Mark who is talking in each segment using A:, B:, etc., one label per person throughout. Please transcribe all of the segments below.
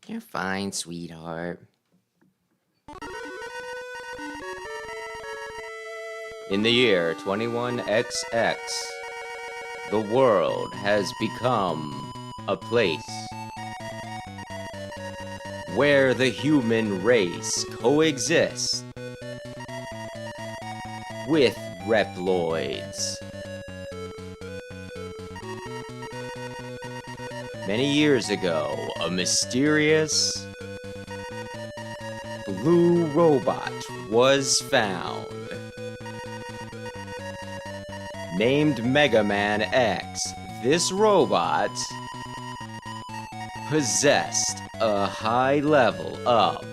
A: You're fine, sweetheart. In the year 21XX, the world has become a place where the human race coexists with Reploids. Many years ago, a mysterious blue robot was found. Named Mega Man X, this robot possessed a high level of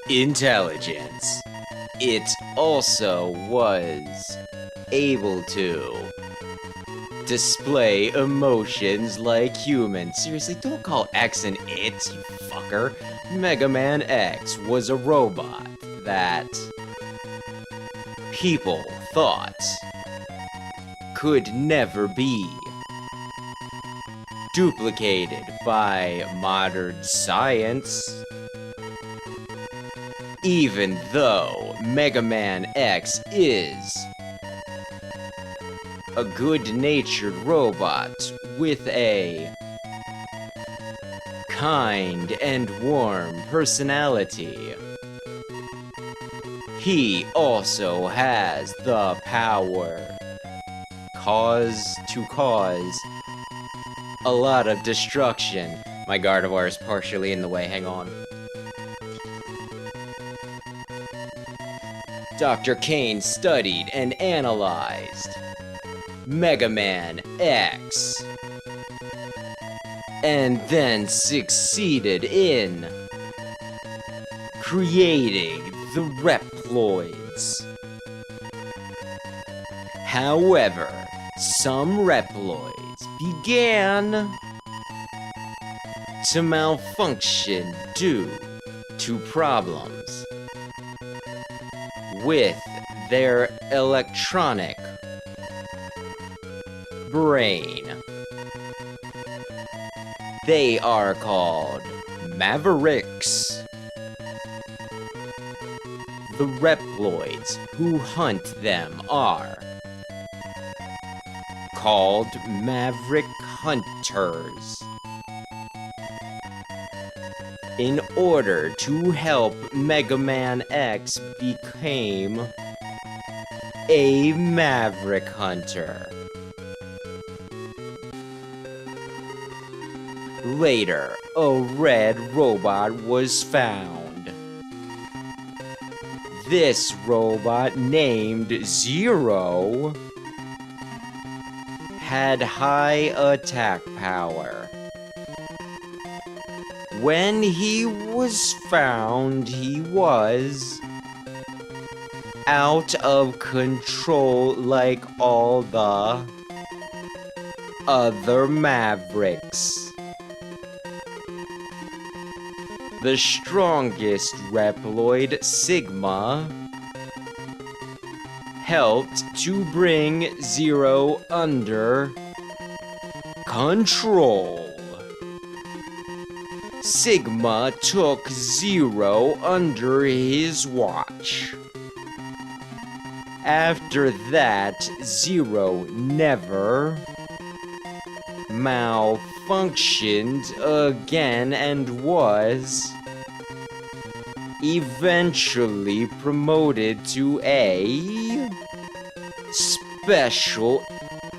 A: intelligence. It also was able to display emotions like humans. Seriously, don't call X an it, you fucker. Mega Man X was a robot that people thought could never be duplicated by modern science. Even though Mega Man X is a good-natured robot with a kind and warm personality, he also has the power to cause a lot of destruction. My Gardevoir is partially in the way, hang on. Dr. Kane studied and analyzed Mega Man X, and then succeeded in creating the Reploids. However, some Reploids began to malfunction due to problems with their electronic brain. They are called Mavericks. The Reploids who hunt them are called Maverick Hunters. In order to help Mega Man X become a Maverick Hunter. Later, a red robot was found. This robot, named Zero, had high attack power. When he was found, he was out of control like all the other Mavericks. The strongest Reploid, Sigma, helped to bring Zero under control. Sigma took Zero under his watch. After that, Zero never malfunctioned again and was eventually promoted to a special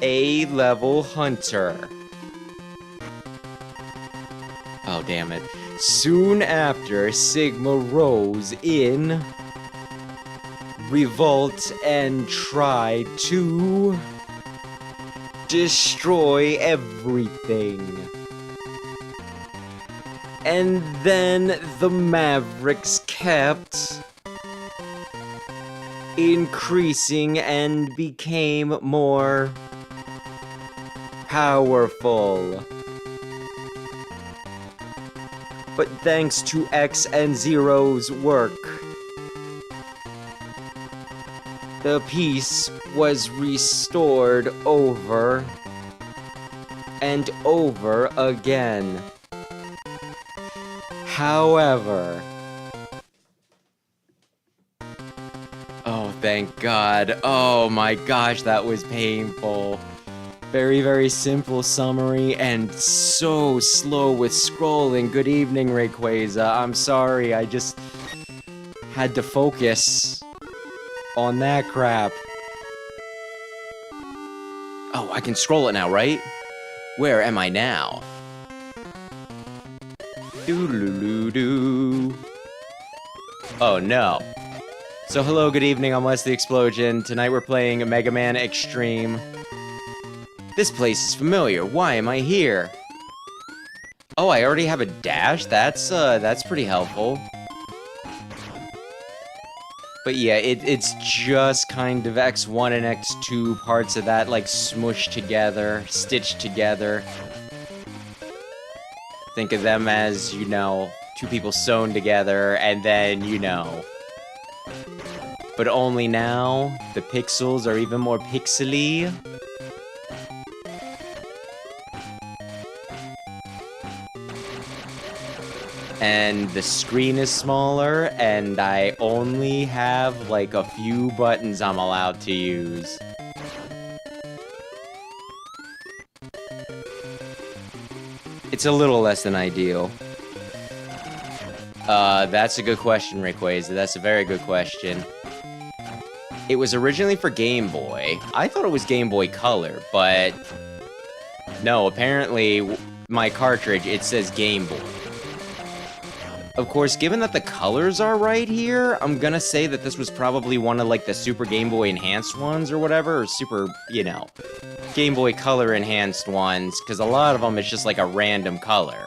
A: A-level hunter. Oh, damn it. Soon after, Sigma rose in revolt and tried to destroy everything. And then the Mavericks kept increasing and became more powerful. But thanks to X and Zero's work, the peace was restored over and over again. However... Oh, thank God. Oh my gosh, that was painful. Very, very simple summary, and so slow with scrolling. Good evening, Rayquaza. I'm sorry, I just had to focus on that crap. Oh, I can scroll it now, right? Where am I now? Doo-doo-doo-doo. Oh, no. So, hello, good evening, I'm Wesley Explosion. Tonight we're playing Mega Man Xtreme. This place is familiar. Why am I here? Oh, I already have a dash? That's pretty helpful. But yeah, it's just kind of X1 and X2 parts of that, like, smushed together, stitched together. Think of them as, you know, two people sewn together, and then, you know. But only now, the pixels are even more pixely. And the screen is smaller, and I only have, like, a few buttons I'm allowed to use. It's a little less than ideal. That's a good question, Rayquaza. That's a very good question. It was originally for Game Boy. I thought it was Game Boy Color, but... No, apparently, my cartridge, it says Game Boy. Of course, given that the colors are right here, I'm gonna say that this was probably one of, like, the Super Game Boy Enhanced ones or whatever, or Super, you know, Game Boy Color Enhanced ones, because a lot of them is just, like, a random color.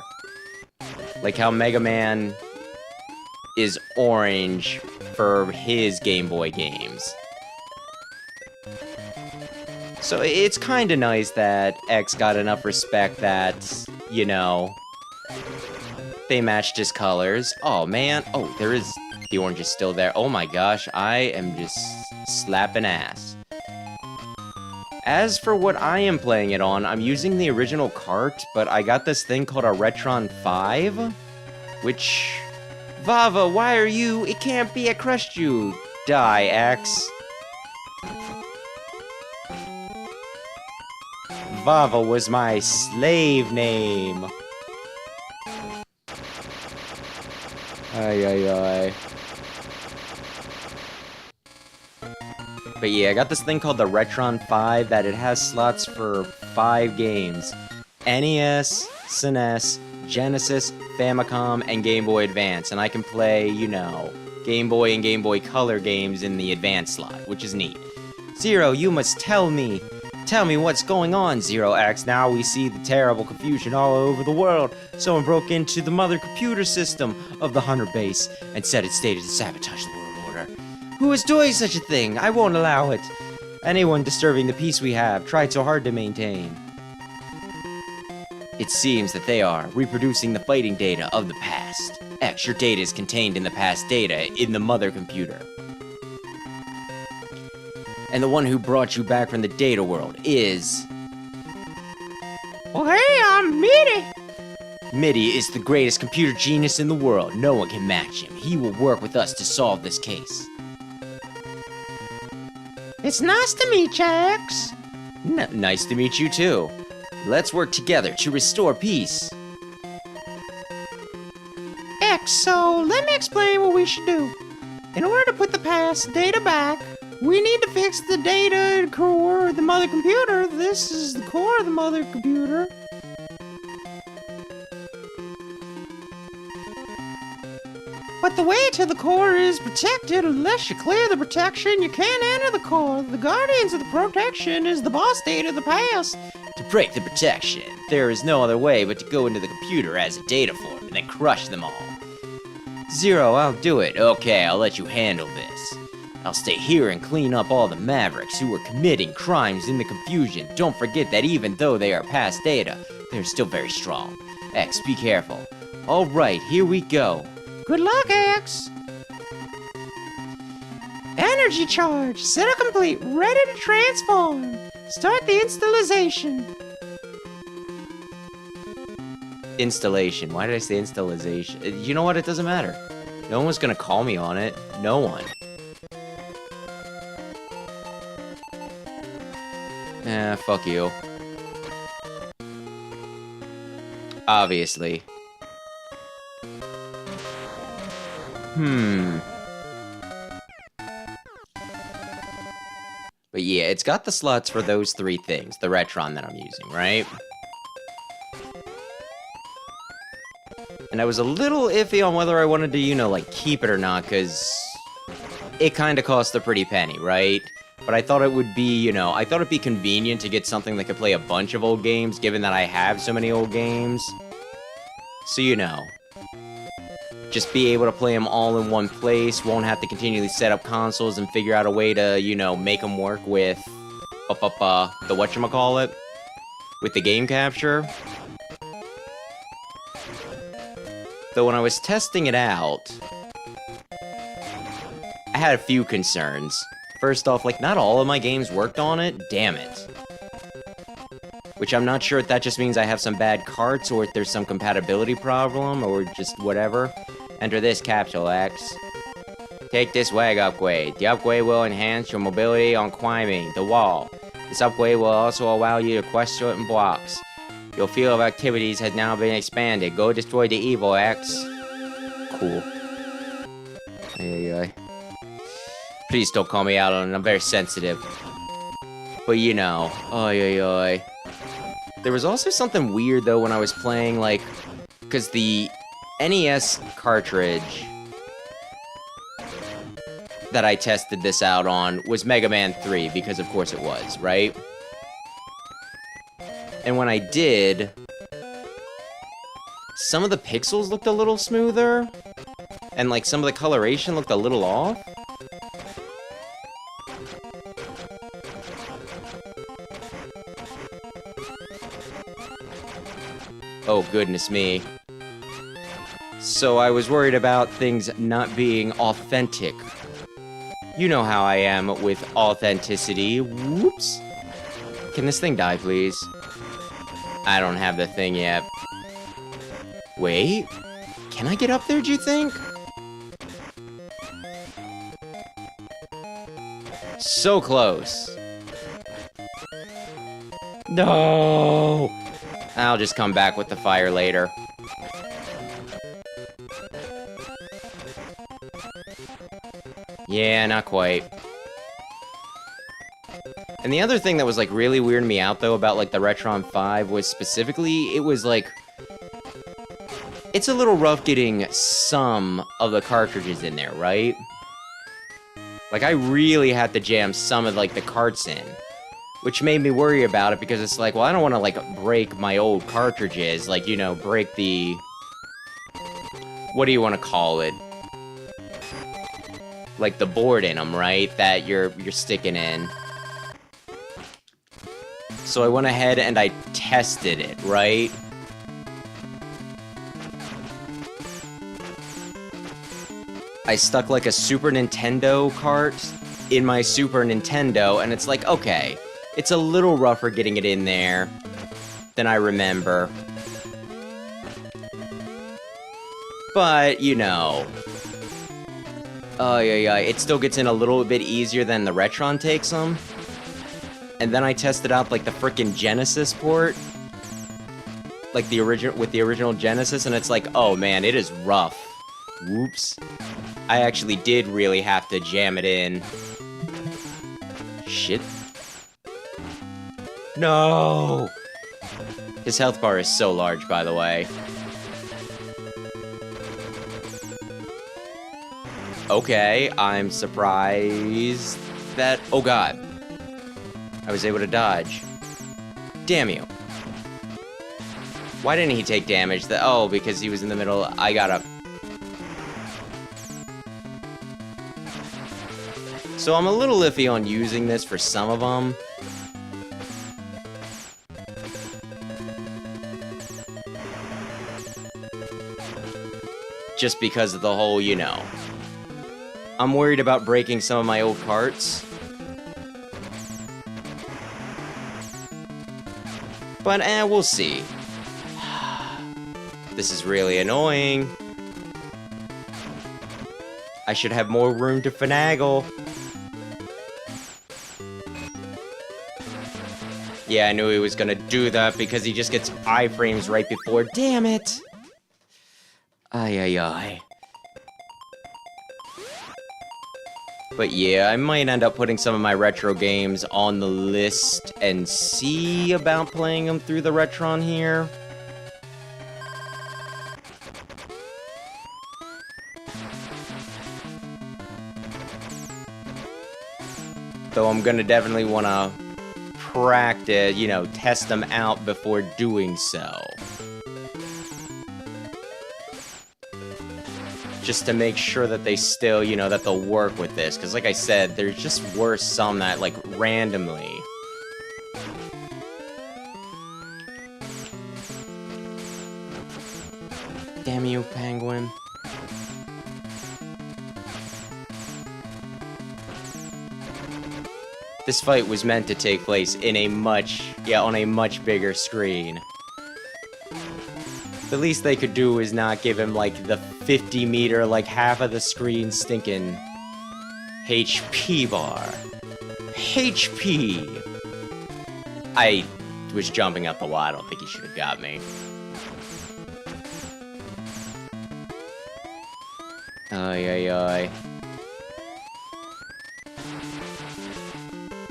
A: Like how Mega Man is orange for his Game Boy games. So it's kinda nice that X got enough respect that, you know... They matched his colors. Oh, man. Oh, there is... The orange is still there. Oh my gosh, I am just slapping ass. As for what I am playing it on, I'm using the original cart, but I got this thing called a Retron 5, which... Vava, why are you... It can't be, I crushed you. Die, X. Vava was my slave name. Ay, ay, ay. But yeah, I got this thing called the Retron 5 that it has slots for 5 games. NES, SNES, Genesis, Famicom, and Game Boy Advance. And I can play, you know, Game Boy and Game Boy Color games in the Advance slot, which is neat. Zero, you must tell me. Tell me what's going on, Zero X. Now we see the terrible confusion all over the world. Someone broke into the mother computer system of the Hunter base and set its data to sabotage the world order. Who is doing such a thing? I won't allow it. Anyone disturbing the peace we have tried so hard to maintain. It seems that they are reproducing the fighting data of the past. X, your data is contained in the past data in the mother computer. And the one who brought you back from the data world is... Oh, hey, I'm Mitty! Mitty is the greatest computer genius in the world. No one can match him. He will work with us to solve this case. It's nice to meet you, X. Nice to meet you, too. Let's work together to restore peace. X, so let me explain what we should do. In order to put the past data back, we need to fix the data core of the mother computer. This is the core of the mother computer. But the way to the core is protected. Unless you clear the protection, you can't enter the core. The guardians of the protection is the boss data of the past. To break the protection, there is no other way but to go into the computer as a data form and then crush them all. Zero, I'll do it. Okay, I'll let you handle this. I'll stay here and clean up all the Mavericks who were committing crimes in the confusion. Don't forget that even though they are past data, they're still very strong. X, be careful. Alright, here we go. Good luck, X! Energy charge! Setup complete! Ready to transform! Start the installation! Installation. Why did I say installation? You know what? It doesn't matter. No one's gonna call me on it. No one. Fuck you. Obviously. But yeah, it's got the slots for those three things. The Retron that I'm using, right? And I was a little iffy on whether I wanted to, you know, like, keep it or not, because it kind of cost a pretty penny, right? But I thought it would be, you know, I thought it'd be convenient to get something that could play a bunch of old games, given that I have so many old games. So, you know, just be able to play them all in one place, won't have to continually set up consoles and figure out a way to, you know, make them work with, the whatchamacallit, with the game capture. Though when I was testing it out, I had a few concerns. First off, like, not all of my games worked on it, damn it. Which I'm not sure if that just means I have some bad carts, or if there's some compatibility problem, or just whatever. Enter this capsule, X. Take this WAG upgrade. The upgrade will enhance your mobility on climbing the wall. This upgrade will also allow you to quest certain blocks. Your field of activities has now been expanded. Go destroy the evil, X. Cool. Ay. Please don't call me out on it, I'm very sensitive. But you know, ay. There was also something weird though when I was playing, like, because the NES cartridge that I tested this out on was Mega Man 3, because of course it was, right? And when I did, some of the pixels looked a little smoother, and like some of the coloration looked a little off. Oh, goodness me. So I was worried about things not being authentic. You know how I am with authenticity. Whoops. Can this thing die, please? I don't have the thing yet. Wait. Can I get up there, do you think? So close. No! I'll just come back with the fire later. Yeah, not quite. And the other thing that was, like, really weirding me out, though, about, like, the Retron 5 was specifically, it was, like... It's a little rough getting some of the cartridges in there, right? Like, I really had to jam some of, like, the carts in. Which made me worry about it, because it's like, well, I don't want to, like, break my old cartridges. Like, you know, break the... What do you want to call it? Like, the board in them, right? That you're sticking in. So I went ahead and I tested it, right? I stuck, like, a Super Nintendo cart in my Super Nintendo, and it's like, okay, it's a little rougher getting it in there than I remember. But, you know... it still gets in a little bit easier than the Retron takes them. And then I tested out, like, the frickin' Genesis port. Like, the original Genesis, and it's like, oh man, it is rough. Whoops. I actually did really have to jam it in. Shit. No! His health bar is so large, by the way. Okay, I'm surprised that... Oh god. I was able to dodge. Damn you. Why didn't he take damage? Oh, because he was in the middle. I gotta... So I'm a little iffy on using this for some of them. Just because of the whole, you know... I'm worried about breaking some of my old carts. But, we'll see. This is really annoying. I should have more room to finagle. Yeah, I knew he was gonna do that because he just gets iframes right before. Damn it! Ay, ay, ay. But yeah, I might end up putting some of my retro games on the list and see about playing them through the Retron here. Though I'm gonna definitely wanna practice, you know, test them out before doing so. Just to make sure that they still, you know, that they'll work with this. Because like I said, there's just worse some that, like, randomly. Damn you, penguin. This fight was meant to take place in a on a much bigger screen. The least they could do is not give him, like, the 50-meter, like, half of the screen stinking HP bar. HP! I was jumping up the wall. I don't think he should have got me. Ay, ay, ay.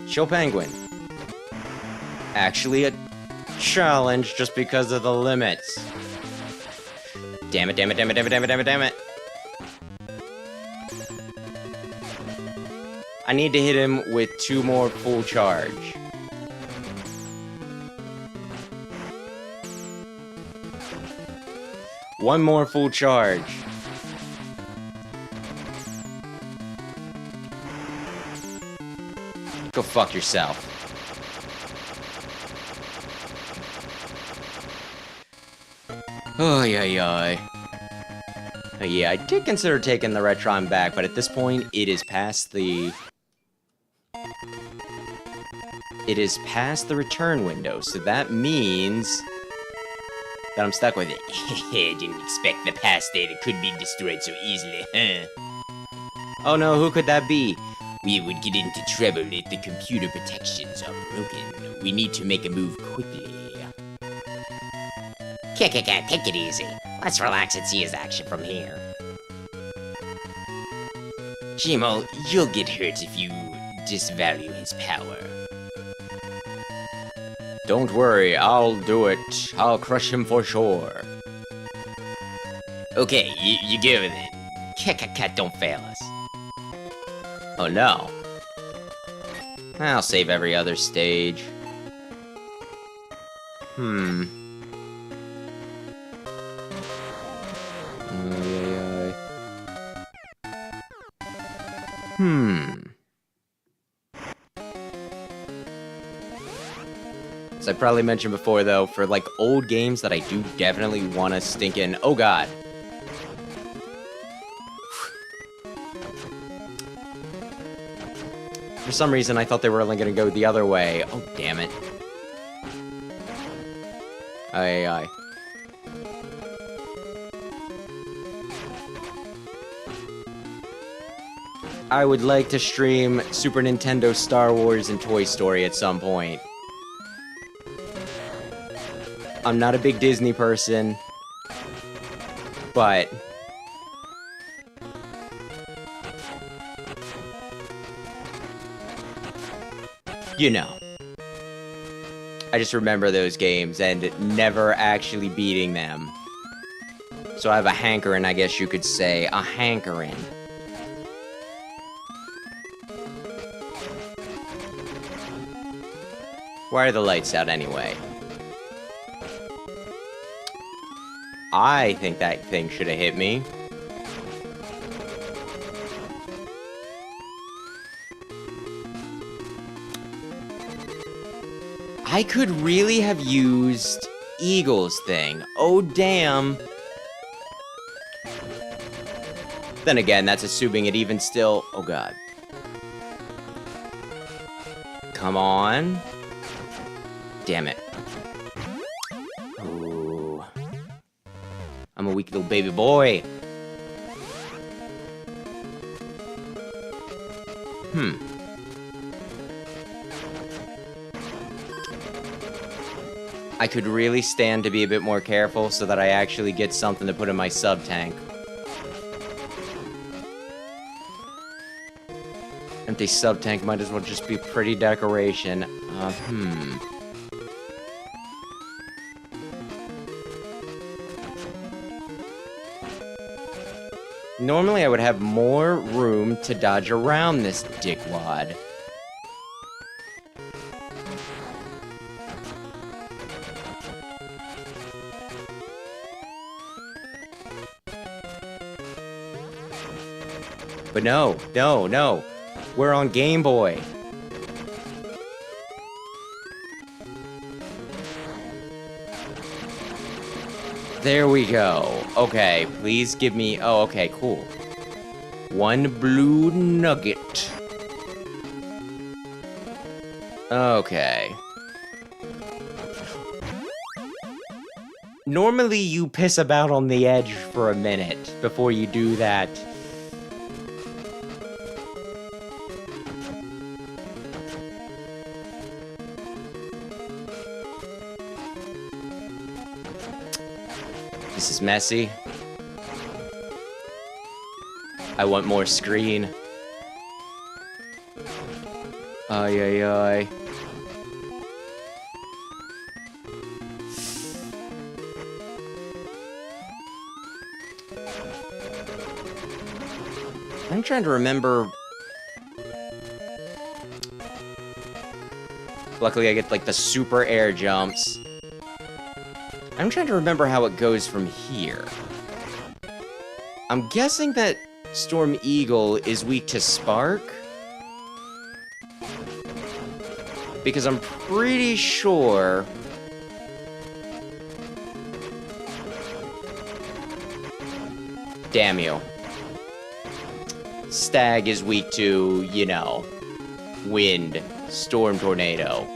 A: Show Penguin. Actually a challenge just because of the limits. Damn it, damn it, damn it, damn it, damn it, damn it, damn it. I need to hit him with 2 more full charge. One more full charge. Go fuck yourself. Oh, yeah, yeah. Yeah, I did consider taking the Retron back, but at this point, it is past the return window, so that means that I'm stuck with it. Didn't expect the past data could be destroyed so easily, huh? Oh no, who could that be? We would get into trouble if the computer protections are broken. We need to make a move quickly. Take it easy. Let's relax and see his action from here. Jimo, you'll get hurt if you disvalue his power. Don't worry, I'll do it. I'll crush him for sure. Okay, you give it then. Don't fail us. Oh no. I'll save every other stage. As I probably mentioned before, though, for, like, old games that I do definitely want to stink in... Oh, God. For some reason, I thought they were only going to go the other way. Oh, damn it. Aye, aye. I would like to stream Super Nintendo, Star Wars, and Toy Story at some point. I'm not a big Disney person, but... you know. I just remember those games and never actually beating them. So I have a hankering, I guess you could say. A hankering. Why are the lights out anyway? I think that thing should have hit me. I could really have used Eagle's thing. Oh, damn. Then again, that's assuming it even still... Oh, God. Come on. Damn it. Ooh. weak little baby boy. I could really stand to be a bit more careful so that I actually get something to put in my sub-tank. Empty sub-tank might as well just be pretty decoration. Normally I would have more room to dodge around this dickwad. But no, no, no. We're on Game Boy. There we go. Okay, please give me... Oh, okay, cool. One blue nugget. Okay. Normally you piss about on the edge for a minute before you do that. This is messy. I want more screen. Ay, ay, ay. I'm trying to remember. Luckily, I get like the super air jumps. I'm trying to remember how it goes from here. I'm guessing that Storm Eagle is weak to Spark. Because I'm pretty sure... Damn you. Stag is weak to, you know, Wind, Storm Tornado.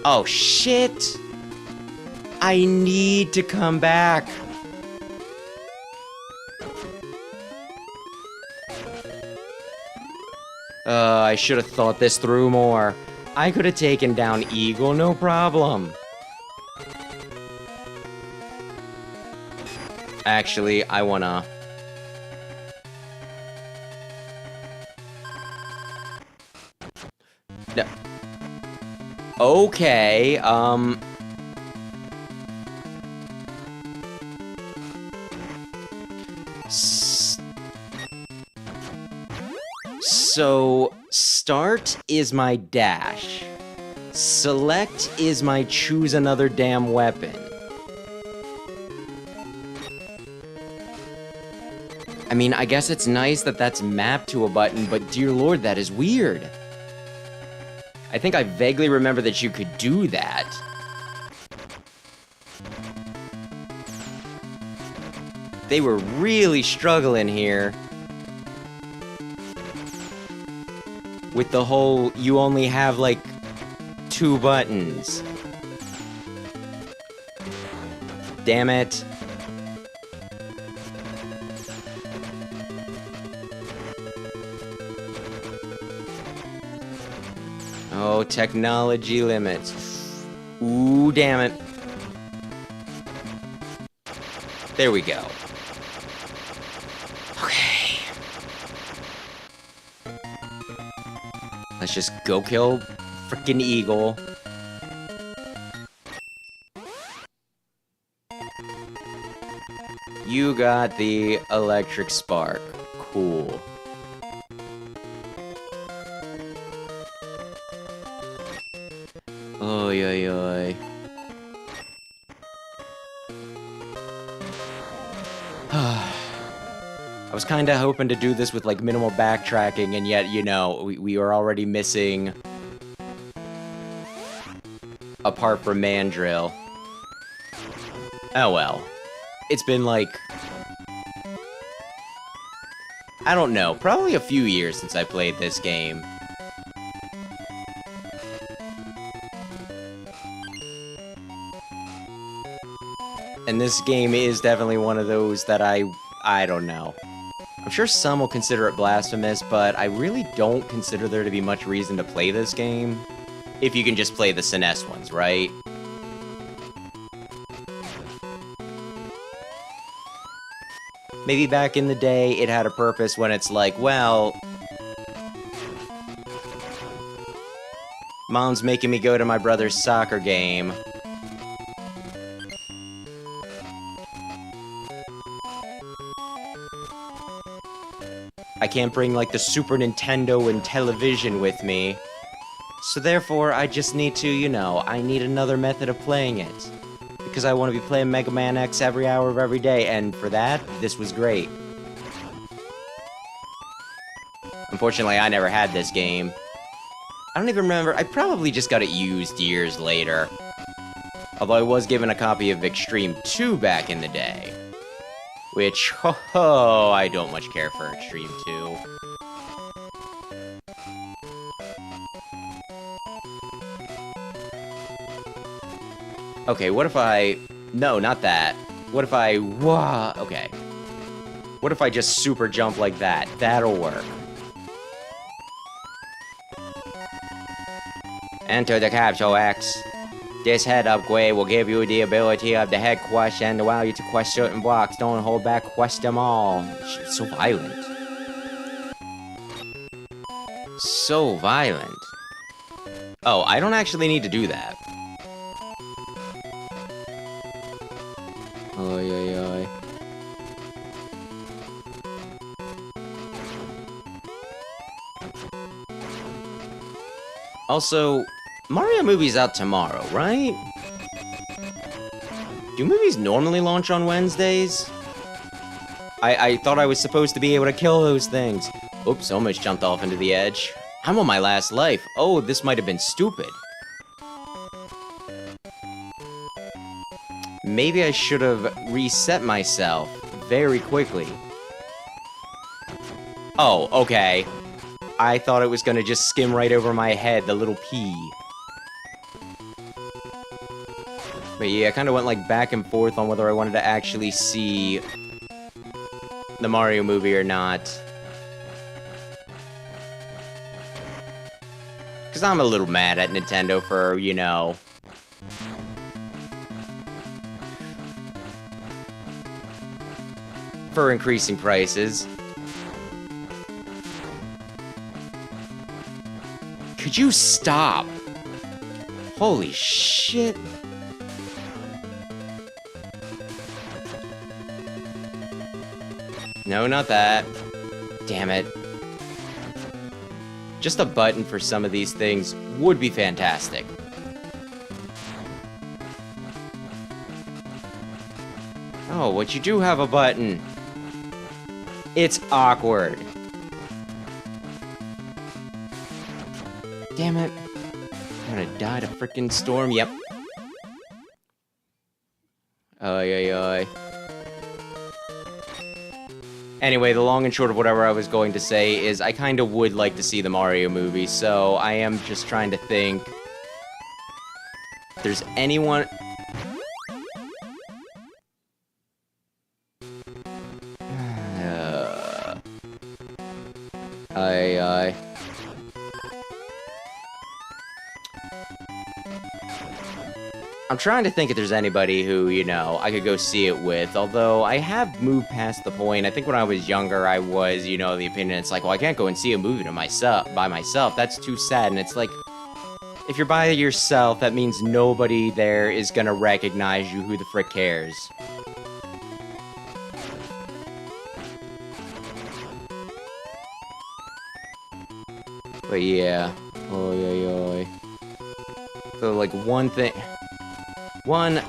A: Oh, shit! I need to come back. I should have thought this through more. I could have taken down Eagle, no problem. Actually, I wanna... No. Okay, So, start is my dash. Select is my choose another damn weapon. I mean, I guess it's nice that that's mapped to a button, but dear lord, that is weird. I think I vaguely remember that you could do that. They were really struggling here. With the whole, you only have, like, 2 buttons. Damn it. Oh, technology limits. Ooh, damn it. There we go. Okay. Let's just go kill frickin' Eagle. You got the electric spark. Cool. Oy, oy, oy. I was kinda hoping to do this with, like, minimal backtracking, and yet, you know, we are already missing... apart from Mandrill. Oh well. It's been, like... I don't know, probably a few years since I played this game. And this game is definitely one of those that I don't know. I'm sure some will consider it blasphemous, but I really don't consider there to be much reason to play this game. If you can just play the SNES ones, right? Maybe back in the day, it had a purpose when it's like, well, Mom's making me go to my brother's soccer game. I can't bring, like, the Super Nintendo and television with me. So therefore, I just need to, you know, I need another method of playing it. Because I want to be playing Mega Man X every hour of every day, and for that, this was great. Unfortunately, I never had this game. I don't even remember, I probably just got it used years later. Although I was given a copy of Xtreme 2 back in the day. Which, ho ho, I don't much care for Xtreme 2. Okay, what if I... No, not that. What if I... Wah, okay. What if I just super jump like that? That'll work. Enter the capsule X. This head upgrade will give you the ability of the head quest and allow you to quest certain blocks. Don't hold back, quest them all. It's so violent. So violent. Oh, I don't actually need to do that. Oy, oy, oy. Also, Mario movie's out tomorrow, right? Do movies normally launch on Wednesdays? I thought I was supposed to be able to kill those things. Oops, almost jumped off into the edge. I'm on my last life. Oh, this might have been stupid. Maybe I should have reset myself very quickly. Oh, okay. I thought it was gonna just skim right over my head, the little pea. But yeah, I kind of went like back and forth on whether I wanted to actually see the Mario movie or not. Because I'm a little mad at Nintendo for, you know... for increasing prices. Could you stop? Holy shit. No, not that. Damn it. Just a button for some of these things would be fantastic. Oh, but you do have a button. It's awkward. Damn it. I'm gonna die to frickin' storm. Yep. Oy, oy, oy. Anyway, the long and short of whatever I was going to say is I kind of would like to see the Mario movie, so I am just trying to think if there's anyone... Aye. I'm trying to think if there's anybody who, you know, I could go see it with, although I have moved past the point. I think when I was younger, I was, you know, the opinion, it's like, well, I can't go and see a movie by myself. That's too sad, and it's like, if you're by yourself, that means nobody there is gonna recognize you. Who the frick cares? But yeah. Oy, oy, oy. So, like, one,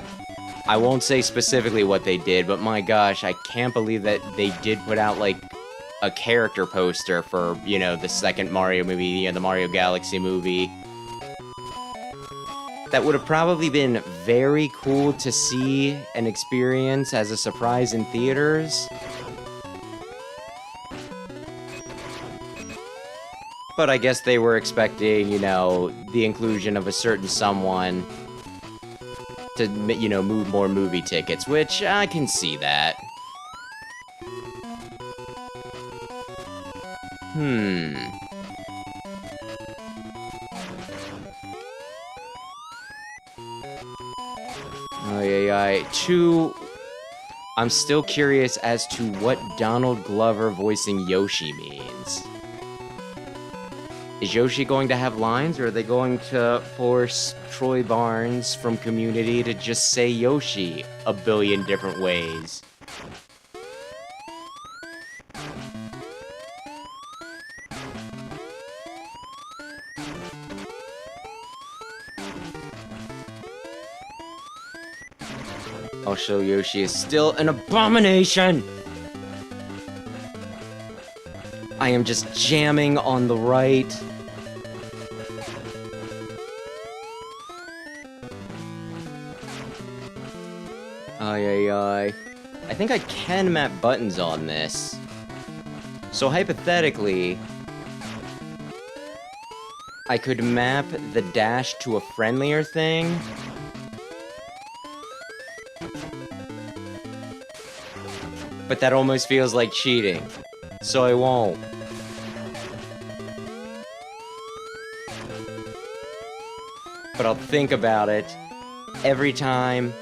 A: I won't say specifically what they did, but my gosh, I can't believe that they did put out, like, a character poster for, you know, the second Mario movie, you know, the Mario Galaxy movie. That would have probably been very cool to see and experience as a surprise in theaters. But I guess they were expecting, you know, the inclusion of a certain someone. to, you know, move more movie tickets, which I can see that. I'm still curious as to what Donald Glover voicing Yoshi means. Is Yoshi going to have lines, or are they going to force Troy Barnes from Community to just say Yoshi a billion different ways? Also, Yoshi is still an abomination! I am just jamming on the right. I think I can map buttons on this. So hypothetically, I could map the dash to a friendlier thing. But that almost feels like cheating. So I won't. But I'll think about it every time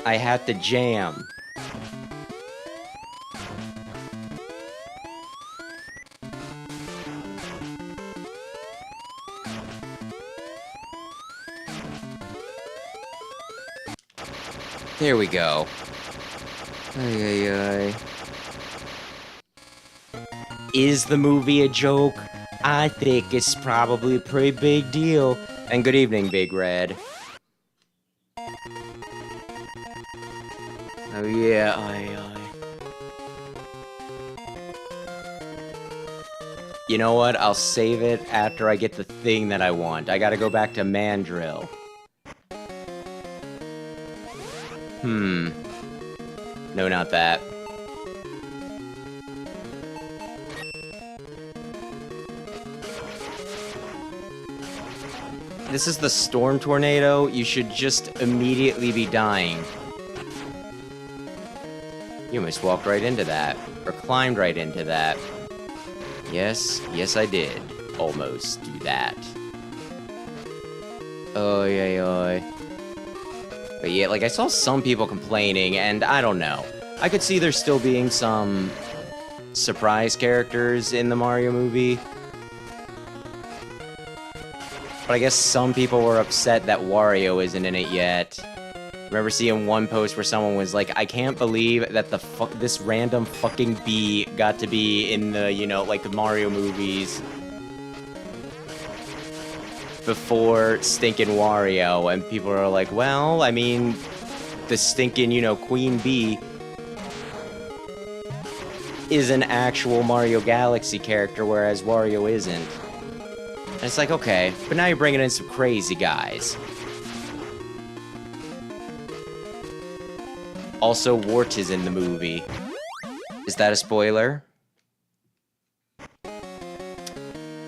A: I have to jam. There we go. Is the movie a joke? I think it's probably a pretty big deal. And good evening, Big Red. Oh yeah, You know what? I'll save it after I get the thing that I want. I gotta go back to Mandrill. No, not that. This is the storm tornado. You should just immediately be dying. You almost walked right into that. Or climbed right into that. Yes, I did. Almost do that. But yeah, like, I saw some people complaining, and I don't know. I could see there still being some surprise characters in the Mario movie. But I guess some people were upset that Wario isn't in it yet. Remember seeing one post where someone was like, I can't believe that this random fucking bee got to be in the, you know, like the Mario movies before stinking Wario, and people are like, well, I mean, the stinking, you know, Queen Bee is an actual Mario Galaxy character, whereas Wario isn't. And it's like, okay, but now you're bringing in some crazy guys. Also, Wart is in the movie. Is that a spoiler?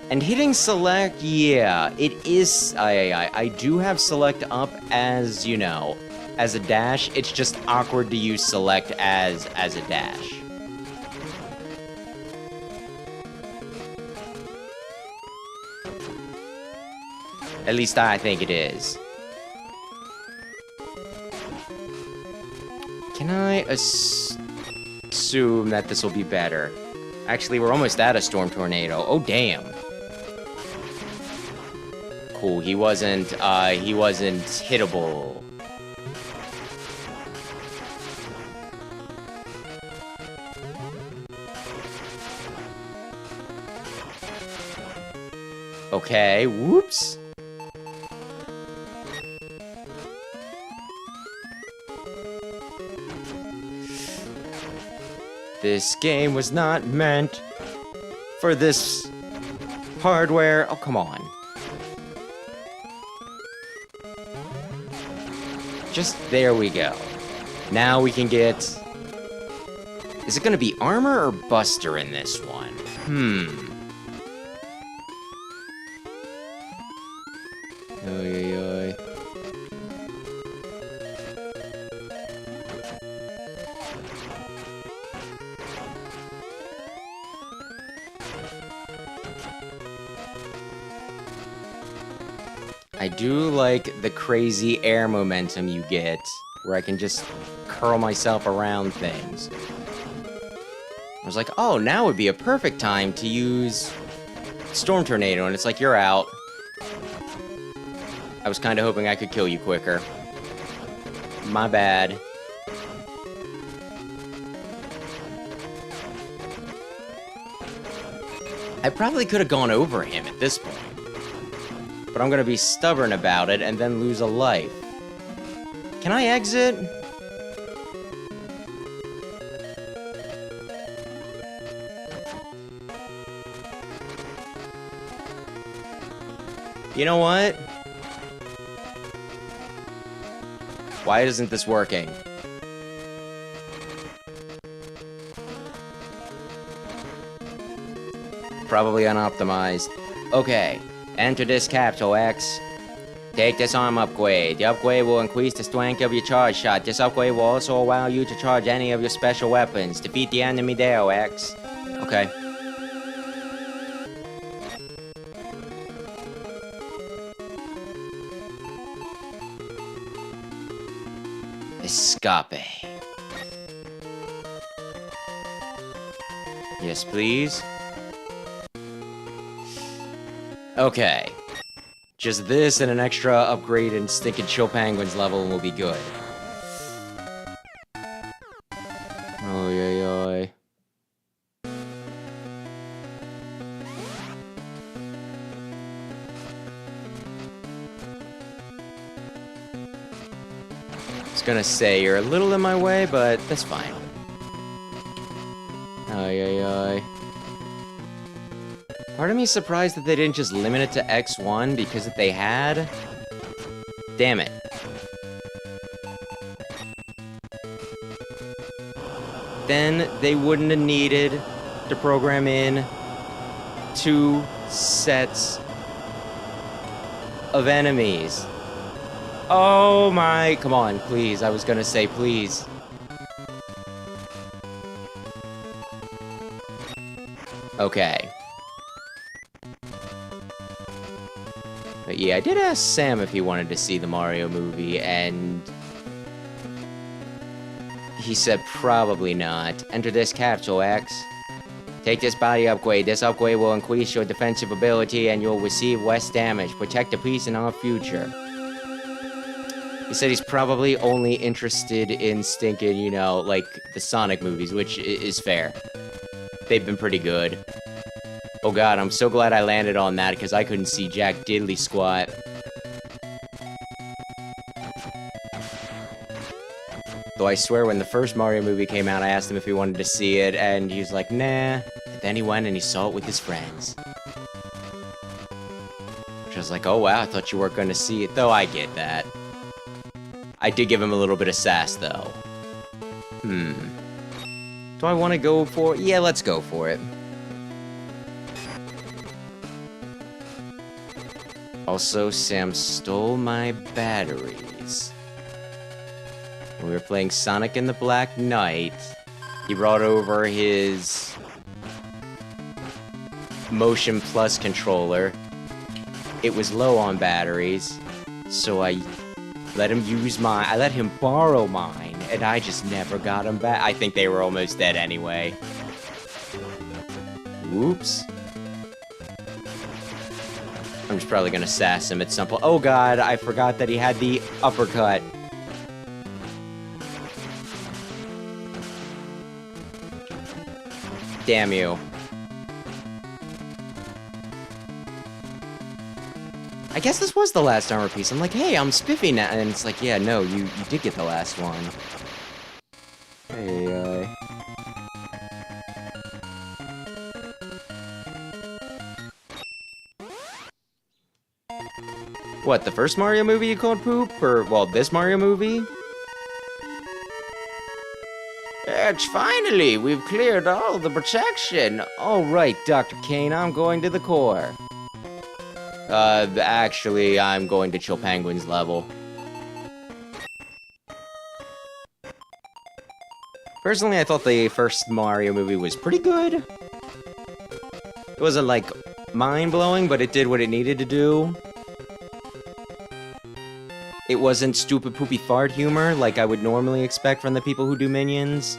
A: And hitting select, yeah, it is. I do have select up as, you know, as a dash. It's just awkward to use select as a dash. At least I think it is. Can I assume that this will be better? Actually, we're almost at a storm tornado. Oh, damn. Cool, he wasn't hittable. Okay, whoops. This game was not meant for this hardware. Oh, come on. Just there we go. Now we can get... Is it gonna be armor or buster in this one? I do like the crazy air momentum you get, where I can just curl myself around things. I was like, oh, now would be a perfect time to use Storm Tornado, and it's like, you're out. I was kind of hoping I could kill you quicker. My bad. I probably could have gone over him at this point. But I'm gonna be stubborn about it and then lose a life. Can I exit? You know what? Why isn't this working? Probably unoptimized. Okay. Enter this capsule, X. Take this arm upgrade. The upgrade will increase the strength of your charge shot. This upgrade will also allow you to charge any of your special weapons. Defeat the enemy there, X. Okay. Escape. Yes, please. Okay. Just this and an extra upgrade in Stinking Chill Penguins level and we'll be good. Oh, yeah. I was gonna say, you're a little in my way, but that's fine. Oh, yeah. Part of me is surprised that they didn't just limit it to X1, because if they had... Damn it. Then they wouldn't have needed to program in 2 sets of enemies. Oh my... Come on, please. I was gonna say please. Okay. But yeah, I did ask Sam if he wanted to see the Mario movie, and he said probably not. Enter this capsule, X. Take this body upgrade. This upgrade will increase your defensive ability and you'll receive less damage. Protect the peace in our future. He said he's probably only interested in stinking, you know, like the Sonic movies, which is fair. They've been pretty good. Oh god, I'm so glad I landed on that because I couldn't see jack diddly squat. Though I swear when the first Mario movie came out, I asked him if he wanted to see it, and he was like, nah. But then he went and he saw it with his friends. Which I was like, oh wow, I thought you weren't going to see it. Though I get that. I did give him a little bit of sass, though. Do I want to go for it? Yeah, let's go for it. Also, Sam stole my batteries. When we were playing Sonic and the Black Knight, he brought over his Motion Plus controller. It was low on batteries, so I let him use mine. I let him borrow mine, and I just never got them back. I think they were almost dead anyway. Whoops. I'm just probably gonna sass him at some point. Oh god, I forgot that he had the uppercut. Damn you. I guess this was the last armor piece. I'm like, hey, I'm spiffy now. And it's like, yeah, no, you did get the last one. Hey, What, the first Mario movie you called poop? Or, well, this Mario movie? It's finally, we've cleared all the protection. All right, Dr. Kane, I'm going to the core. Actually, I'm going to Chill Penguins level. Personally, I thought the first Mario movie was pretty good. It wasn't, like, mind-blowing, but it did what it needed to do. It wasn't stupid poopy fart humor like I would normally expect from the people who do Minions.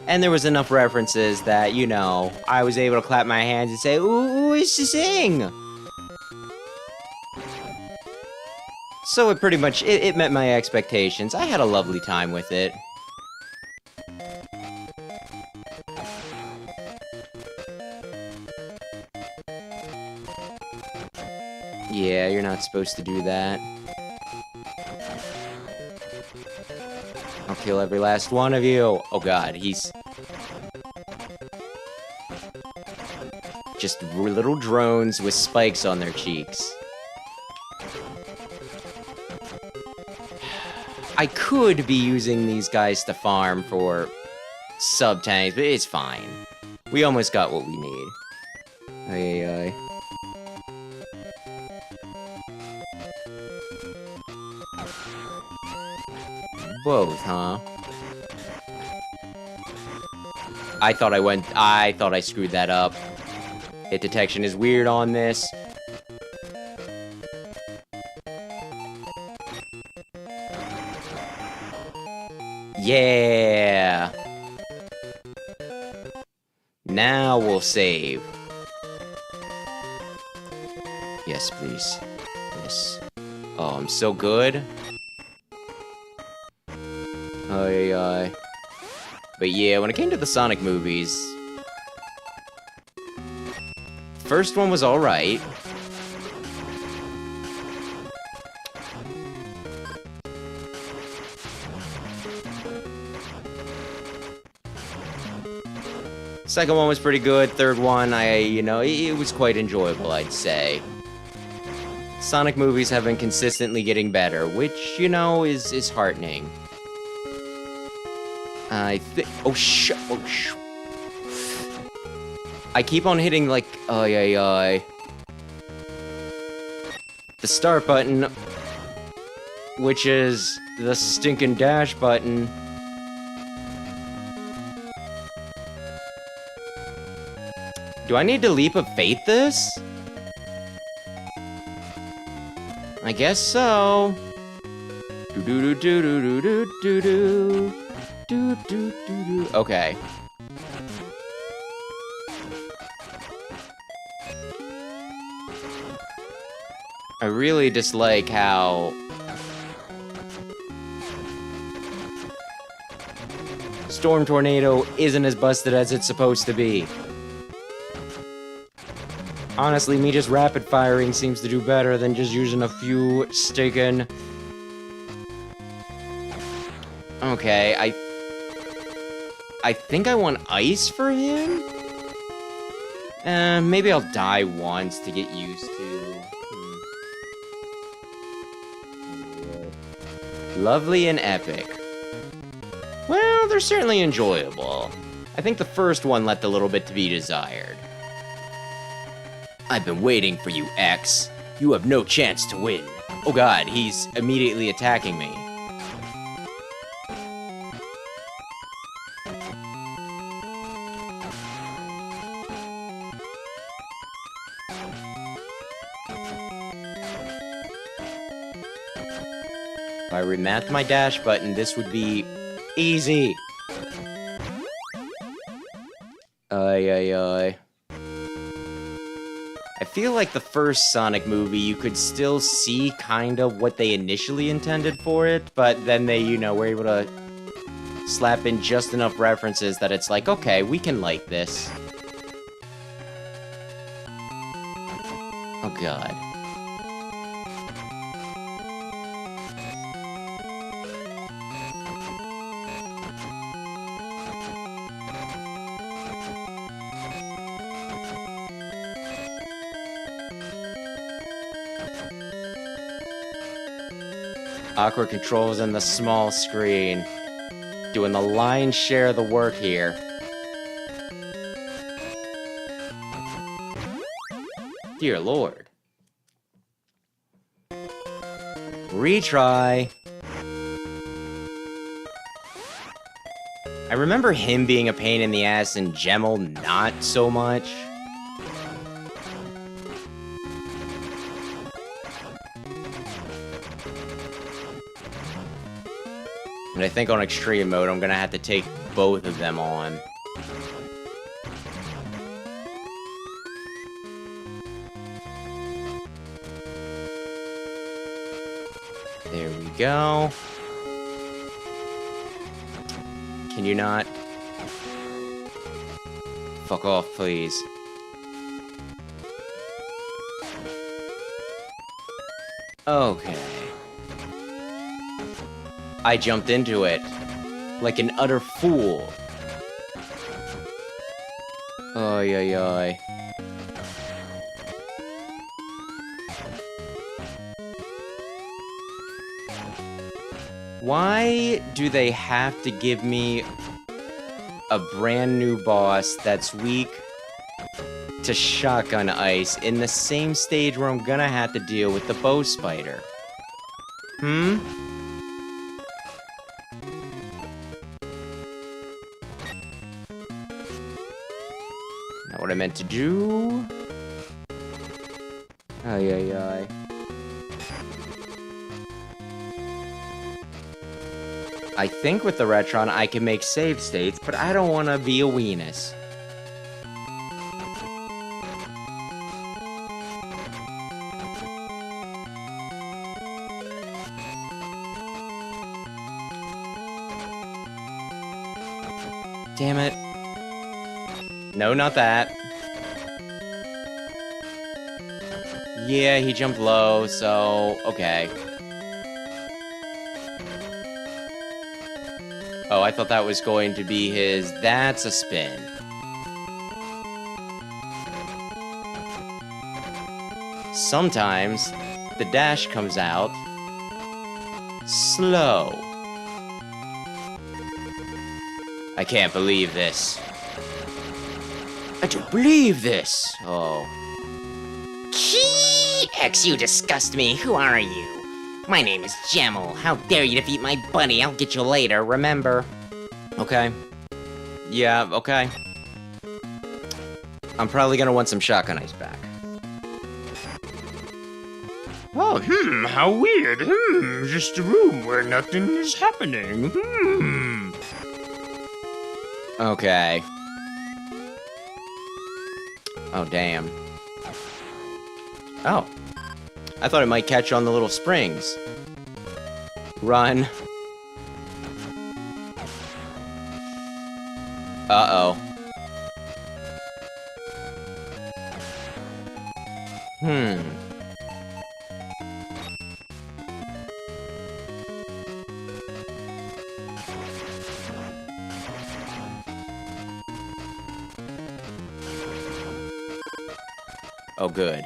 A: And there was enough references that, you know, I was able to clap my hands and say, ooh, it's a sing! So it pretty much, it met my expectations. I had a lovely time with it. Yeah, you're not supposed to do that. I'll kill every last one of you. Oh god, he's... just little drones with spikes on their cheeks. I could be using these guys to farm for sub-tanks, but it's fine. We almost got what we need. Ay. Both, huh? I thought I screwed that up. Hit detection is weird on this. Yeah! Now we'll save. Yes, please. Yes. Oh, I'm so good. Ay. But yeah, when it came to the Sonic movies, first one was alright. Second one was pretty good. Third one, it was quite enjoyable, I'd say. Sonic movies have been consistently getting better, which, is heartening. I keep on hitting, like, the start button, which is the stinking dash button. Do I need to leap of faith this? I guess so. Okay. I really dislike how Storm Tornado isn't as busted as it's supposed to be. Honestly, me just rapid firing seems to do better than just using a few stinking... Okay, I think I want ice for him? Maybe I'll die once to get used to. Lovely and epic. Well, they're certainly enjoyable. I think the first one left a little bit to be desired. I've been waiting for you, X. You have no chance to win. Oh god, he's immediately attacking me. If I remapped my dash button, this would be easy. Ay. I feel like the first Sonic movie, you could still see kind of what they initially intended for it, but then they, were able to slap in just enough references that it's like, okay, we can like this. Oh god. Awkward controls and the small screen. Doing the lion's share of the work here. Dear Lord. Retry. I remember him being a pain in the ass and Gemmel not so much. And I think on extreme mode, I'm gonna have to take both of them on. There we go. Can you not? Fuck off, please. Okay. I jumped into it like an utter fool. Oy, oy, oy. Why do they have to give me a brand new boss that's weak to shotgun ice in the same stage where I'm gonna have to deal with the bow spider? Hmm? Not what I meant to do. Ay, ay, ay. I think with the Retron I can make save states, but I don't want to be a weenus. Damn it. No, not that. Yeah, he jumped low, so okay. Oh, I thought that was going to be his... That's a spin. Sometimes, the dash comes out... slow. I can't believe this. I don't believe this! Oh.
B: X, you disgust me. Who are you? My name is Jamel. How dare you defeat my buddy? I'll get you later, remember?
A: Okay. Yeah, okay. I'm probably gonna want some shotgun ice back.
C: Oh, how weird. Just a room where nothing is happening.
A: Okay. Oh, damn. Oh. I thought it might catch on the little springs. Run. Uh-oh. Oh, good.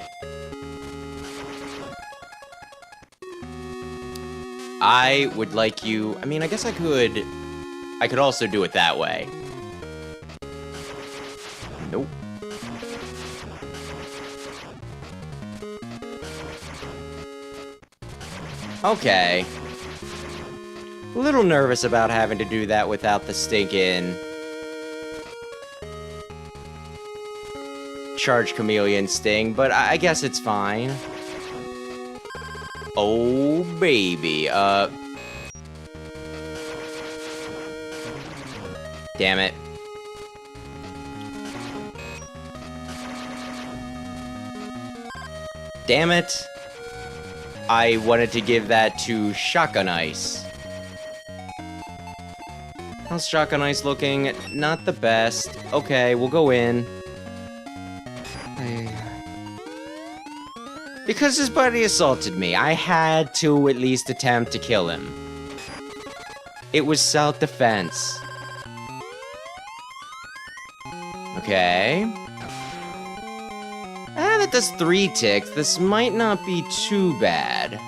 A: I would like you... I mean, I guess I could also do it that way. Nope. Okay. A little nervous about having to do that without the stinking... Charge Chameleon Sting, but I guess it's fine. Oh, baby. Damn it. Damn it. I wanted to give that to Shotgun Ice. How's Shotgun Ice looking? Not the best. Okay, we'll go in. Because his buddy assaulted me, I had to at least attempt to kill him. It was self-defense. Okay. That does 3 ticks. This might not be too bad.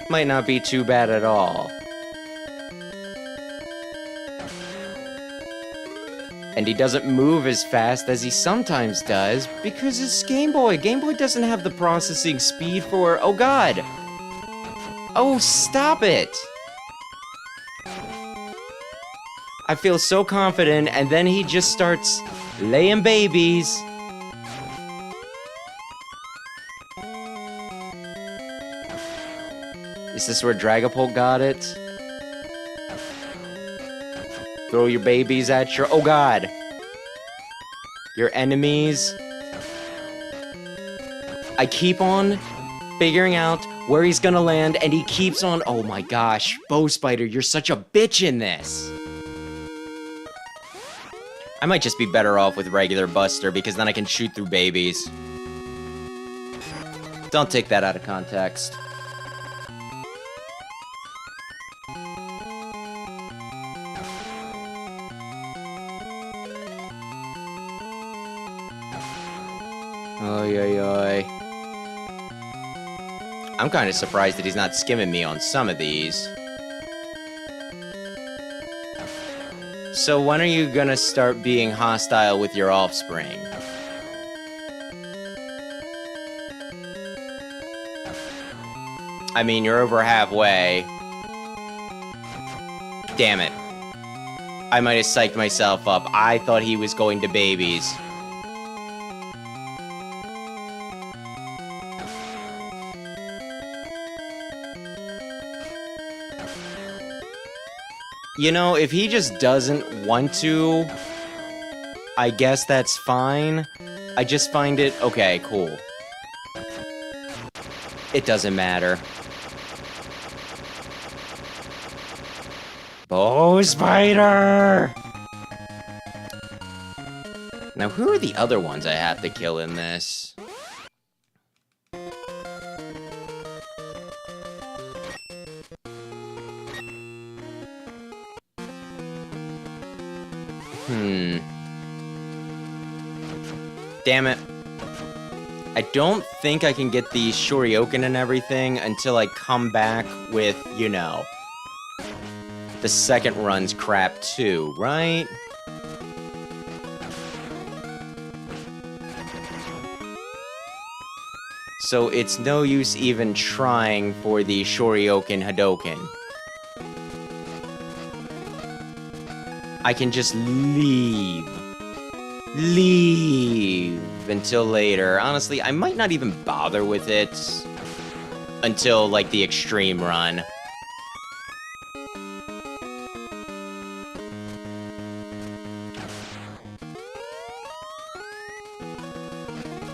A: Might not be too bad at all. And he doesn't move as fast as he sometimes does, because it's Game Boy. Game Boy doesn't have the processing speed for... Oh, God! Oh, stop it! I feel so confident, and then he just starts laying babies. Is this where Dragapult got it? Throw your babies at your... Oh god! Your enemies. I keep on figuring out where he's gonna land, and he keeps on... Oh my gosh, Bow Spider, you're such a bitch in this! I might just be better off with regular Buster, because then I can shoot through babies. Don't take that out of context. Oy, oy, oy. I'm kind of surprised that he's not skimming me on some of these. So when are you gonna start being hostile with your offspring? I mean, you're over halfway. Damn it. I might have psyched myself up. I thought he was going to babies. You know, if he just doesn't want to, I guess that's fine. I just find it... Okay, cool. It doesn't matter. Bow Spider! Now, who are the other ones I have to kill in this? Damn it. I don't think I can get the Shoryuken and everything until I come back with, you know, the second run's crap too, right? So it's no use even trying for the Shoryuken Hadoken. I can just leave. Leave until later. Honestly, I might not even bother with it until, like, the Xtreme run.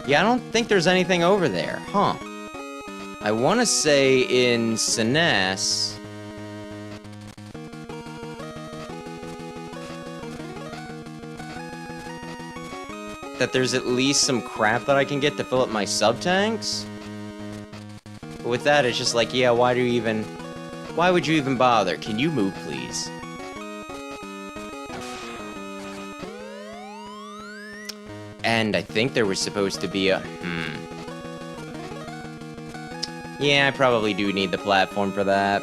A: Yeah, I don't think there's anything over there, huh? I want to say in SNES... that there's at least some crap that I can get to fill up my sub-tanks? But with that, it's just like, yeah, why would you even bother? Can you move, please? And I think there was supposed to be a... Yeah, I probably do need the platform for that.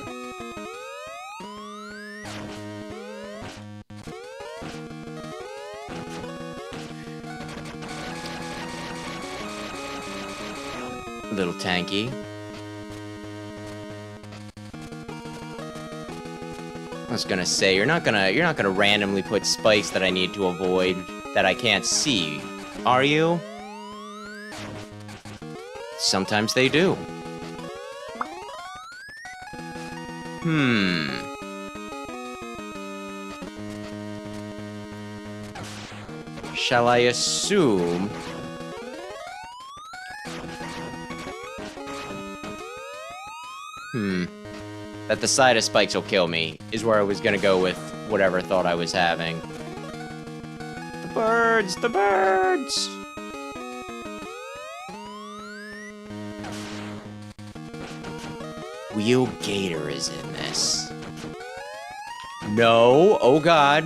A: Little tanky. I was gonna say, you're not gonna randomly put spikes that I need to avoid that I can't see, are you? Sometimes they do. Shall I assume... that the side of spikes will kill me, is where I was gonna go with whatever thought I was having. The birds! The birds! Wheel Gator is in this. No! Oh god.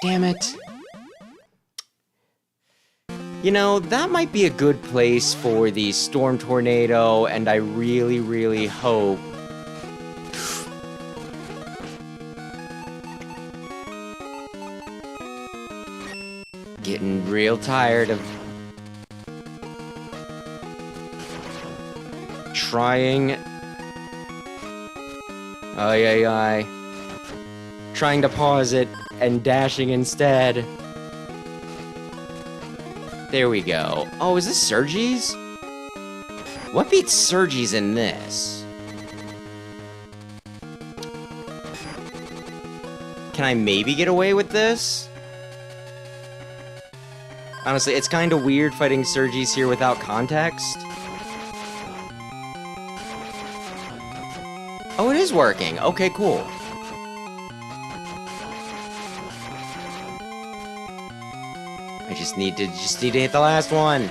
A: Damn it. You know, that might be a good place for the Storm Tornado, and I really, really hope... Getting real tired of... trying... Ay. Trying to pause it, and dashing instead. There we go. Oh, is this Surges? What beats Surges in this? Can I maybe get away with this? Honestly, it's kind of weird fighting Sergis here without context. Oh, it is working. Okay, cool. I just need to hit the last one.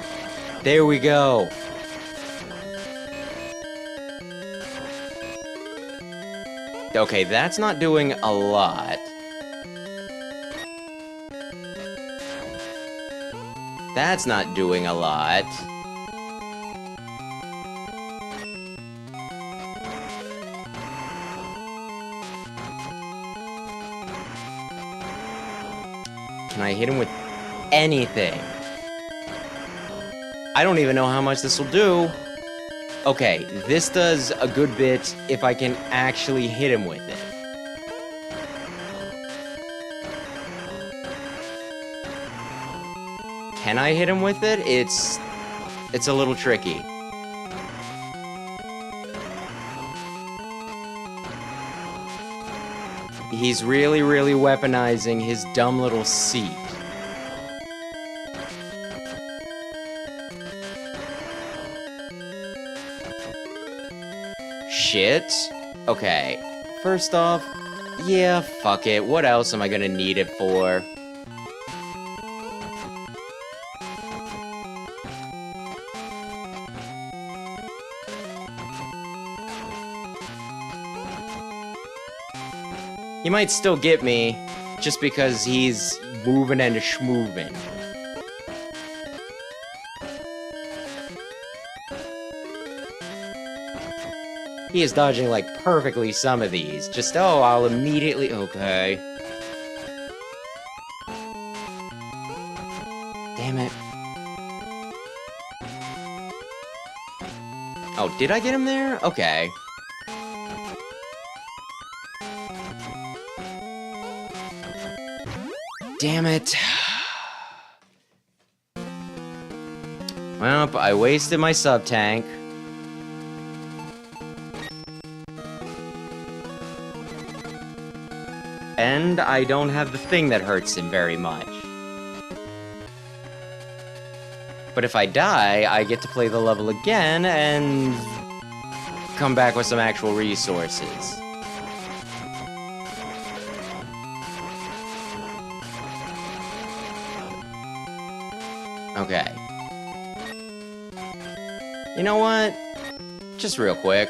A: There we go. Okay, that's not doing a lot. That's not doing a lot. Can I hit him with anything? I don't even know how much this will do. Okay, this does a good bit if I can actually hit him with it. Can I hit him with it? It's a little tricky. He's really, really weaponizing his dumb little seat. Shit. Okay. First off, yeah, fuck it. What else am I gonna need it for? He might still get me, just because he's moving and schmoving. He is dodging, like, perfectly some of these. Just, oh, I'll immediately... Okay. Damn it. Oh, did I get him there? Okay. Damn it. Well, I wasted my sub-tank. And I don't have the thing that hurts him very much. But if I die, I get to play the level again and come back with some actual resources. Okay. You know what? Just real quick.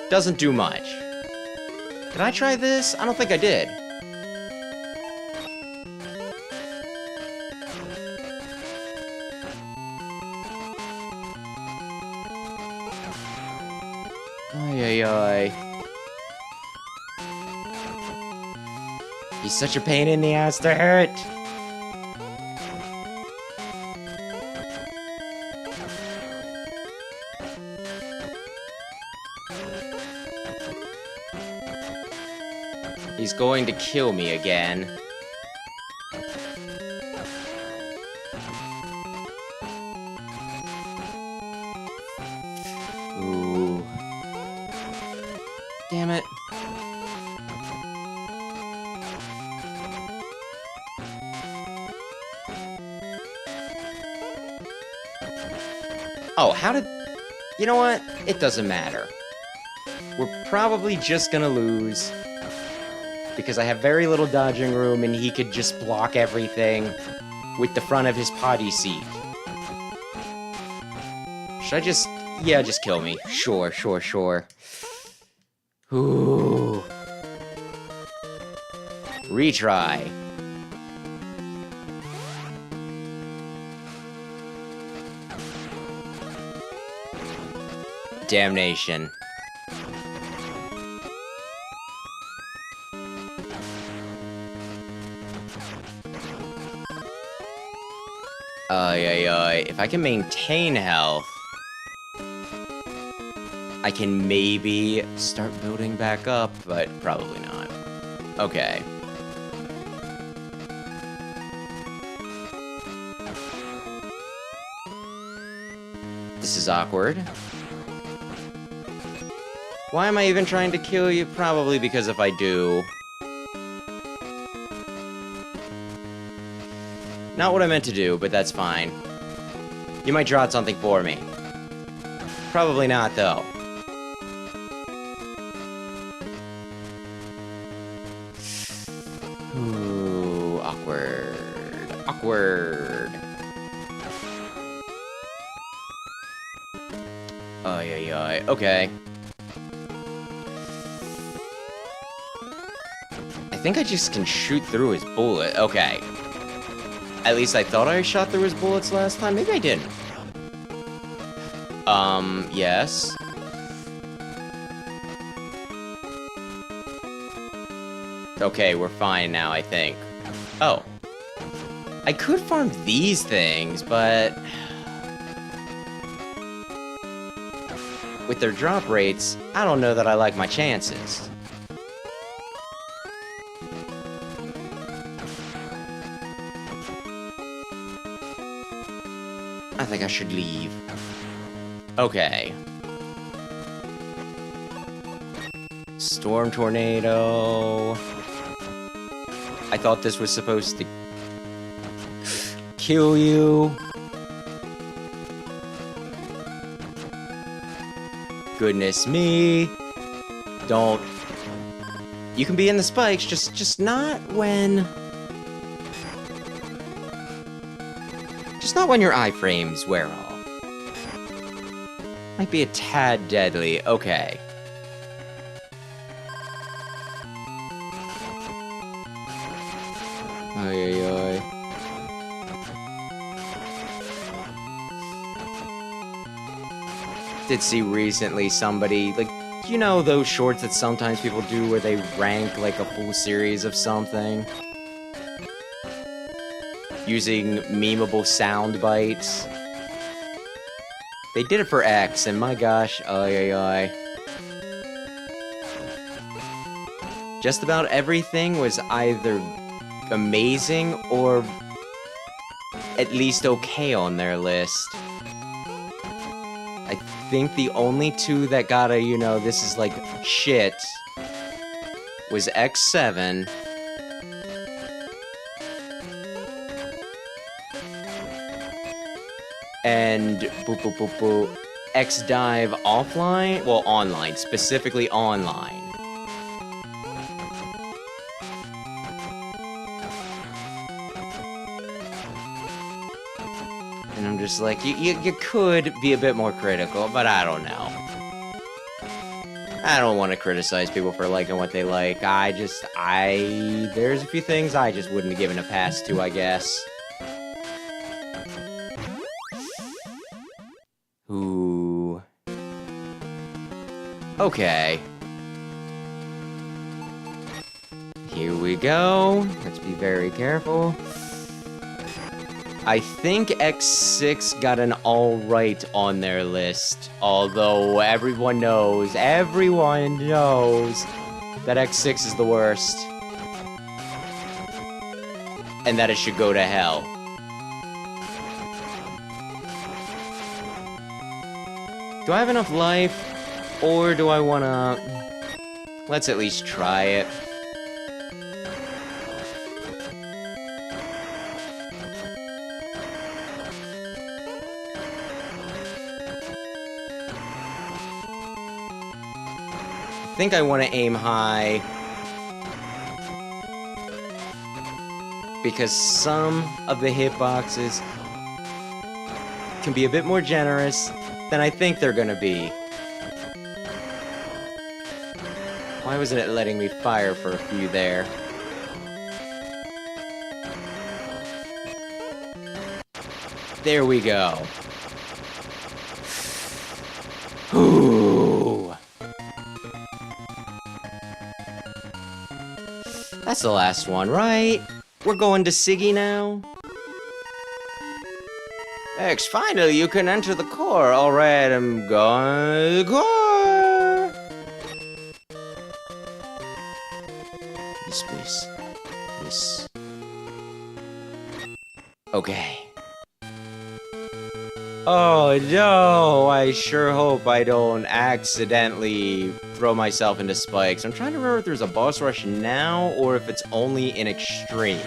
A: Doesn't do much. Did I try this? I don't think I did. Ay, ay, ay. He's such a pain in the ass to hurt. He's going to kill me again. Ooh. Damn it. Oh, how did... You know what? It doesn't matter. We're probably just gonna lose. Because I have very little dodging room and he could just block everything with the front of his potty seat. Should I just... Yeah, just kill me. Sure, sure, sure. Ooh. Retry. Damnation. Ay, ay, ay. If I can maintain health, I can maybe start building back up, but probably not. Okay. This is awkward. Why am I even trying to kill you? Probably because if I do... Not what I meant to do, but that's fine. You might draw something for me. Probably not, though. Ooh, awkward. Awkward. Ay, ay, ay. Okay. I think I just can shoot through his bullet. Okay. At least I thought I shot through his bullets last time. Maybe I didn't. Yes. Okay, we're fine now, I think. Oh. I could farm these things, but... with their drop rates, I don't know that I like my chances. I think I should leave. Okay. Storm tornado. I thought this was supposed to kill you. Goodness me. Don't. You can be in the spikes, just not when... Just not when your iframes wear off. Might be a tad deadly. Okay. Ay, ay, ay. Did see recently somebody, like, you know those shorts that sometimes people do where they rank, like, a full series of something? Using memeable sound bites. They did it for X, and my gosh, ay, ay, ay. Just about everything was either amazing or at least okay on their list. I think the only two that got a, you know, this is like shit was X7 and X Dive offline, well, online, specifically online. And I'm just like, you could be a bit more critical, but I don't know. I don't want to criticize people for liking what they like. There's a few things I just wouldn't have given a pass to, I guess. Ooh. Okay. Here we go. Let's be very careful. I think X6 got an alright on their list, although everyone knows that X6 is the worst. And that it should go to hell. Do I have enough life? Or do I wanna... Let's at least try it. I think I want to aim high. Because some of the hitboxes can be a bit more generous than I think they're gonna be. Why wasn't it letting me fire for a few there? There we go. Ooh. That's the last one, right? We're going to Siggy now? X, finally you can enter the core. Alright, I'm going to the core. This place. This. Okay. Oh no, I sure hope I don't accidentally throw myself into spikes. I'm trying to remember if there's a boss rush now or if it's only in Xtreme.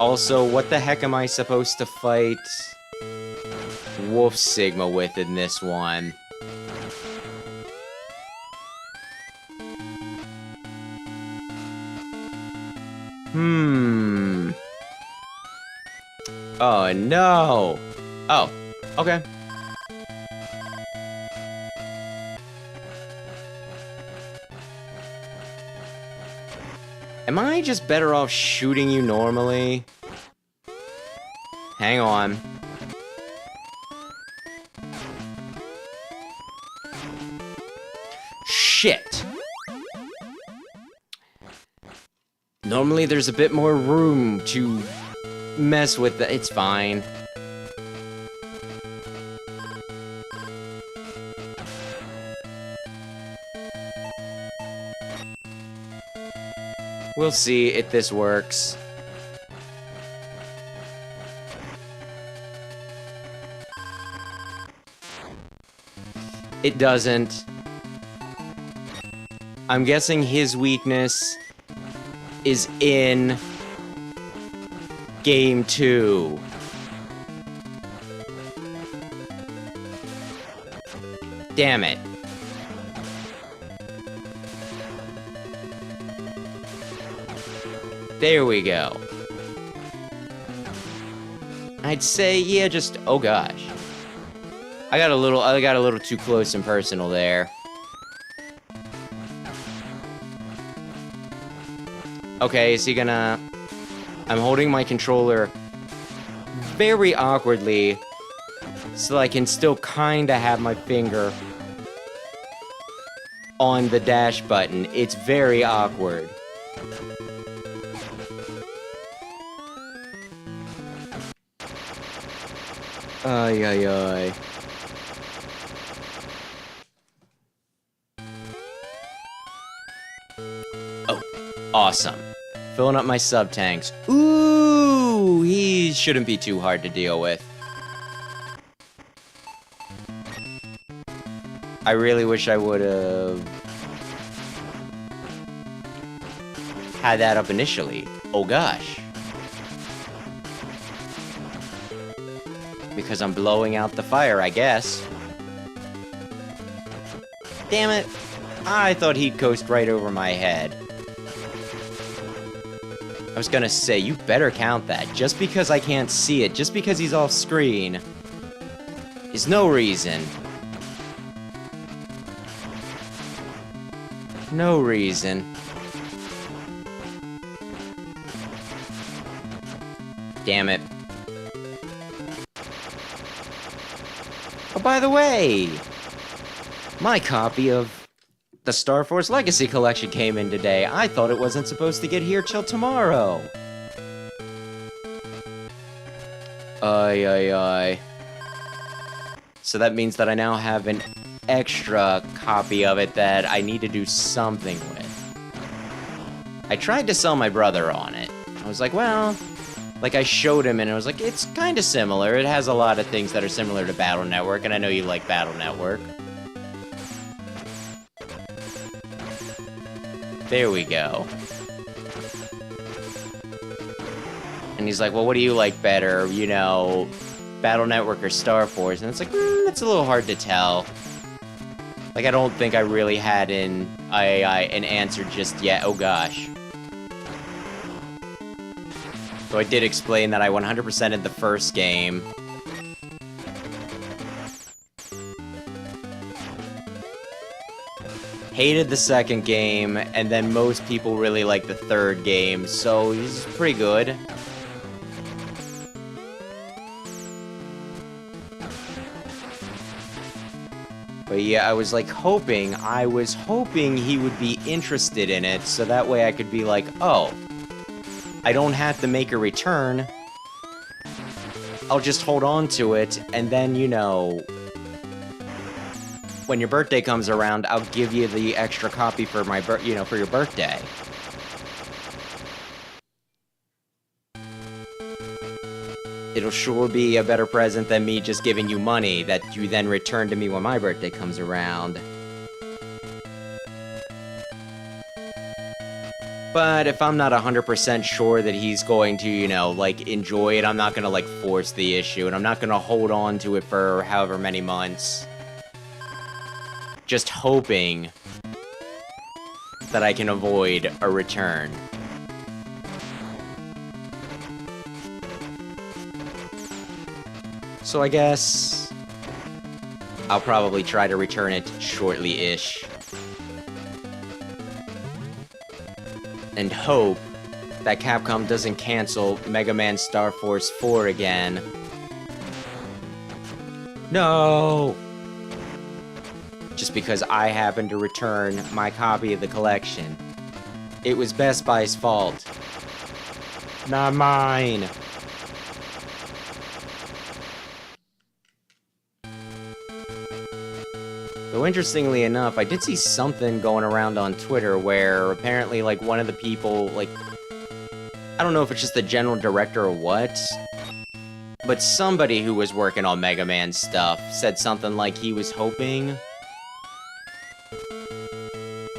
A: Also, what the heck am I supposed to fight Wolf Sigma with in this one? Oh no! Oh, okay. Am I just better off shooting you normally? Hang on. Shit! Normally there's a bit more room to mess with the— it's fine. We'll see if this works. It doesn't. I'm guessing his weakness is in Game 2. Damn it. There we go. I'd say, yeah, just— oh gosh. I got a little too close and personal there. Okay, is he gonna— I'm holding my controller very awkwardly so I can still kinda have my finger on the dash button. It's very awkward. Ay, ay, ay. Oh, awesome. Filling up my sub-tanks. Ooh, he shouldn't be too hard to deal with. I really wish I would've had that up initially. Oh gosh. Because I'm blowing out the fire, I guess. Damn it. I thought he'd coast right over my head. I was gonna say, you better count that. Just because I can't see it, just because he's off screen, is no reason. No reason. Damn it. Oh, by the way, my copy of the Star Force Legacy Collection came in today. I thought it wasn't supposed to get here till tomorrow. Ay, ay, ay. So that means that I now have an extra copy of it that I need to do something with. I tried to sell my brother on it. I was like, well, like I showed him and I was like, it's kind of similar. It has a lot of things that are similar to Battle Network, and I know you like Battle Network. There we go. And he's like, well, what do you like better? You know, Battle Network or Star Force? And it's like, it's a little hard to tell. Like, I don't think I really had an answer just yet. Oh, gosh. So I did explain that I 100%ed the first game. Hated the second game, and then most people really like the third game, so he's pretty good. But yeah, I was hoping he would be interested in it, so that way I could be like, oh, I don't have to make a return. I'll just hold on to it, and then, you know, when your birthday comes around, I'll give you the extra copy for my for your birthday. It'll sure be a better present than me just giving you money that you then return to me when my birthday comes around. But if I'm not 100% sure that he's going to, you know, like, enjoy it, I'm not gonna, like, force the issue, and I'm not gonna hold on to it for however many months. Just hoping that I can avoid a return. So I guess I'll probably try to return it shortly-ish. And hope that Capcom doesn't cancel Mega Man Star Force 4 again. No! Just because I happened to return my copy of the collection. It was Best Buy's fault. Not mine. Though interestingly enough, I did see something going around on Twitter where apparently, like, one of the people, like, I don't know if it's just the general director or what, but somebody who was working on Mega Man stuff said something like he was hoping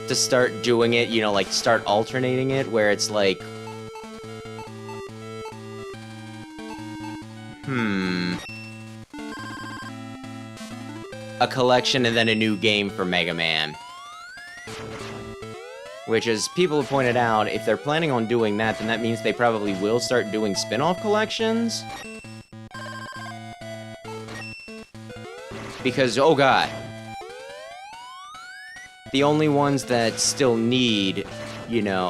A: to start doing it, you know, like, start alternating it, where it's like, a collection and then a new game for Mega Man. Which, as people have pointed out, if they're planning on doing that, then that means they probably will start doing spin-off collections. Because, oh god. The only ones that still need, you know,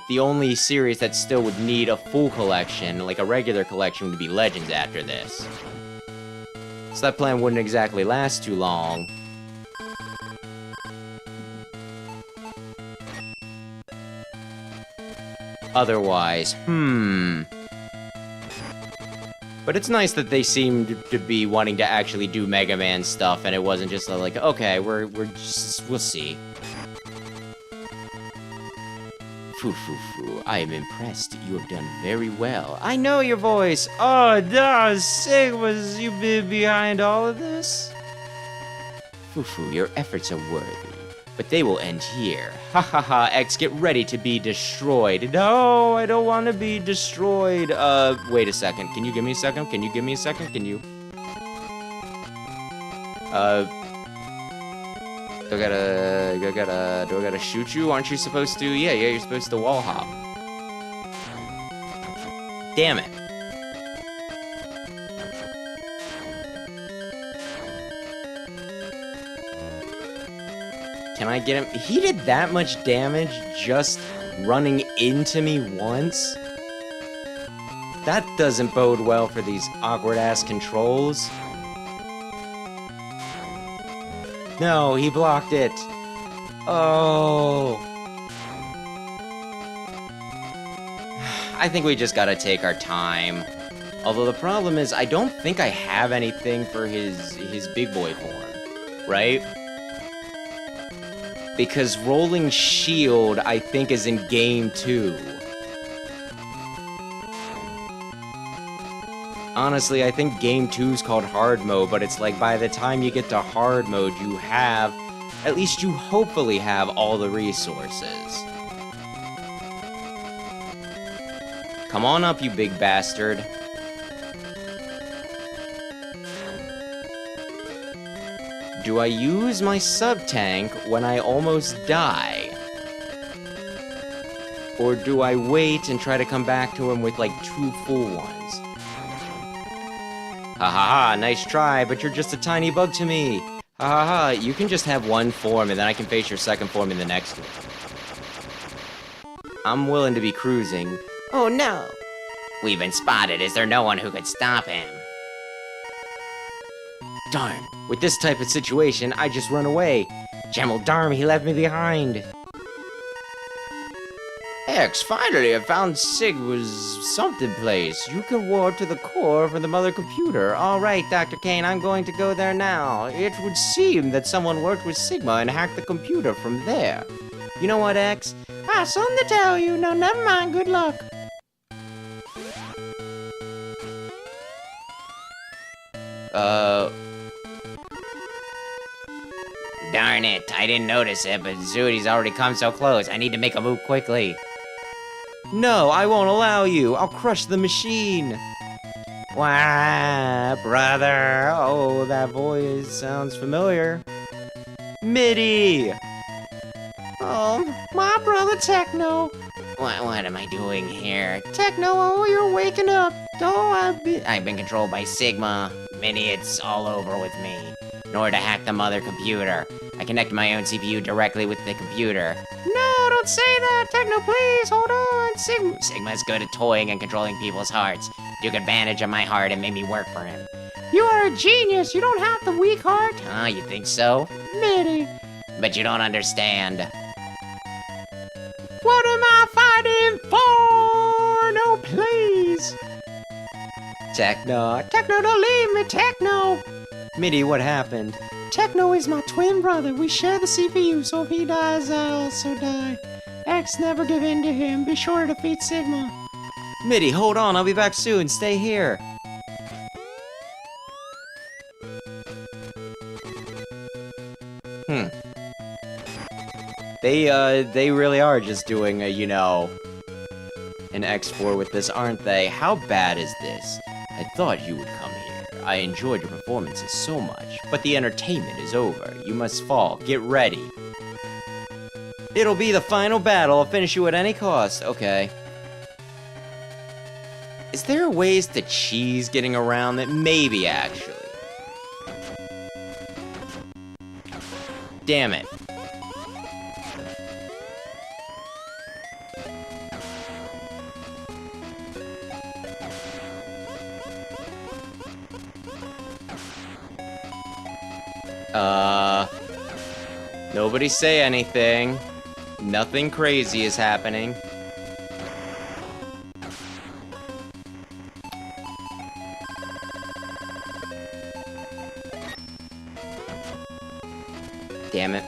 A: the only series that still would need a full collection, like a regular collection, would be Legends after this. So that plan wouldn't exactly last too long. Otherwise, But it's nice that they seemed to be wanting to actually do Mega Man stuff, and it wasn't just like, okay, we'll see. Foo, I am impressed. You have done very well. I know your voice. Oh, does Sigma's you been behind all of this? Foo, your efforts are worthy, but they will end here. Ha ha ha, X, get ready to be destroyed. No, I don't want to be destroyed. Wait a second. Can you give me a second? Can you give me a second? Can you? Do I gotta shoot you? Aren't you supposed to? Yeah, you're supposed to wall hop. Damn it. Can I get him? He did that much damage just running into me once? That doesn't bode well for these awkward-ass controls. No, he blocked it. Oh. I think we just gotta take our time. Although the problem is, I don't think I have anything for his big boy form, right? Because Rolling Shield, I think, is in Game 2. Honestly, I think Game 2 is called Hard Mode, but it's like by the time you get to Hard Mode, you have, at least you hopefully have all the resources. Come on up, you big bastard. Do I use my sub-tank when I almost die? Or do I wait and try to come back to him with like 2 full ones? Ha ha ha, nice try, but you're just a tiny bug to me. Ha ha ha, you can just have 1 form and then I can face your second form in the next one. I'm willing to be cruising.
B: Oh no! We've been spotted. Is there no one who could stop him?
A: Darn, with this type of situation, I just run away. Jamal, darn, he left me behind. X, finally, I found Sigma's something place. You can warp to the core for the mother computer. All right, Dr. Kane, I'm going to go there now. It would seem that someone worked with Sigma and hacked the computer from there. You know what, X? I have something to tell you. No, never mind. Good luck.
B: Darn it, I didn't notice it, but Zooty's already come so close. I need to make a move quickly.
A: No, I won't allow you. I'll crush the machine. Wah, brother. Oh, that voice sounds familiar. Mitty. Oh, my brother Techno.
B: What am I doing here?
A: Techno, oh, you're waking up.
B: I've been controlled by Sigma. Minnie, it's all over with me. In order to hack the mother computer, I connect my own CPU directly with the computer.
A: No, don't say that, Techno, please. Hold on.
B: Sigma's good at toying and controlling people's hearts. Took advantage of my heart and made me work for him.
A: You are a genius. You don't have the weak heart.
B: Huh, you think so?
A: Mitty.
B: But you don't understand.
A: What am I fighting for? No, please. Techno, don't leave me, Techno. Mitty, what happened? Techno is my twin brother. We share the CPU, so if he dies, I also die. X, never give in to him. Be sure to defeat Sigma. Mitty, hold on. I'll be back soon. Stay here. They really are just doing a, an X4 with this, aren't they? How bad is this? I thought you would come here. I enjoyed your performances so much, but the entertainment is over. You must fall. Get ready. It'll be the final battle. I'll finish you at any cost. Okay. Is there ways to cheese getting around that? Maybe, actually. Damn it. Nobody say anything. Nothing crazy is happening. Damn it.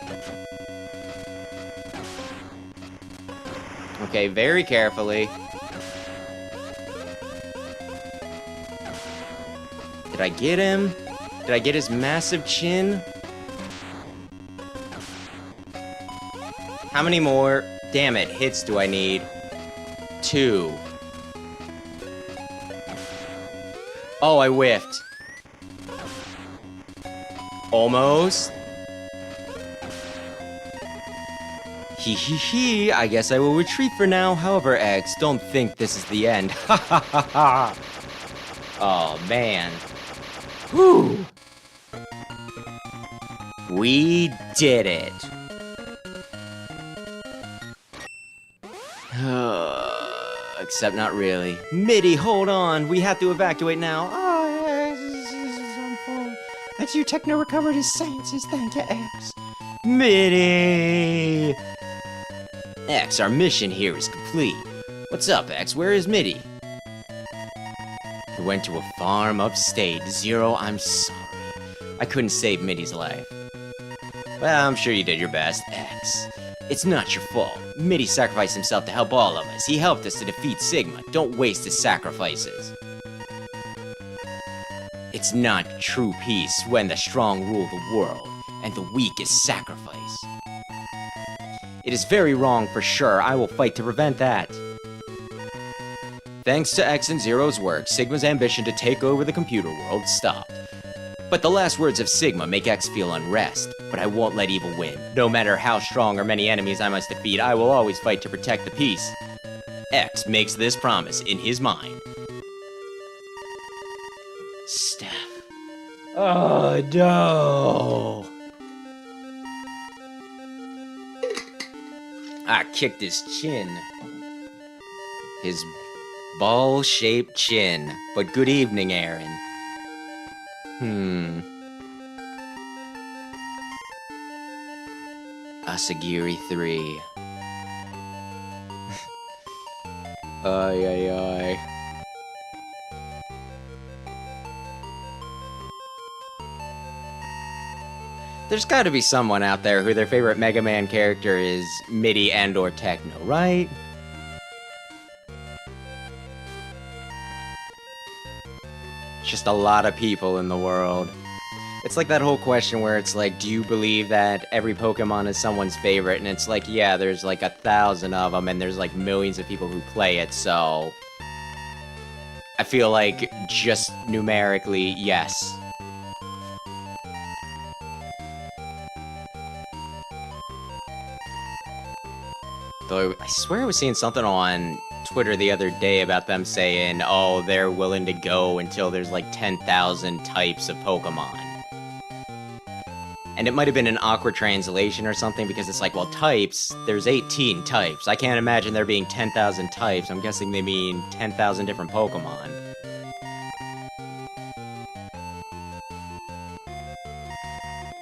A: Okay, very carefully. Did I get him? Did I get his massive chin? How many more, damn it, hits do I need? 2. Oh, I whiffed. Almost. Hee, I guess I will retreat for now. However, X, don't think this is the end. Ha ha ha ha. Oh, man. Whew. We did it. Except not really. Mitty, hold on. We have to evacuate now. Oh, yes. That's you, Techno recovered his senses. Thank you, X. Mitty! X, our mission here is complete. What's up, X? Where is Mitty? He went to a farm upstate. Zero, I'm sorry. I couldn't save Mitty's life. Well, I'm sure you did your best, X. It's not your fault. Mitty sacrificed himself to help all of us. He helped us to defeat Sigma. Don't waste his sacrifices. It's not true peace when the strong rule the world, and the weak is sacrificed. It is very wrong for sure. I will fight to prevent that. Thanks to X and Zero's work, Sigma's ambition to take over the computer world stopped. But the last words of Sigma make X feel unrest, but I won't let evil win. No matter how strong or many enemies I must defeat, I will always fight to protect the peace. X makes this promise in his mind. Steph. Oh, no. I kicked his chin. His ball-shaped chin. But good evening, Aaron. Asagiri 3. Ay. There's gotta be someone out there who their favorite Mega Man character is Mitty and or Techno, right? just a lot of people in the world. It's like that whole question where it's like, do you believe that every Pokemon is someone's favorite? And it's like, yeah, there's like 1,000 of them, and there's like millions of people who play it, so... I feel like, just numerically, yes. Though, I swear I was seeing something on Twitter the other day about them saying, oh, they're willing to go until there's like 10,000 types of Pokemon. And it might have been an awkward translation or something, because it's like, well, types, there's 18 types. I can't imagine there being 10,000 types. I'm guessing they mean 10,000 different Pokemon.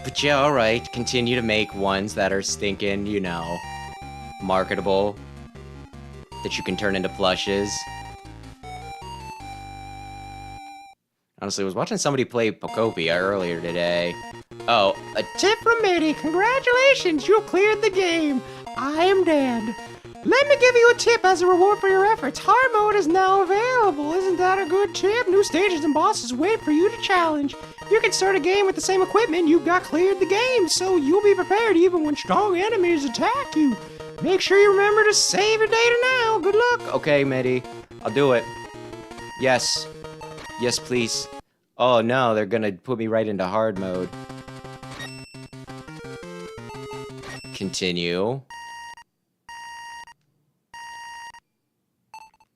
A: But yeah, alright, continue to make ones that are stinking, you know, marketable, that you can turn into plushes. Honestly, I was watching somebody play Pokopia earlier today. Oh, a tip from Mitty. Congratulations, you cleared the game. I am Dan. Let me give you a tip as a reward for your efforts. Hard mode is now available. Isn't that a good tip? New stages and bosses wait for you to challenge. You can start a game with the same equipment you got cleared the game, so you'll be prepared even when strong enemies attack you. Make sure you remember to save your data now. Good luck. Okay, Mitty. I'll do it. Yes. Yes, please. Oh no, they're gonna put me right into hard mode. Continue.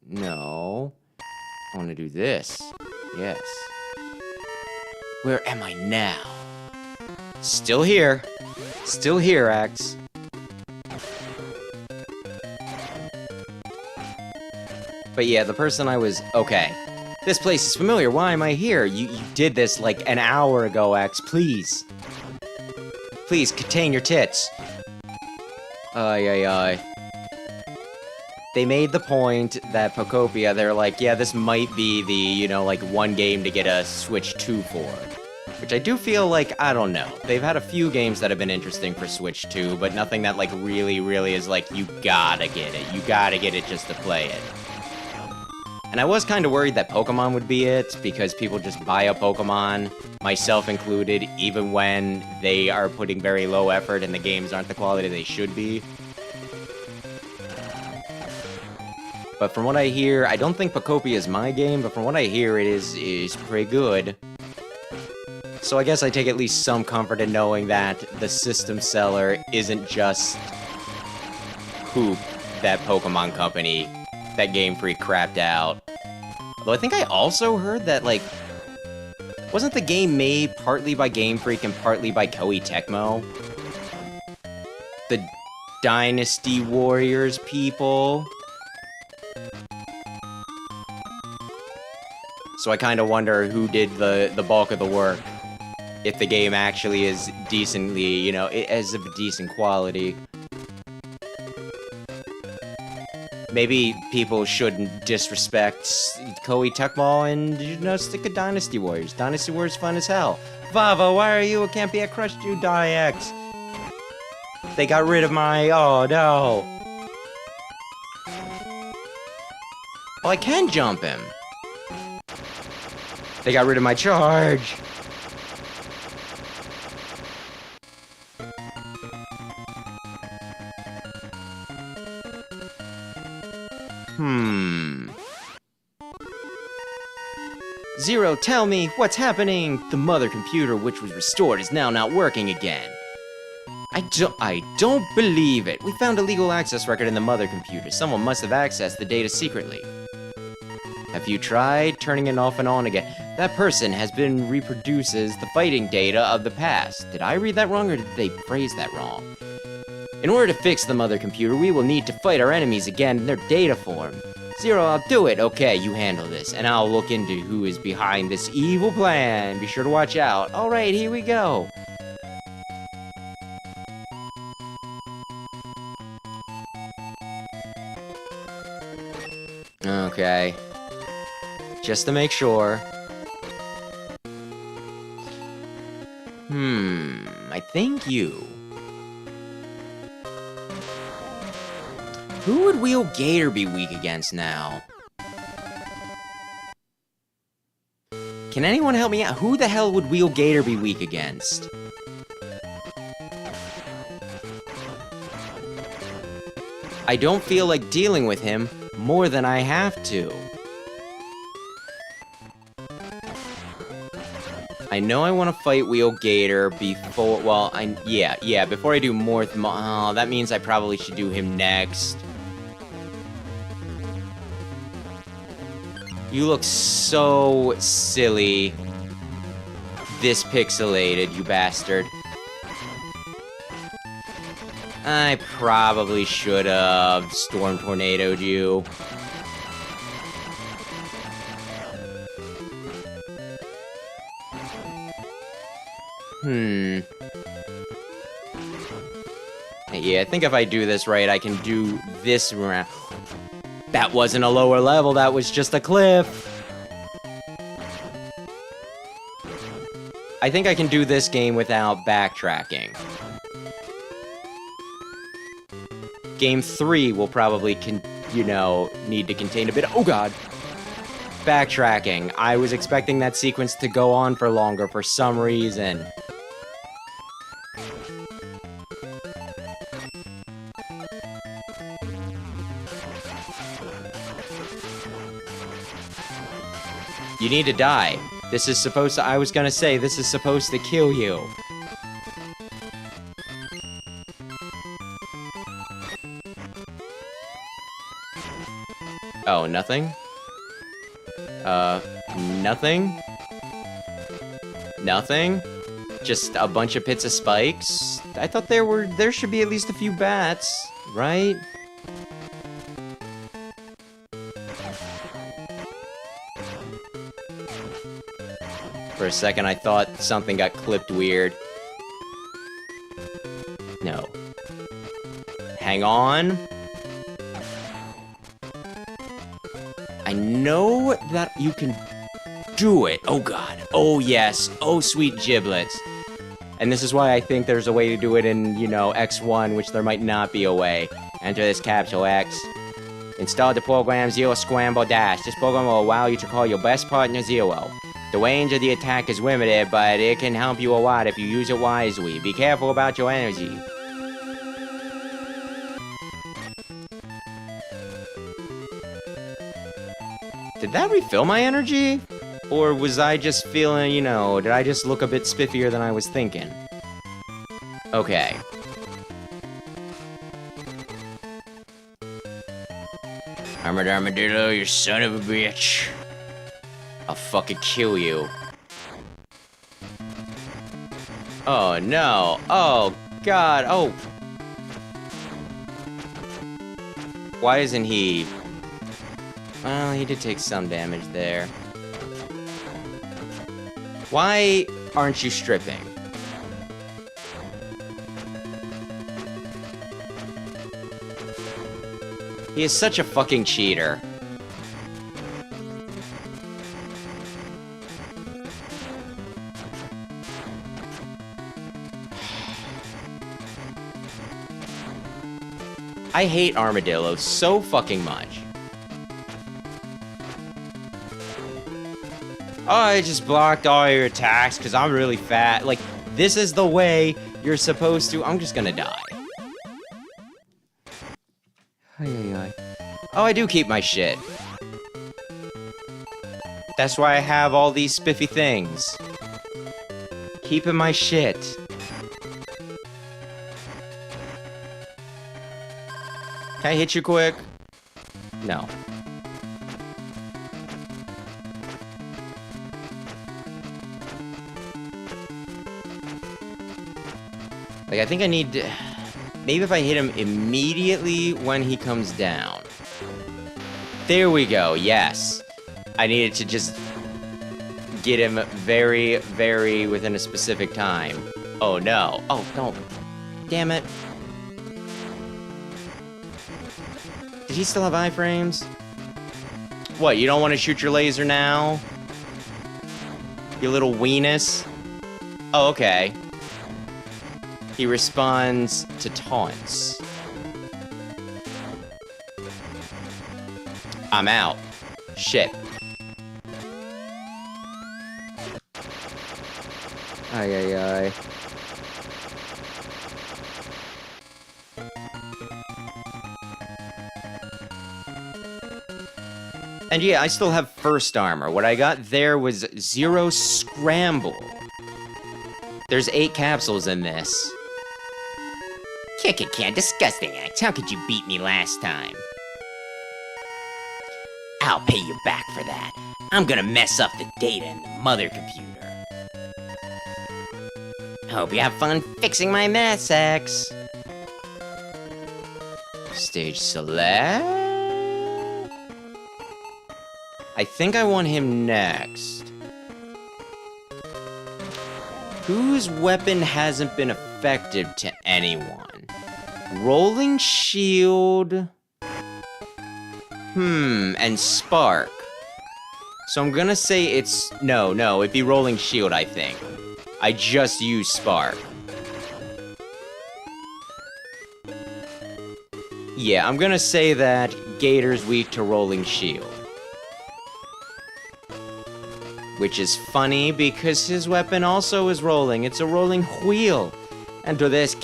A: No. I want to do this. Yes. Where am I now? Still here. Still here, Axe. But yeah, the person I was... Okay. This place is familiar. Why am I here? You did this like an hour ago, Axe. Please. Please, contain your tits. Ay. They made the point that Pokopia, they're like, yeah, this might be the, you know, like, one game to get a Switch 2 for. Which I do feel like, I don't know. They've had a few games that have been interesting for Switch 2, but nothing that, like, really is like, you gotta get it. You gotta get it just to play it. And I was kind of worried that Pokemon would be it, because people just buy a Pokemon, myself included, even when they are putting very low effort and the games aren't the quality they should be. But from what I hear, I don't think Pokopia is my game, but from what I hear, it is pretty good. So I guess I take at least some comfort in knowing that the system seller isn't just poop that Pokemon Company, that Game Freak crapped out. Although I think I also heard that, like, wasn't the game made partly by Game Freak and partly by Koei Tecmo? The Dynasty Warriors people? So I kind of wonder who did the bulk of the work. If the game actually is decently, you know, as of decent quality. Maybe people shouldn't disrespect Koei Tecmo and, you know, stick to Dynasty Warriors. Dynasty Warriors fun as hell. Vava, why are you? It can't be a crushed you, Diex. They got rid of my... Oh, no. Well, I can jump him. They got rid of my charge. Zero, tell me, what's happening? The mother computer, which was restored, is now not working again. I don't believe it. We found a legal access record in the mother computer. Someone must have accessed the data secretly. Have you tried turning it off and on again? That person has been reproduces the fighting data of the past. Did I read that wrong, or did they phrase that wrong? In order to fix the mother computer, we will need to fight our enemies again in their data form. Zero, I'll do it. Okay, you handle this, and I'll look into who is behind this evil plan. Be sure to watch out. Alright, here we go. Okay. Just to make sure. I think you. Who would Wheel Gator be weak against now? Can anyone help me out? Who the hell would Wheel Gator be weak against? I don't feel like dealing with him more than I have to. I know I want to fight Wheel Gator before, well, yeah, before I do Morth, oh, that means I probably should do him next. You look so silly. This pixelated, you bastard. I probably should have Storm Tornadoed you. Yeah, I think if I do this right, I can do this round. That wasn't a lower level, that was just a cliff. I think I can do this game without backtracking. Game 3 will probably, need to contain a bit. Oh god! Backtracking. I was expecting that sequence to go on for longer for some reason. You need to die. This is supposed to, I was gonna say, this is supposed to kill you. Oh, nothing? Nothing? Nothing? Just a bunch of pits of spikes? I thought there should be at least a few bats, right? For a second, I thought something got clipped weird. No. Hang on. I know that you can do it. Oh god. Oh yes. Oh sweet giblets. And this is why I think there's a way to do it in, X1, which there might not be a way. Enter this capsule X. Install the program Zero Scramble Dash. This program will allow you to call your best partner Zero. The range of the attack is limited, but it can help you a lot if you use it wisely. Be careful about your energy. Did that refill my energy? Or was I just feeling, did I just look a bit spiffier than I was thinking? Okay. Armored Armadillo, you son of a bitch. I'll fucking kill you. Oh no. Oh god. Oh. Why isn't he? Well, he did take some damage there. Why aren't you stripping? He is such a fucking cheater. I hate Armadillo so fucking much. Oh, I just blocked all your attacks because I'm really fat. Like, this is the way you're supposed to. I'm just gonna die. Oh, I do keep my shit. That's why I have all these spiffy things. Keeping my shit. Can I hit you quick? No. Like, I think I need to... Maybe if I hit him immediately when he comes down. There we go, yes. I needed to just get him very, very within a specific time. Oh, no. Oh, no. Damn it. Did he still have iframes? What, you don't want to shoot your laser now? You little weenus? Oh, okay. He responds to taunts. I'm out. Shit. Ay, ay, ay. And yeah, I still have first armor. What I got there was 0 scramble. There's 8 capsules in this.
B: Kick it, kid. Disgusting act. How could you beat me last time? I'll pay you back for that. I'm gonna mess up the data in the mother computer. Hope you have fun fixing my mess, X.
A: Stage select? I think I want him next. Whose weapon hasn't been effective to anyone? Rolling shield... and spark. So I'm gonna say it's... No, it'd be rolling shield, I think. I just used spark. Yeah, I'm gonna say that Gator's weak to rolling shield. Which is funny because his weapon also is rolling. It's a rolling wheel. Enter this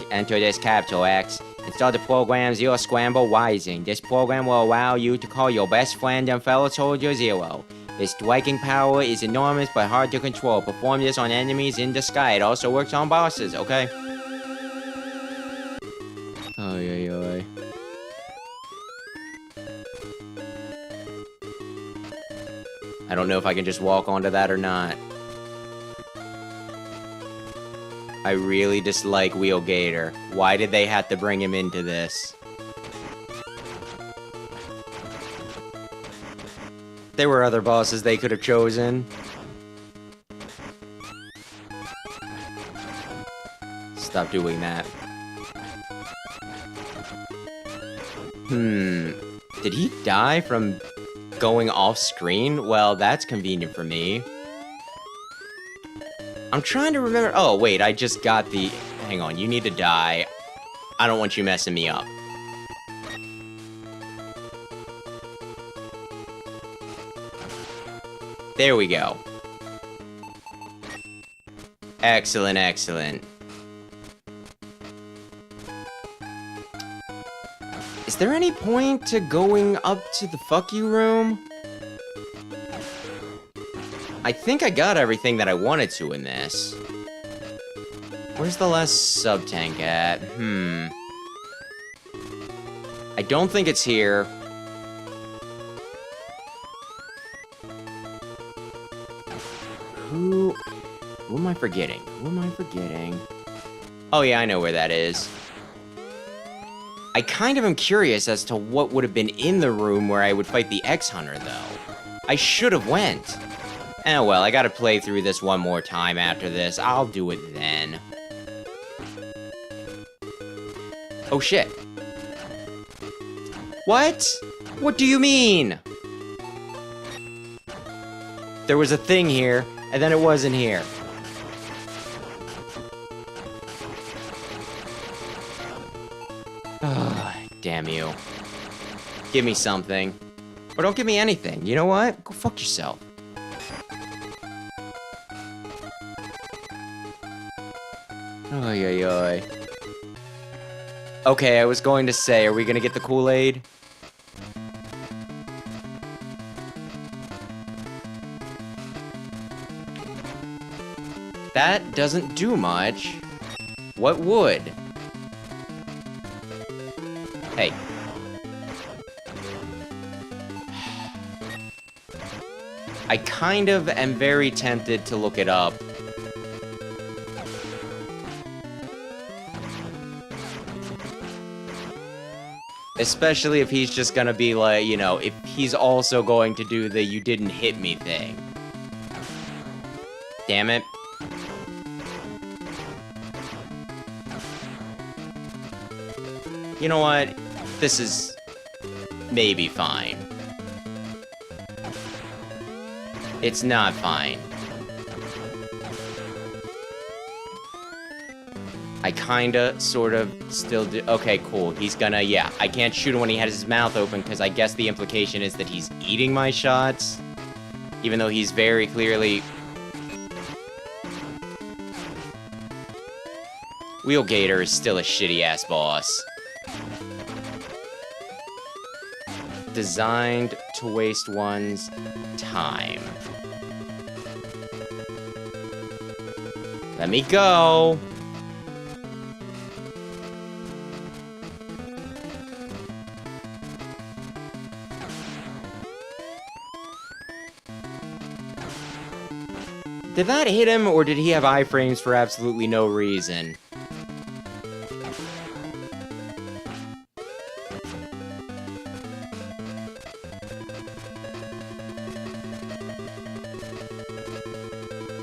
A: Capsule X. Install the program Zero Scramble Rising. This program will allow you to call your best friend and fellow soldier Zero. Its striking power is enormous but hard to control. Perform this on enemies in the sky. It also works on bosses, okay? Ay, ay, ay. I don't know if I can just walk onto that or not. I really dislike Wheel Gator. Why did they have to bring him into this? There were other bosses they could have chosen. Stop doing that. Did he die from going off screen? Well, that's convenient for me. I'm trying to remember. Oh, wait, I just got the... Hang on, you need to die. I don't want you messing me up. There we go. Excellent, excellent. Is there any point to going up to the fuck you room? I think I got everything that I wanted to in this. Where's the last sub-tank at? I don't think it's here. Who am I forgetting? Who am I forgetting? Oh yeah, I know where that is. I kind of am curious as to what would have been in the room where I would fight the X-Hunter, though. I should have went. Oh well, I gotta play through this one more time after this. I'll do it then. Oh shit. What? What do you mean? There was a thing here, and then it wasn't here. Damn you. Give me something. Or don't give me anything. You know what? Go fuck yourself. Ay, ay, ay. Okay, I was going to say, are we gonna get the Kool-Aid? That doesn't do much. What would? Hey. I kind of am very tempted to look it up. Especially if he's just gonna be like, you know, if he's also going to do the you didn't hit me thing. Damn it. You know what? This is maybe fine. It's not fine. I kinda, sort of, still do. Okay, cool. He's gonna, yeah. I can't shoot him when he has his mouth open because I guess the implication is that he's eating my shots. Even though he's very clearly... Wheel Gator is still a shitty-ass boss. Designed to waste one's time. Let me go! Did that hit him, or did he have iframes for absolutely no reason?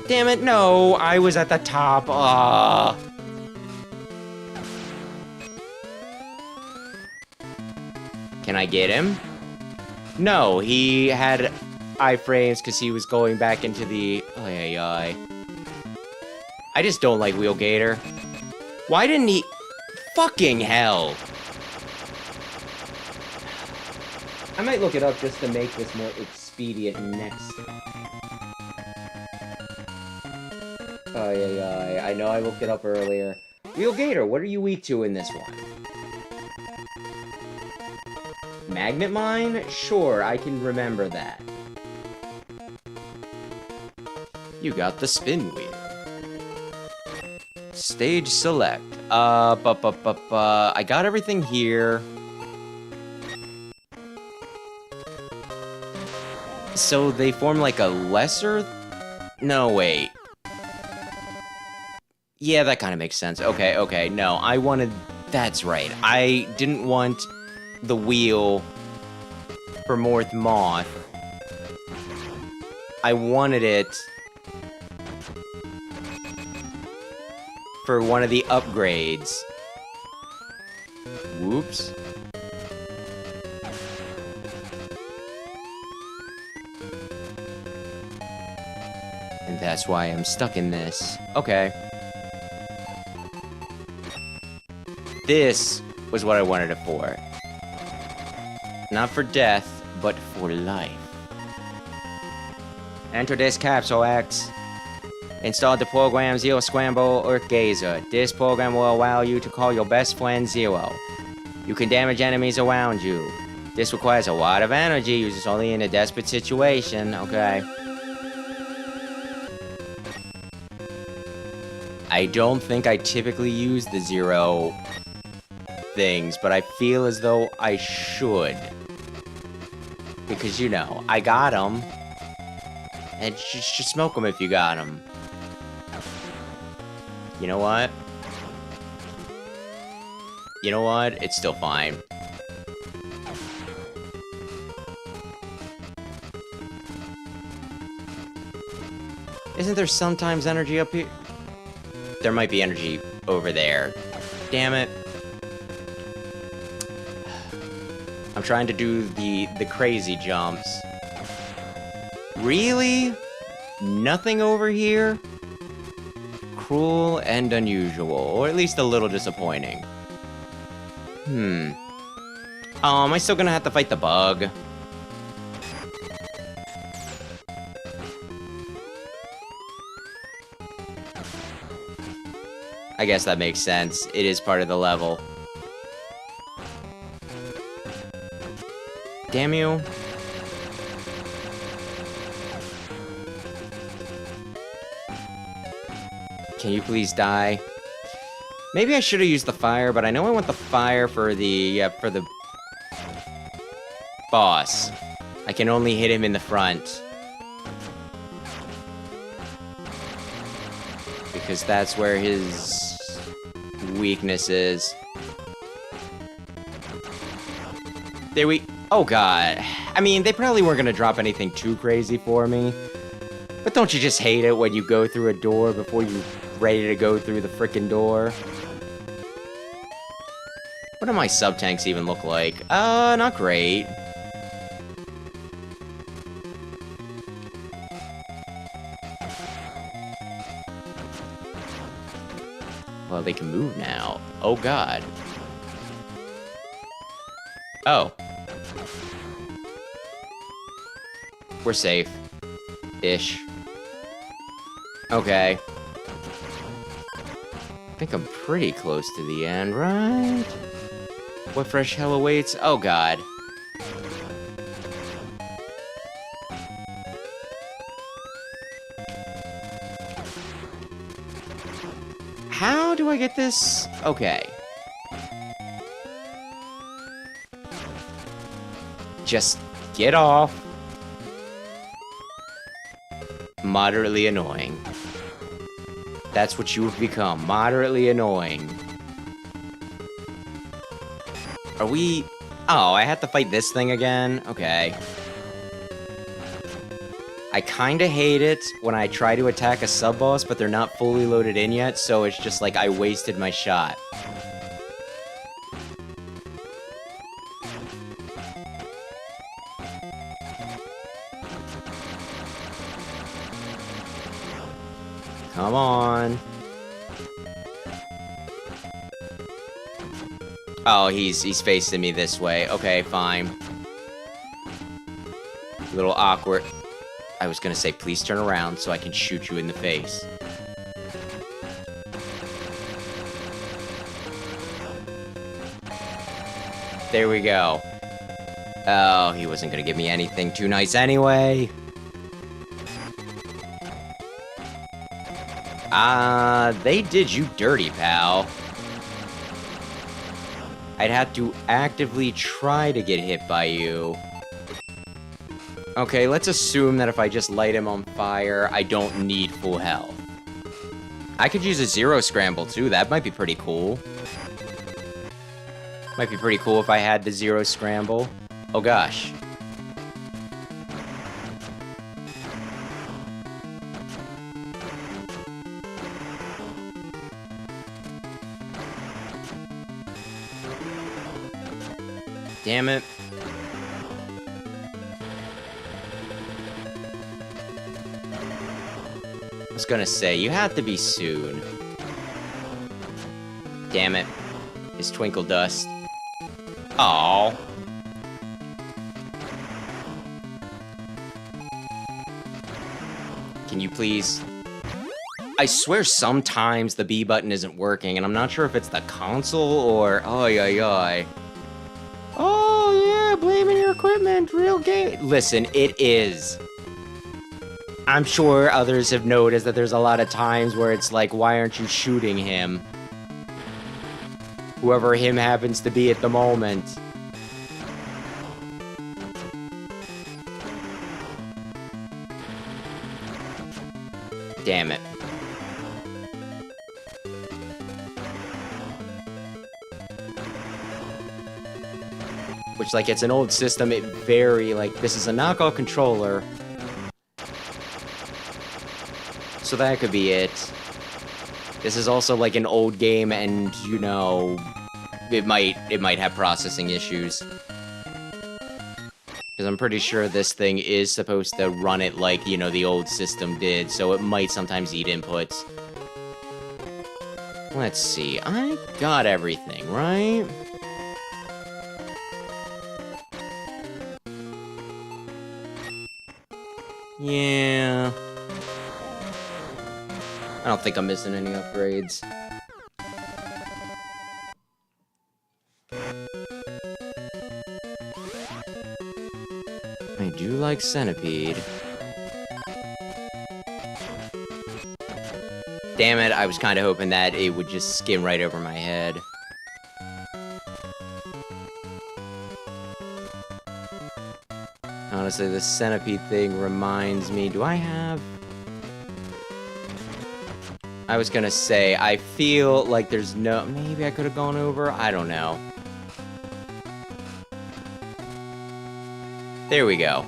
A: Damn it, no! I was at the top. Ah. Can I get him? No, he had iframes because he was going back into the... I just don't like Wheel Gator. Why didn't he... Fucking hell! I might look it up just to make this more expedient next time. I know I looked it up earlier. Wheel Gator, what are you weak to in this one? Magnet Mine? Sure, I can remember that. You got the spin wheel. Stage select. I got everything here. So they form like a lesser... No, wait. Yeah, that kind of makes sense. Okay, no, I wanted... That's right. I didn't want the wheel for Morth Moth. I wanted it for one of the upgrades. Whoops. And that's why I'm stuck in this. Okay. This was what I wanted it for. Not for death, but for life. Enter this capsule X. Install the program Zero Scramble Earth Gazer. This program will allow you to call your best friend Zero. You can damage enemies around you. This requires a lot of energy, uses only in a desperate situation, okay? I don't think I typically use the Zero things, but I feel as though I should. Because, you know, I got them. And just smoke them if you got them. You know what? You know what? It's still fine. Isn't there sometimes energy up here? There might be energy over there. Damn it. I'm trying to do the crazy jumps. Really? Nothing over here? Cruel and unusual, or at least a little disappointing. Am I still gonna have to fight the bug? I guess that makes sense. It is part of the level. Damn you. Can you please die? Maybe I should have used the fire, but I know I want the fire for the boss. I can only hit him in the front. Because that's where his weakness is. There we... Oh god. I mean, they probably weren't gonna drop anything too crazy for me. But don't you just hate it when you go through a door before you're ready to go through the frickin' door? What do my sub-tanks even look like? Not great. Well, they can move now. Oh god. Oh. We're safe. Ish. Okay. I think I'm pretty close to the end, right? What fresh hell awaits? Oh god. How do I get this? Okay. Just get off. Moderately annoying. That's what you have become. Moderately annoying. Are we... Oh, I had to fight this thing again? Okay. I kinda hate it when I try to attack a sub-boss, but they're not fully loaded in yet, so it's just like I wasted my shot. Come on. Oh, he's facing me this way. Okay, fine. A little awkward. I was gonna say, please turn around so I can shoot you in the face. There we go. Oh, he wasn't gonna give me anything too nice anyway. They did you dirty, pal. I'd have to actively try to get hit by you. Okay, let's assume that if I just light him on fire, I don't need full health. I could use a zero scramble, too. That might be pretty cool. Might be pretty cool if I had the zero scramble. Oh, gosh. Damn it. I was gonna say, you have to be soon. Damn it. His twinkle dust. Aww. Can you please... I swear sometimes the B button isn't working, and I'm not sure if it's the console or... Oy, oy, oy. Oh, yeah, blaming your equipment, real game. Listen, it is. I'm sure others have noticed that there's a lot of times where it's like, why aren't you shooting him? Whoever him happens to be at the moment. Damn it. Which, like, it's an old system, it very, like, this is a knockoff controller. So that could be it. This is also, like, an old game, and, you know, it might have processing issues. Because I'm pretty sure this thing is supposed to run it like, you know, the old system did, so it might sometimes eat inputs. Let's see, I got everything, right? Yeah. I don't think I'm missing any upgrades. I do like Centipede. Damn it, I was kind of hoping that it would just skim right over my head. Honestly, this Centipede thing reminds me... Do I have... I was gonna say, I feel like there's no... Maybe I could have gone over? I don't know. There we go.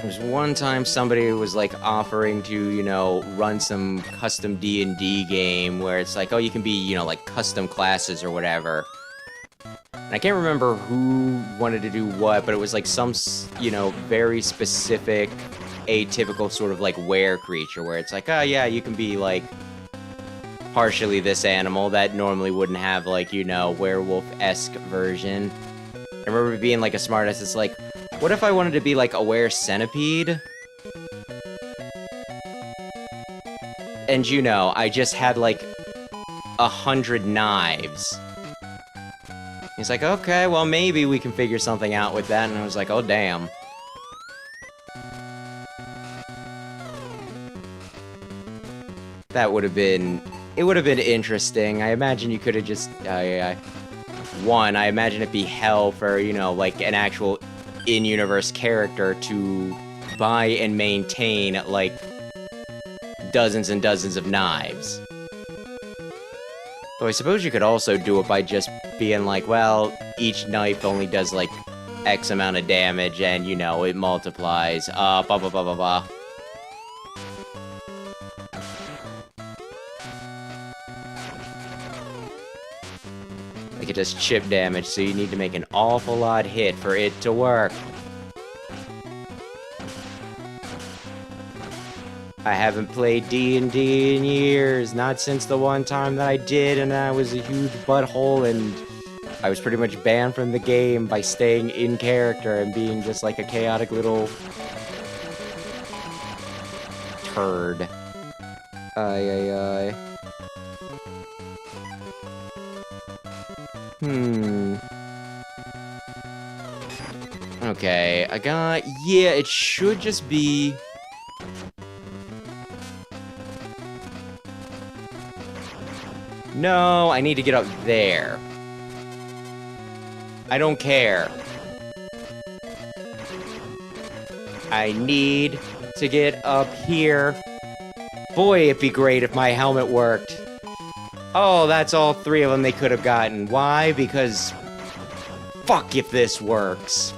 A: There's one time somebody was, like, offering to, you know, run some custom D&D game where it's like, oh, you can be, you know, like, custom classes or whatever. And I can't remember who wanted to do what, but it was, like, some, you know, very specific, atypical sort of, like, were creature where it's like, oh, yeah, you can be, like, partially this animal that normally wouldn't have, like, you know, werewolf-esque version. I remember being, like, a smartass, it's like... What if I wanted to be like Aware Centipede? And you know, I just had like 100 knives. He's like, okay, well maybe we can figure something out with that. And I was like, oh damn. That would have been... It would have been interesting. I imagine you could have just... One, I imagine it'd be hell for, you know, like an actual in-universe character to buy and maintain, like, dozens and dozens of knives. Though I suppose you could also do it by just being like, well, each knife only does, like, X amount of damage, and, you know, it multiplies, blah, blah, blah, blah, blah. Like, it does chip damage, so you need to make an awful lot hit for it to work. I haven't played D&D in years, not since the one time that I did, and I was a huge butthole, and I was pretty much banned from the game by staying in character and being just like a chaotic little turd. Ay. Okay, I got... Yeah, it should just be... No, I need to get up there. I don't care. I need to get up here. Boy, it'd be great if my helmet worked. Oh, that's all three of them they could have gotten. Why? Because... Fuck if this works.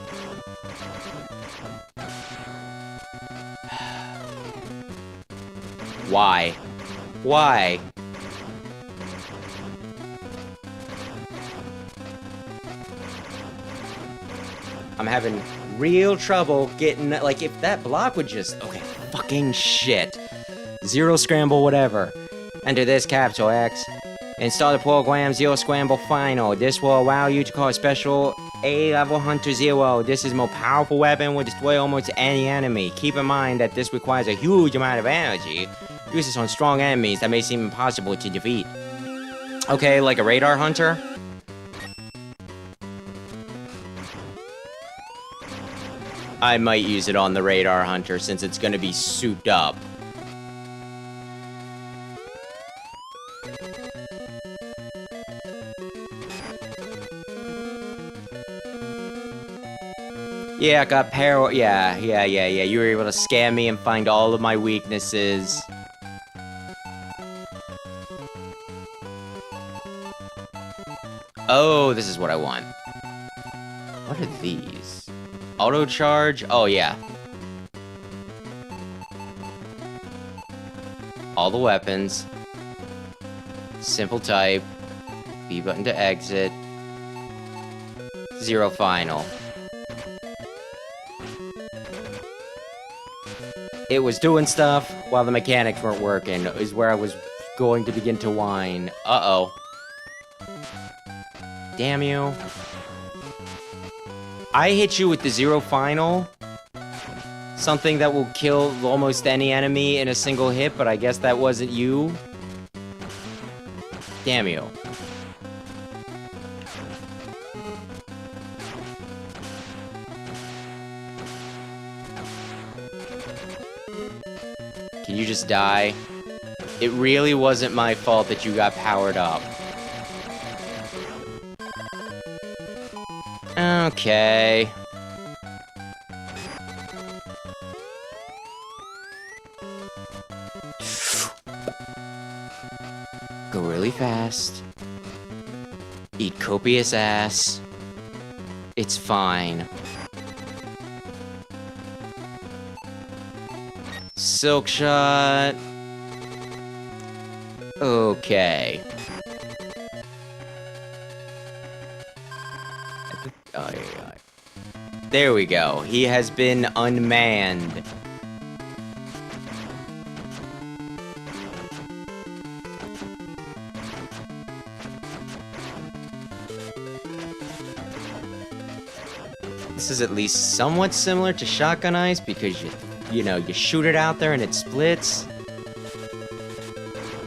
A: Why? Why? I'm having real trouble getting... Like, if that block would just... Okay, fucking shit. Zero scramble, whatever. Enter this capsule, X. Install the program Zero Scramble Final. This will allow you to call a special A-level Hunter Zero. This is a more powerful weapon, will destroy almost any enemy. Keep in mind that this requires a huge amount of energy. Use this on strong enemies that may seem impossible to defeat. Okay, like a radar hunter? I might use it on the radar hunter since it's gonna be souped up. Yeah, I got power. Yeah. You were able to scam me and find all of my weaknesses. Oh, this is what I want. What are these? Auto charge? Oh, yeah. All the weapons. Simple type. B button to exit. Zero final. It was doing stuff while the mechanics weren't working, is where I was going to begin to whine. Uh-oh. Damn you. I hit you with the zero final. Something that will kill almost any enemy in a single hit, but I guess that wasn't you. Damn you. Can you just die? It really wasn't my fault that you got powered up. Okay. Go really fast. Eat copious ass. It's fine. Silk shot. Okay. There we go. He has been unmanned. This is at least somewhat similar to Shotgun Ice because you know, you shoot it out there and it splits.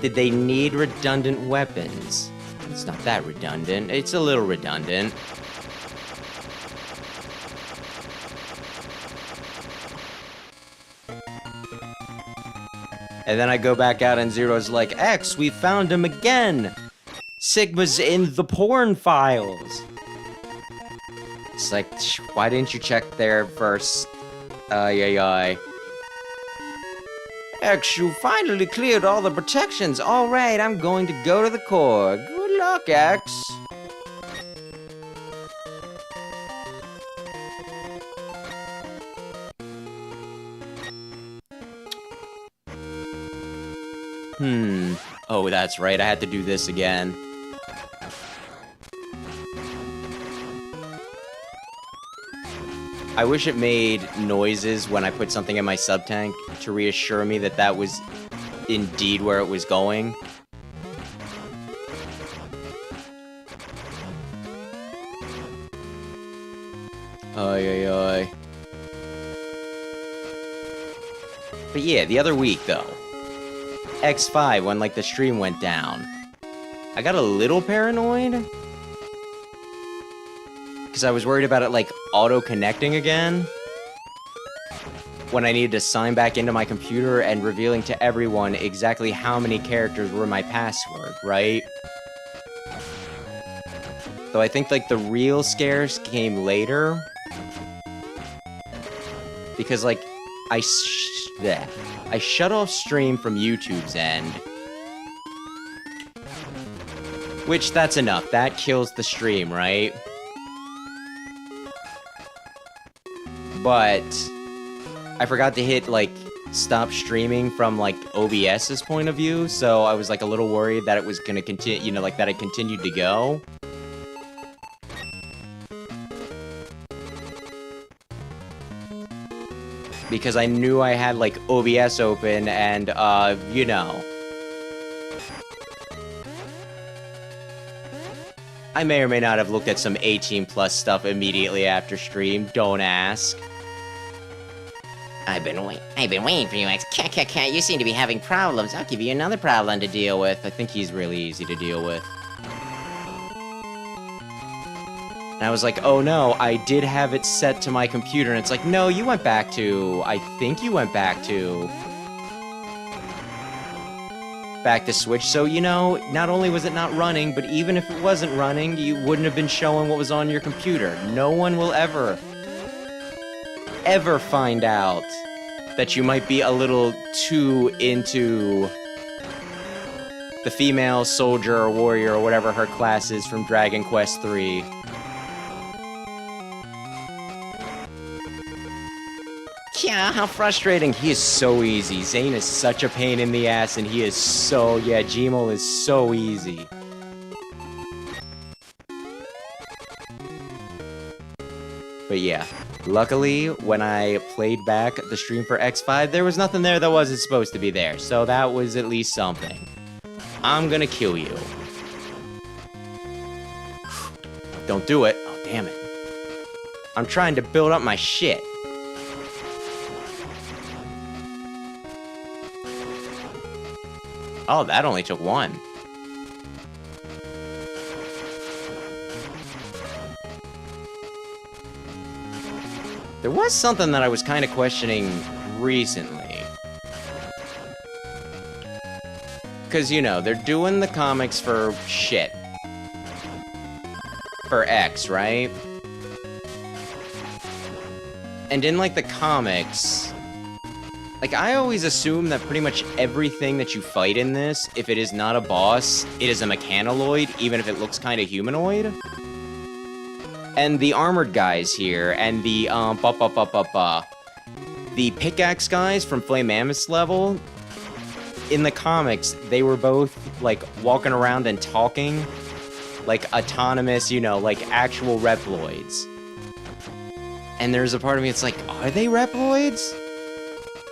A: Did they need redundant weapons? It's not that redundant. It's a little redundant. And then I go back out and Zero's like, X, we found him again! Sigma's in the porn files! It's like, why didn't you check there first? Ay. X, you finally cleared all the protections. Alright, I'm going to go to the core. Good luck, X. Oh, that's right, I had to do this again. I wish it made noises when I put something in my sub-tank to reassure me that that was indeed where it was going. Ay. But yeah, the other week, though. X5, when, like, the stream went down. I got a little paranoid. Because I was worried about it, like, auto-connecting again. When I needed to sign back into my computer and revealing to everyone exactly how many characters were my password, right? Though I think, like, the real scares came later. Because, like, I shut off stream from YouTube's end. Which, that's enough. That kills the stream, right? But I forgot to hit, like, stop streaming from, like, OBS's point of view, so I was, like, a little worried that it was gonna continue, you know, like, that it continued to go. Because I knew I had, like, OBS open, and, you know. I may or may not have looked at some 18+ stuff immediately after stream, don't ask.
B: I've been waiting for you, X. You seem to be having problems. I'll give you another problem to deal with.
A: I think he's really easy to deal with. And I was like, oh no, I did have it set to my computer, and it's like, no, you went back to... I think you went back to Switch, so, you know, not only was it not running, but even if it wasn't running, you wouldn't have been showing what was on your computer. No one will ever find out that you might be a little too into the female soldier or warrior or whatever her class is from Dragon Quest III. Yeah, how frustrating. He is so easy. Zane is such a pain in the ass, and he is so... Yeah, Gmol is so easy. But yeah, luckily, when I played back the stream for X5, there was nothing there that wasn't supposed to be there, so that was at least something. I'm gonna kill you. Don't do it. Oh, damn it. I'm trying to build up my shit. Oh, that only took one. There was something that I was kind of questioning recently. Because, you know, they're doing the comics for shit. For X, right? And in, like, the comics... Like, I always assume that pretty much everything that you fight in this, if it is not a boss, it is a mechanoloid, even if it looks kind of humanoid. And the armored guys here, and the, the pickaxe guys from Flame Mammoth's level, in the comics, they were both, like, walking around and talking, like, autonomous, you know, like, actual Reploids. And there's a part of me that's like, are they Reploids?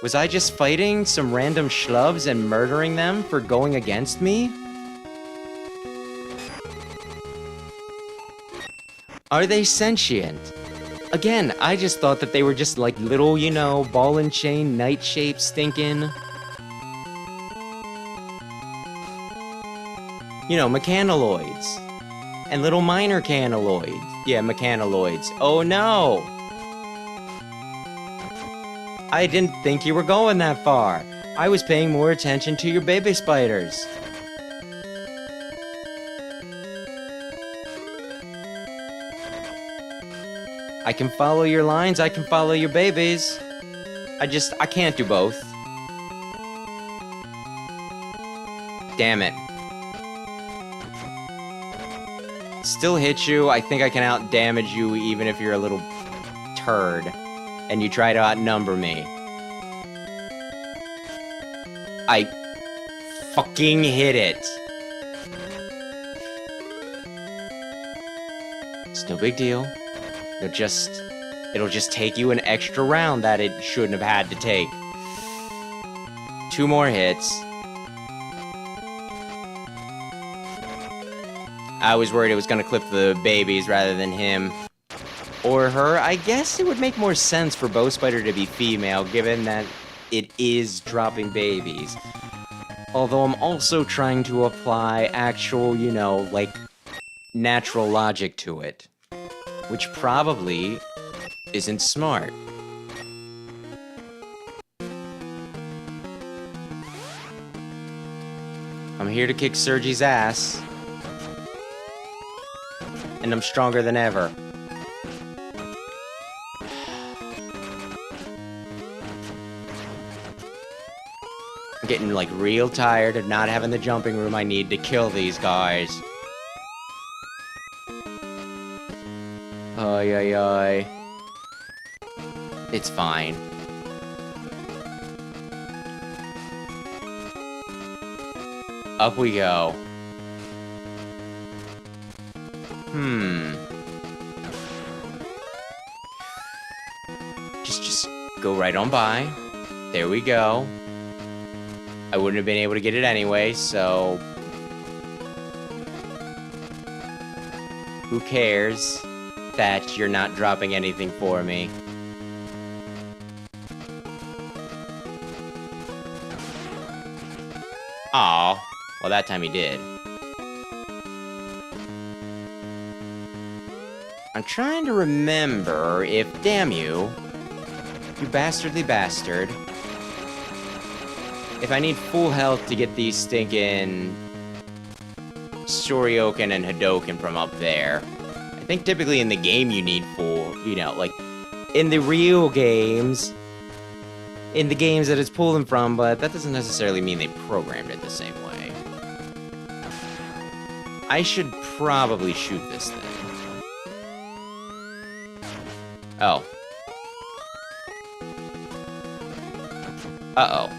A: Was I just fighting some random schlubs and murdering them for going against me? Are they sentient? Again, I just thought that they were just like little, you know, ball and chain, night-shaped, stinking... You know, mechanaloids. And little minor canaloids. Yeah, mechanaloids. Oh no! I didn't think you were going that far. I was paying more attention to your baby spiders. I can follow your lines, I can follow your babies. I can't do both. Damn it. Still hit you. I think I can out-damage you even if you're a little turd. And you try to outnumber me. I fucking hit it. It's no big deal. It'll just take you an extra round that it shouldn't have had to take. 2 more hits. I was worried it was gonna clip the babies rather than him. Or her. I guess it would make more sense for Bow Spider to be female, given that it is dropping babies. Although I'm also trying to apply actual, you know, like, natural logic to it. Which probably isn't smart. I'm here to kick Sergi's ass. And I'm stronger than ever. I'm getting, like, real tired of not having the jumping room I need to kill these guys. Ay, ay, ay. It's fine. Up we go. Just go right on by. There we go. I wouldn't have been able to get it anyway, so... Who cares that you're not dropping anything for me? Aw. Well, that time he did. I'm trying to remember if, damn you, you bastardly bastard, if I need full health to get these stinking Soryoken and Hadoken from up there. I think typically in the game you need full, you know, like, in the real games, in the games that it's pulling from, but that doesn't necessarily mean they programmed it the same way. I should probably shoot this thing. Oh. Uh-oh.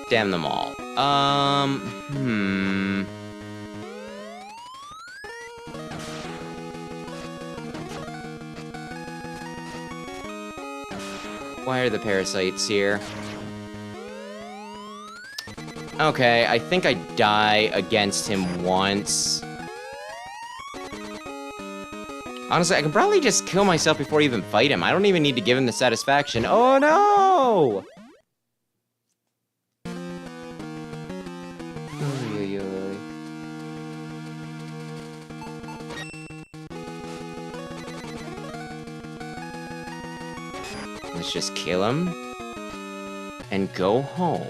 A: Damn them all. Why are the parasites here? Okay, I think I die against him once. Honestly, I can probably just kill myself before I even fight him. I don't even need to give him the satisfaction. Oh no! Let's just kill him and go home.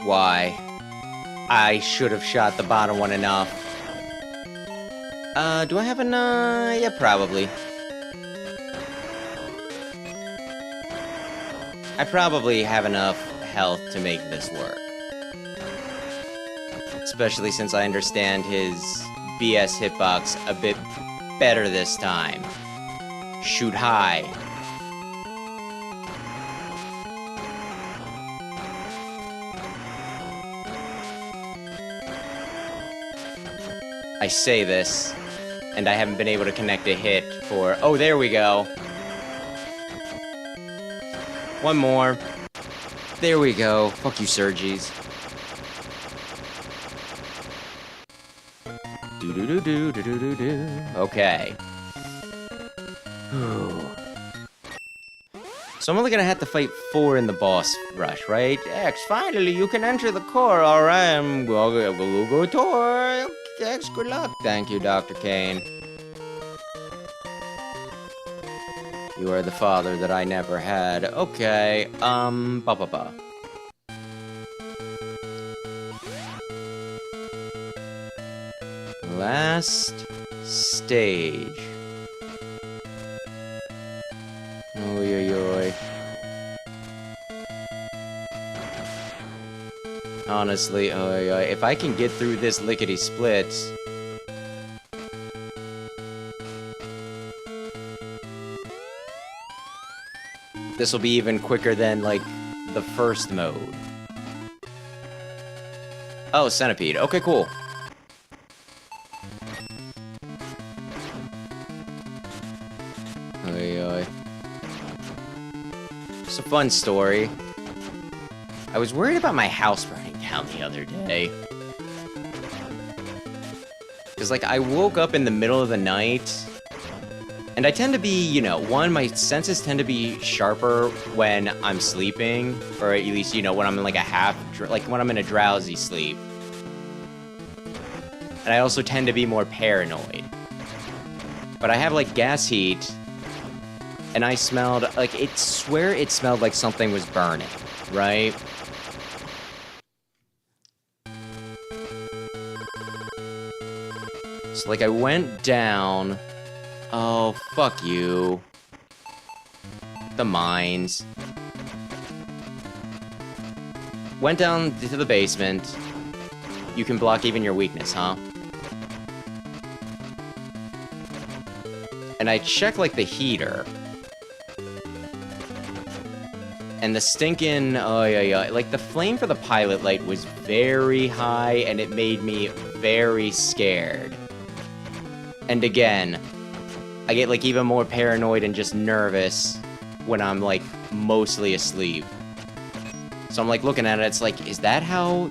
A: Why? I should have shot the bottom one enough. Do I have enough? Yeah, probably. I probably have enough health to make this work. Especially since I understand his BS hitbox a bit better this time. Shoot high. I say this, and I haven't been able to connect a hit for... Oh, there we go. One more. There we go. Fuck you, Sergis. Do-do-do-do-do-do-do. Okay. So I'm only gonna have to fight 4 in the boss rush, right? X, finally you can enter the core. Alright, I'm go tour. X, good luck. Thank you, Dr. Kane. You are the father that I never had. Okay, ba-ba-ba. Last stage. Oy, oy, oy. Honestly, oy, oy. If I can get through this lickety-split... this will be even quicker than, like, the first mode. Oh, Centipede. Okay, cool. Oy, oy. It's a fun story. I was worried about my house burning down the other day. Because, like, I woke up in the middle of the night, and I tend to be, you know, my senses tend to be sharper when I'm sleeping, or at least, you know, when I'm in, like, when I'm in a drowsy sleep. And I also tend to be more paranoid. But I have, like, gas heat, and I smelled, like, it smelled like something was burning, right? So, like, I went down. Oh, fuck you. The mines. Went down to the basement. You can block even your weakness, huh? And I checked, like, the heater. And the stinking, like, the flame for the pilot light was very high, and it made me very scared. And again, I get, like, even more paranoid and just nervous when I'm, like, mostly asleep. So I'm, like, looking at it, it's like, is that how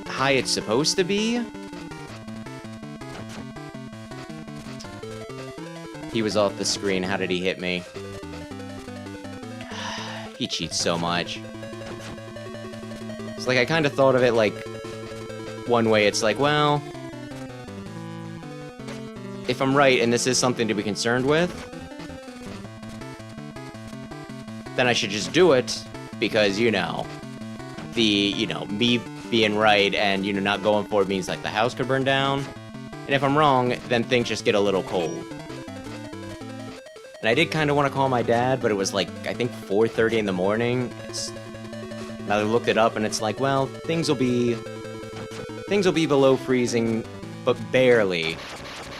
A: high it's supposed to be? He was off the screen, how did he hit me? He cheats so much. It's like, I kind of thought of it, like, one way, it's like, well, if I'm right and this is something to be concerned with, then I should just do it, because, you know, me being right and, you know, not going for it means, like, the house could burn down. And if I'm wrong, then things just get a little cold. And I did kind of want to call my dad, but it was like, I think 4:30 in the morning. And I looked it up, and it's like, well, things will be below freezing, but barely,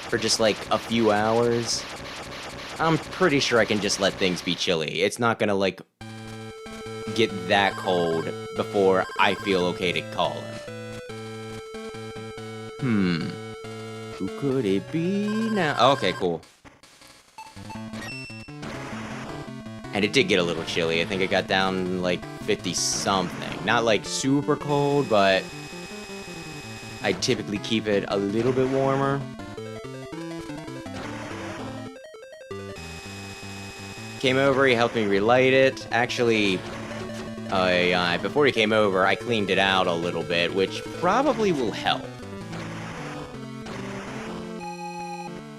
A: for just like a few hours. I'm pretty sure I can just let things be chilly. It's not gonna, like, get that cold before I feel okay to call him. Who could it be now? Okay, cool. And it did get a little chilly. I think it got down, like, 50-something. Not, like, super cold, but I typically keep it a little bit warmer. Came over, he helped me relight it. Actually, before he came over, I cleaned it out a little bit, which probably will help.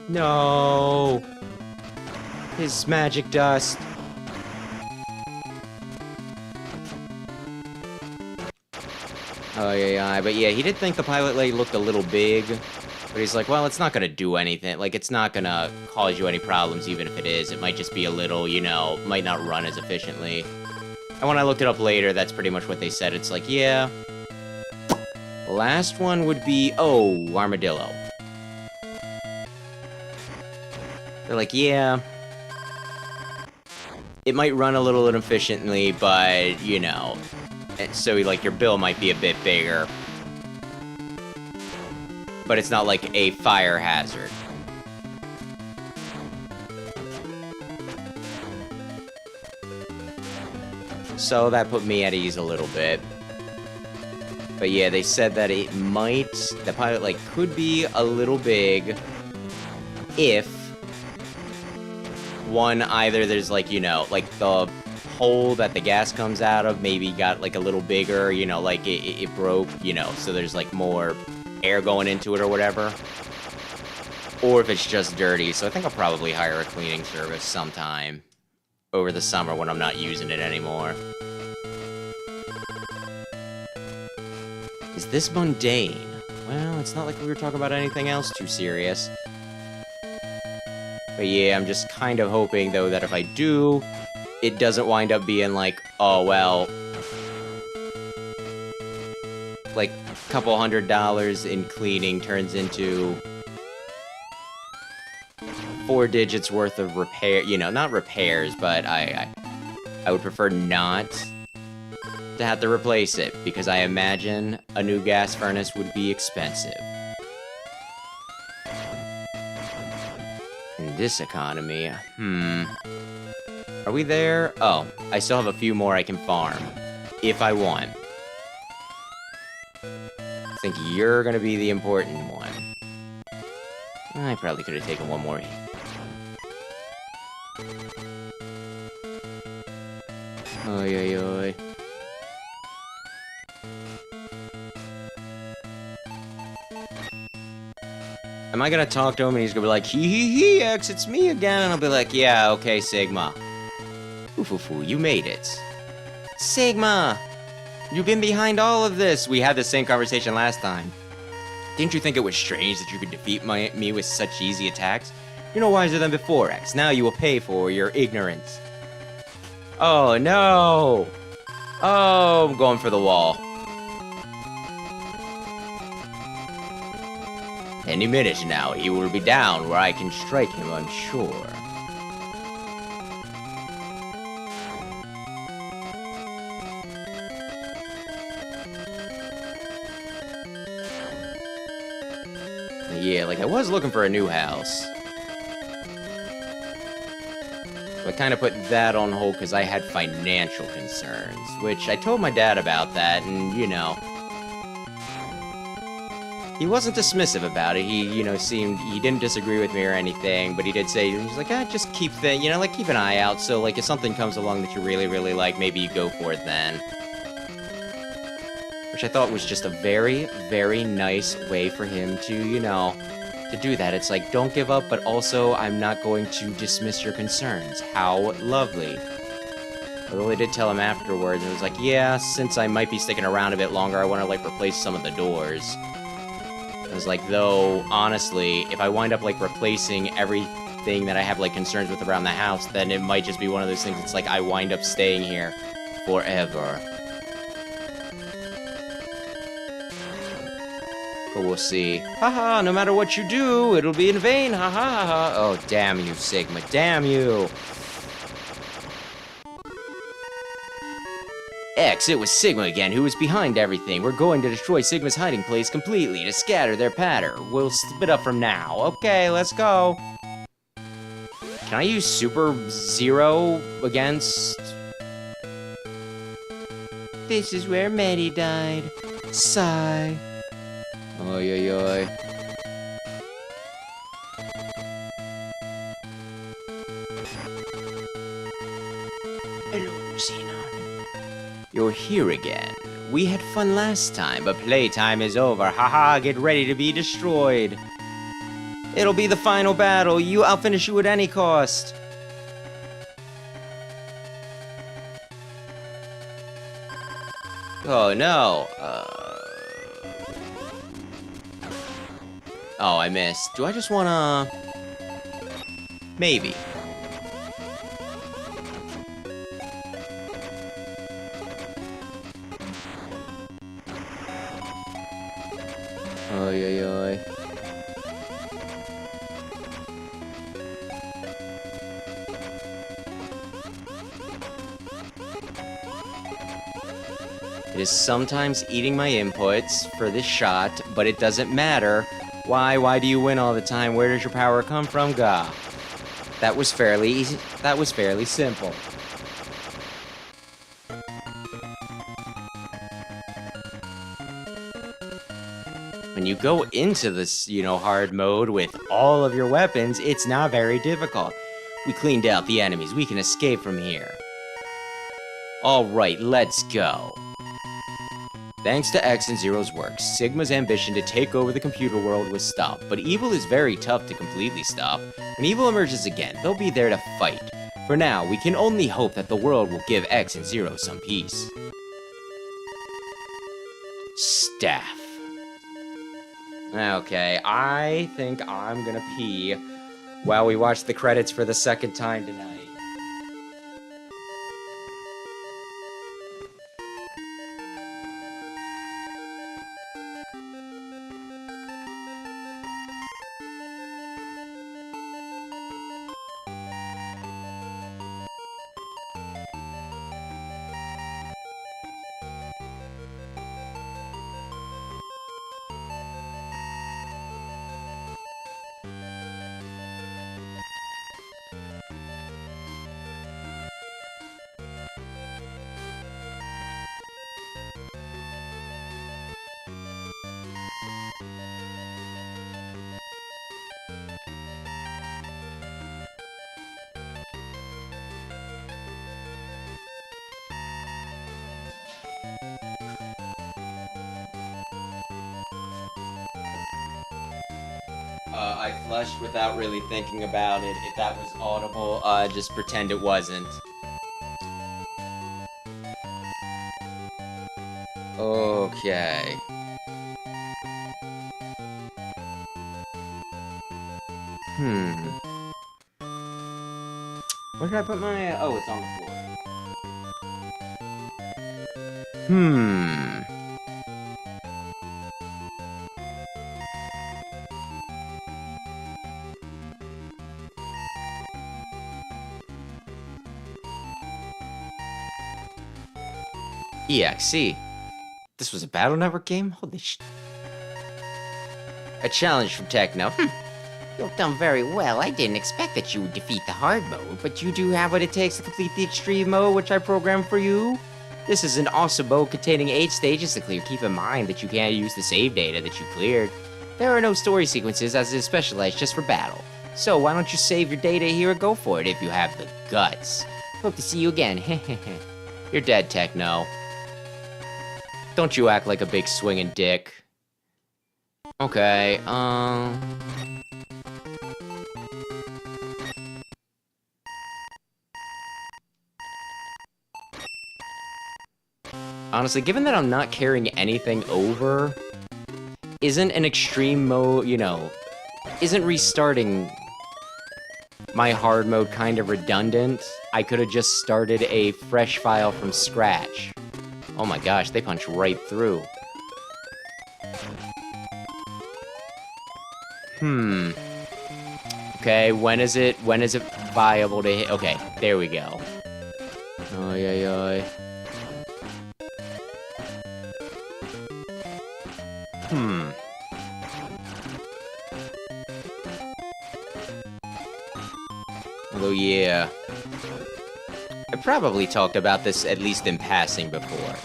A: No! His magic dust. But yeah, he did think the pilot light looked a little big, but he's like, well, it's not gonna do anything, like, it's not gonna cause you any problems, even if it is. It might just be a little, you know, might not run as efficiently. And when I looked it up later, that's pretty much what they said. It's like, yeah. Last one would be, oh, Armadillo. They're like, yeah. It might run a little inefficiently, but, you know, so, like, your bill might be a bit bigger. But it's not like a fire hazard. So that put me at ease a little bit. But yeah, they said that the pilot light could be a little big if either there's like, you know, like the hole that the gas comes out of maybe got like a little bigger, you know, like it broke, you know, so there's like more air going into it or whatever. Or if it's just dirty. So I think I'll probably hire a cleaning service sometime over the summer when I'm not using it anymore. Is this mundane? Well, it's not like we were talking about anything else too serious. But yeah, I'm just kind of hoping, though, that if I do, it doesn't wind up being like, oh, well, like, a couple $100 in cleaning turns into 4 digits worth of repair, you know, not repairs, but I would prefer not to have to replace it, because I imagine a new gas furnace would be expensive. In this economy, Are we there? Oh, I still have a few more I can farm, if I want. I think you're gonna be the important one. I probably could have taken one more. Oy, oy, oy. Am I gonna talk to him and he's gonna be like, hee, X, it's me again? And I'll be like, yeah, okay, Sigma. Oof, you made it. Sigma! You've been behind all of this! We had the same conversation last time. Didn't you think it was strange that you could defeat me with such easy attacks? You're no wiser than before, X. Now you will pay for your ignorance. Oh, no! Oh, I'm going for the wall. Any minute now, he will be down where I can strike him, I'm sure. Yeah, like I was looking for a new house. So I kind of put that on hold because I had financial concerns, which I told my dad about that, and, you know, he wasn't dismissive about it. He, you know, he didn't disagree with me or anything, but he did say, he's like, just keep keep an eye out, so, like, if something comes along that you really, really like, maybe you go for it then. Which I thought was just a very, very nice way for him to, you know, to do that. It's like, don't give up, but also, I'm not going to dismiss your concerns. How lovely. I really did tell him afterwards, and it was like, yeah, since I might be sticking around a bit longer, I want to, like, replace some of the doors. I was like, though, honestly, if I wind up, like, replacing everything that I have, like, concerns with around the house, then it might just be one of those things, it's like, I wind up staying here forever. But we'll see. Haha, no matter what you do, it'll be in vain, ha ha ha ha. Oh, damn you, Sigma, damn you. X, it was Sigma again who was behind everything. We're going to destroy Sigma's hiding place completely to scatter their patter. We'll split up from now. Okay, let's go. Can I use Super Zero against... This is where Maddie died. Sigh. Oy, oy, oy. Hello, Xena. You're here again. We had fun last time, but playtime is over. Haha, get ready to be destroyed. It'll be the final battle. I'll finish you at any cost. Oh, no. Oh, I missed. Do I just wanna... Maybe. Oy, oy, oy. It is sometimes eating my inputs for this shot, but it doesn't matter. Why do you win all the time? Where does your power come from? Gah. That was fairly easy. That was fairly simple. when you go into this, hard mode with all of your weapons, it's not very difficult. We cleaned out the enemies. We can escape from here. Alright, let's go. Thanks to X and Zero's work, Sigma's ambition to take over the computer world was stopped, but evil is very tough to completely stop. When evil emerges again, they'll be there to fight. For now, we can only hope that the world will give X and Zero some peace. Staff. Okay, I think I'm gonna pee while we watch the credits for the second time tonight. I flushed without really thinking about it. If that was audible, just pretend it wasn't. Okay. Where did I put my... Oh, it's on the floor. EXE. This was a Battle Network game? Holy sh... A challenge from Techno.
B: You've done very well. I didn't expect that you would defeat the hard mode, but you do have what it takes to complete the extreme mode, which I programmed for you. This is an awesome mode containing 8 stages to clear. Keep in mind that you can't use the save data that you cleared. There are no story sequences, as it is specialized just for battle. So why don't you save your data here and go for it if you have the guts. Hope to see you again.
A: You're dead, Techno. Don't you act like a big swinging dick. Okay, honestly, given that I'm not carrying anything over, isn't an extreme mode, isn't restarting my hard mode kind of redundant? I could have just started a fresh file from scratch. Oh my gosh, they punch right through. Okay, when is it viable to hit? Okay, there we go. Oy. Although, yeah. I probably talked about this at least in passing before.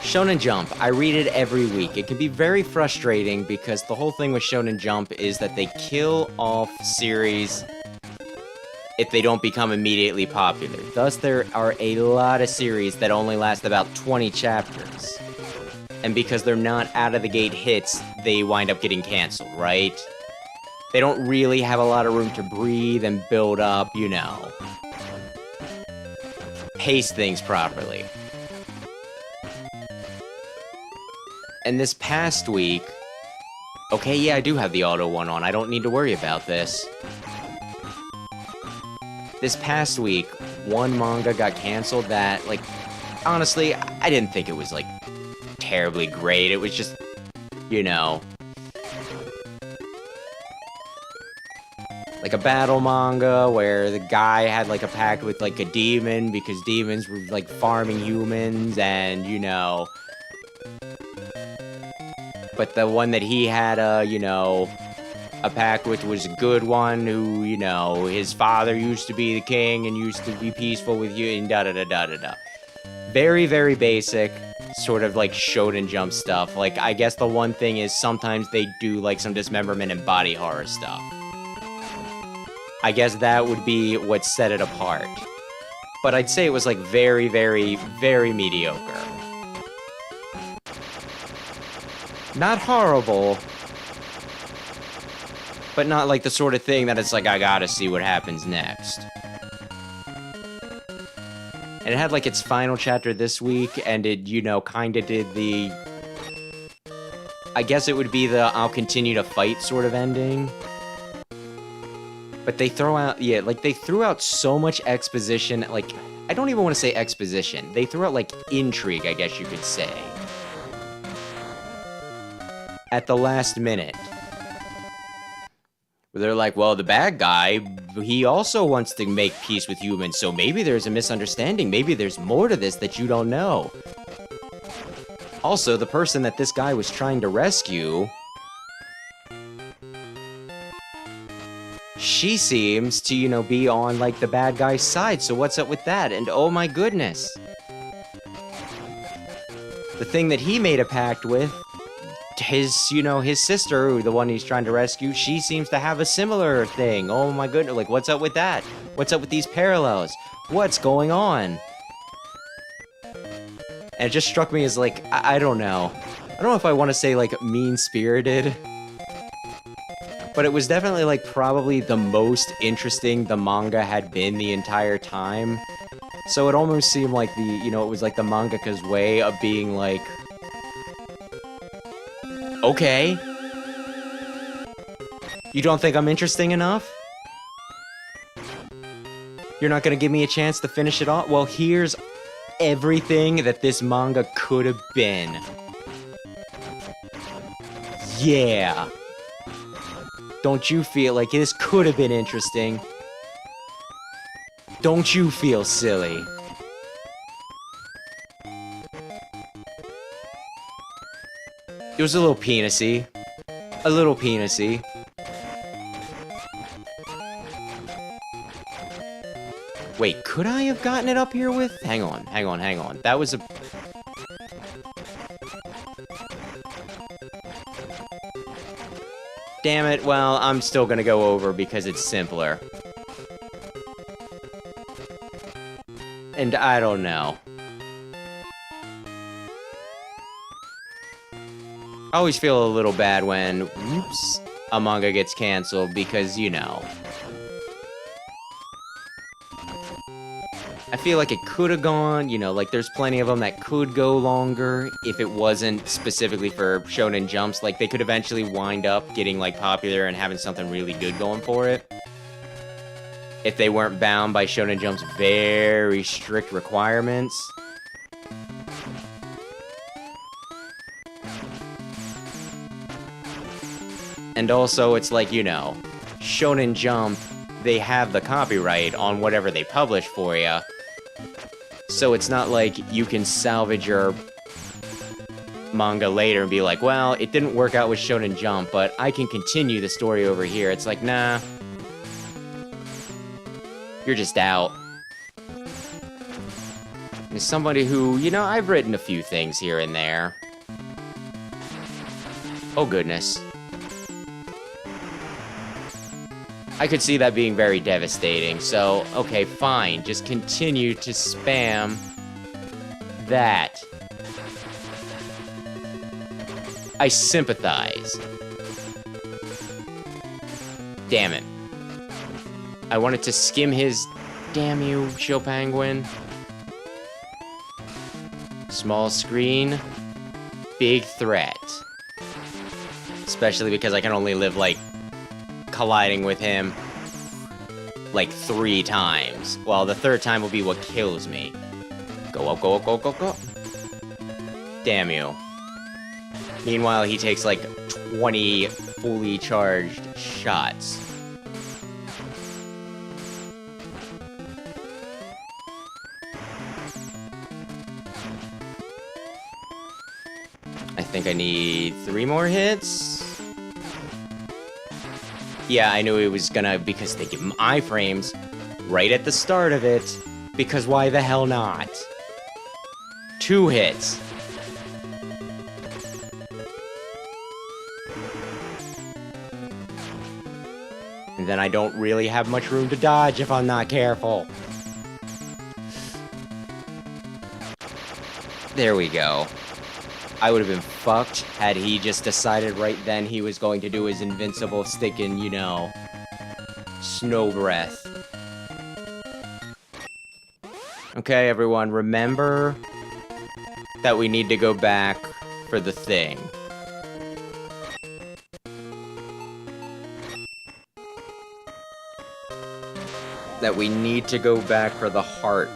A: Shonen Jump, I read it every week. It can be very frustrating because the whole thing with Shonen Jump is that they kill off series if they don't become immediately popular. Thus, there are a lot of series that only last about 20 chapters. And because they're not out-of-the-gate hits, they wind up getting canceled, right? They don't really have a lot of room to breathe and build up, pace things properly. And this past week... Okay, yeah, I do have the auto one on. I don't need to worry about this. This past week, one manga got canceled that, honestly, I didn't think it was, terribly great. It was just, like a battle manga where the guy had, a pact with, a demon because demons were, farming humans and, But the one that he had, a pact with was a good one who, his father used to be the king and used to be peaceful with you and da-da-da-da-da-da. Very, very basic. sort of like Shonen Jump stuff. Like, I guess the one thing is sometimes they do like some dismemberment and body horror stuff. I guess that would be what set it apart. But I'd say it was like very, very, very mediocre. Not horrible, but not like the sort of thing that it's like, I gotta see what happens next. And it had like its final chapter this week, and it, you know, kinda did the... I guess it would be the I'll continue to fight sort of ending. But they throw out, yeah, like they threw out so much exposition, like, I don't even want to say exposition. They threw out like intrigue, I guess you could say. At the last minute. Where they're like, well, the bad guy, he also wants to make peace with humans, so maybe there's a misunderstanding. Maybe there's more to this that you don't know. Also, the person that this guy was trying to rescue... she seems to, you know, be on, like, the bad guy's side, so what's up with that? And oh my goodness. The thing that he made a pact with... his, you know, his sister, the one he's trying to rescue, she seems to have a similar thing. Oh my goodness, like, what's up with that? What's up with these parallels? What's going on? And it just struck me as, like, I don't know. I don't know if I want to say, like, mean-spirited. But it was definitely, like, probably the most interesting the manga had been the entire time. So it almost seemed like the, you know, it was like the mangaka's way of being, like... okay. You don't think I'm interesting enough? You're not gonna give me a chance to finish it off? Well, here's everything that this manga could have been. Yeah. Don't you feel like this could have been interesting? Don't you feel silly? It was a little penisy. A little penisy. Wait, could I have gotten it up here with? Hang on, hang on, hang on. That was a... damn it, well, I'm still gonna go over because it's simpler. And I don't know. I always feel a little bad when, whoops, a manga gets canceled because, you know. I feel like it could have gone, you know, like there's plenty of them that could go longer if it wasn't specifically for Shonen Jumps. Like they could eventually wind up getting like popular and having something really good going for it. If they weren't bound by Shonen Jump's very strict requirements. And also, it's like, you know, Shonen Jump, they have the copyright on whatever they publish for you. So it's not like you can salvage your manga later and be like, well, it didn't work out with Shonen Jump, but I can continue the story over here. It's like, nah. You're just out. As somebody who, you know, I've written a few things here and there. Oh, goodness. I could see that being very devastating, so, okay, fine. Just continue to spam that. I sympathize. Damn it. I wanted to skim his... damn you, Chill Penguin. Small screen. Big threat. Especially because I can only live, like, colliding with him like 3 times. Well, the 3rd time will be what kills me. Go up, go up, go up, go up, go up. Damn you. Meanwhile, he takes like 20 fully charged shots. I think I need 3 more hits. Yeah, I knew it was gonna, because they give him iframes right at the start of it, because why the hell not? 2 hits. And then I don't really have much room to dodge if I'm not careful. There we go. I would have been fucked had he just decided right then he was going to do his invincible sticking, you know, snow breath. Okay, everyone, remember that we need to go back for the thing. That we need to go back for the heart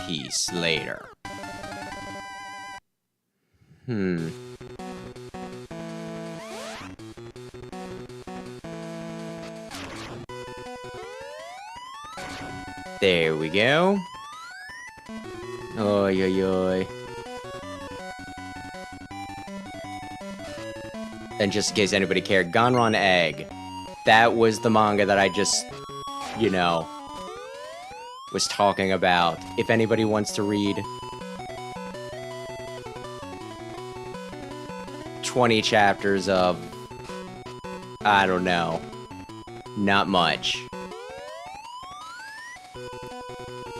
A: piece later. There we go. Oy, oy, oy. And just in case anybody cared, Ganron Egg. That was the manga that I just, you know, was talking about. If anybody wants to read 20 chapters of, I don't know, not much.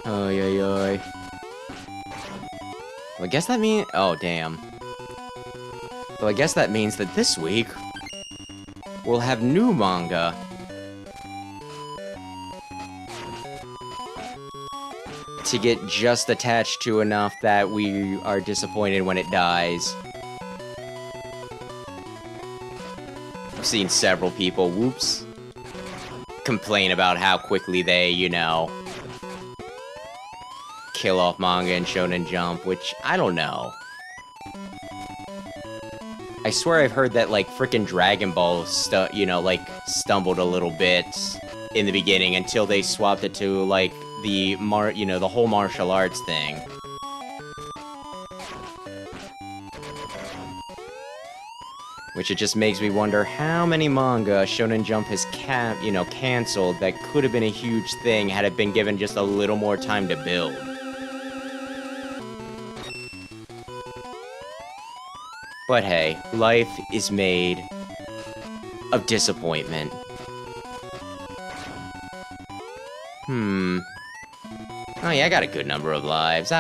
A: Oy, oy, oy. Well, I guess that means... Oh, damn. Well, I guess that means that this week, we'll have new manga. To get just attached to enough that we are disappointed when it dies. I've seen several people, whoops, complain about how quickly they, you know, kill off manga and Shonen Jump, which, I don't know. I swear I've heard that, like, frickin' Dragon Ball, you know, like, stumbled a little bit in the beginning until they swapped it to, like, the, you know, the whole martial arts thing. Which it just makes me wonder how many manga Shonen Jump has you know, canceled that could have been a huge thing had it been given just a little more time to build. But hey, life is made of disappointment. Oh yeah, I got a good number of lives.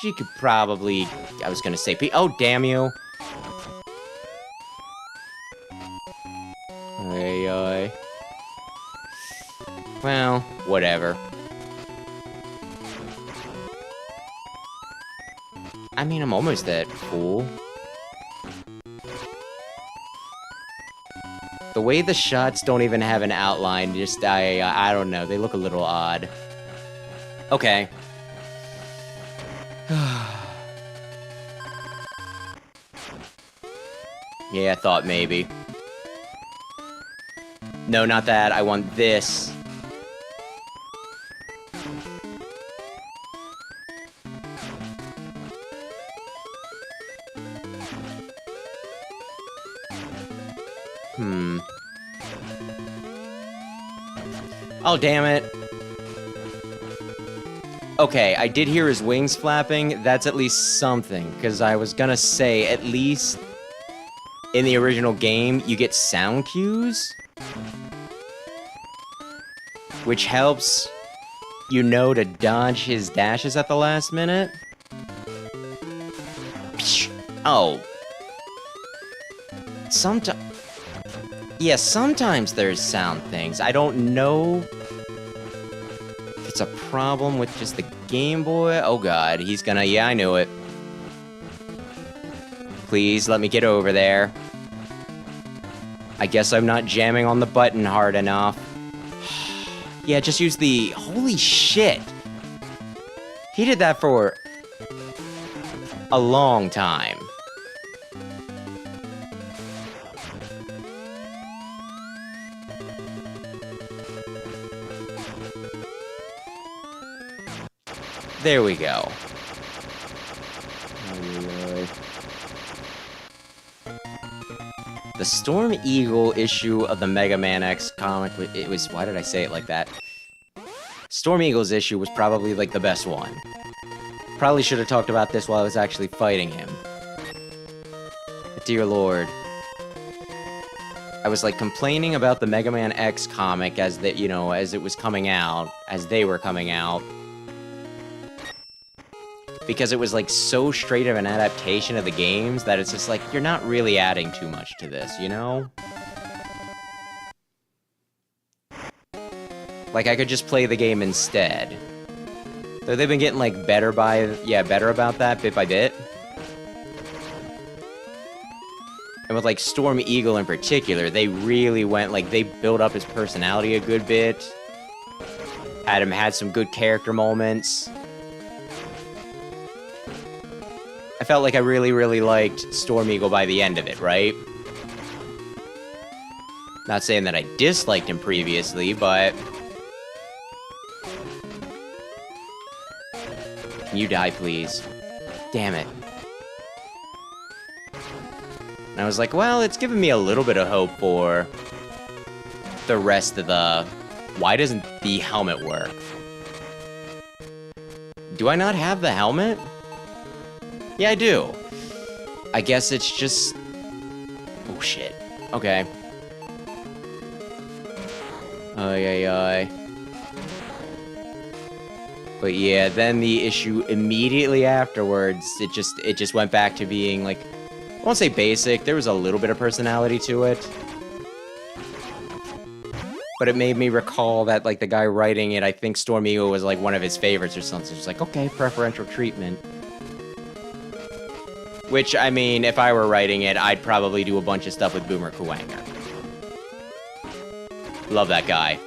A: She could probably, I was gonna say, oh damn you. Ay, ay. Well, whatever. I mean, I'm almost at full. The way the shots don't even have an outline, just, I don't know, they look a little odd. Okay. Yeah, I thought maybe. No, not that, I want this. Oh, damn it. Okay, I did hear his wings flapping. That's at least something, because I was gonna say, at least in the original game, you get sound cues, which helps you know to dodge his dashes at the last minute. Oh. Yeah, sometimes there's sound things. I don't know if it's a problem with just the Game Boy. Oh god, he's gonna... Yeah, I knew it. Please, let me get over there. I guess I'm not jamming on the button hard enough. Yeah, just use the... Holy shit! He did that for a long time. There we go. The Storm Eagle issue of the Mega Man X comic, it was... Why did I say it like that? Storm Eagle's issue was probably, like, the best one. Probably should have talked about this while I was actually fighting him. But dear lord. I was like complaining about the Mega Man X comic as that, you know, as it was coming out, as they were coming out. Because it was like so straight of an adaptation of the games that it's just like, you're not really adding too much to this, you know? Like, I could just play the game instead. Though they've been getting, like, better about that, bit by bit. And with, like, Storm Eagle in particular, they really went, like, they built up his personality a good bit. Had some good character moments. I felt like I really, really liked Storm Eagle by the end of it, right? Not saying that I disliked him previously, but... Can you die, please? Damn it. And I was like, well, it's given me a little bit of hope for the rest of the... Why doesn't the helmet work? Do I not have the helmet? Yeah, I do. I guess it's just... Oh, shit. Okay. Ay. But yeah, then the issue immediately afterwards, it just went back to being, like... I won't say basic, there was a little bit of personality to it. But it made me recall that, like, the guy writing it, I think Storm Eagle was, like, one of his favorites or something. It's like, okay, preferential treatment. Which, I mean, if I were writing it, I'd probably do a bunch of stuff with Boomer Kuwanger. Love that guy.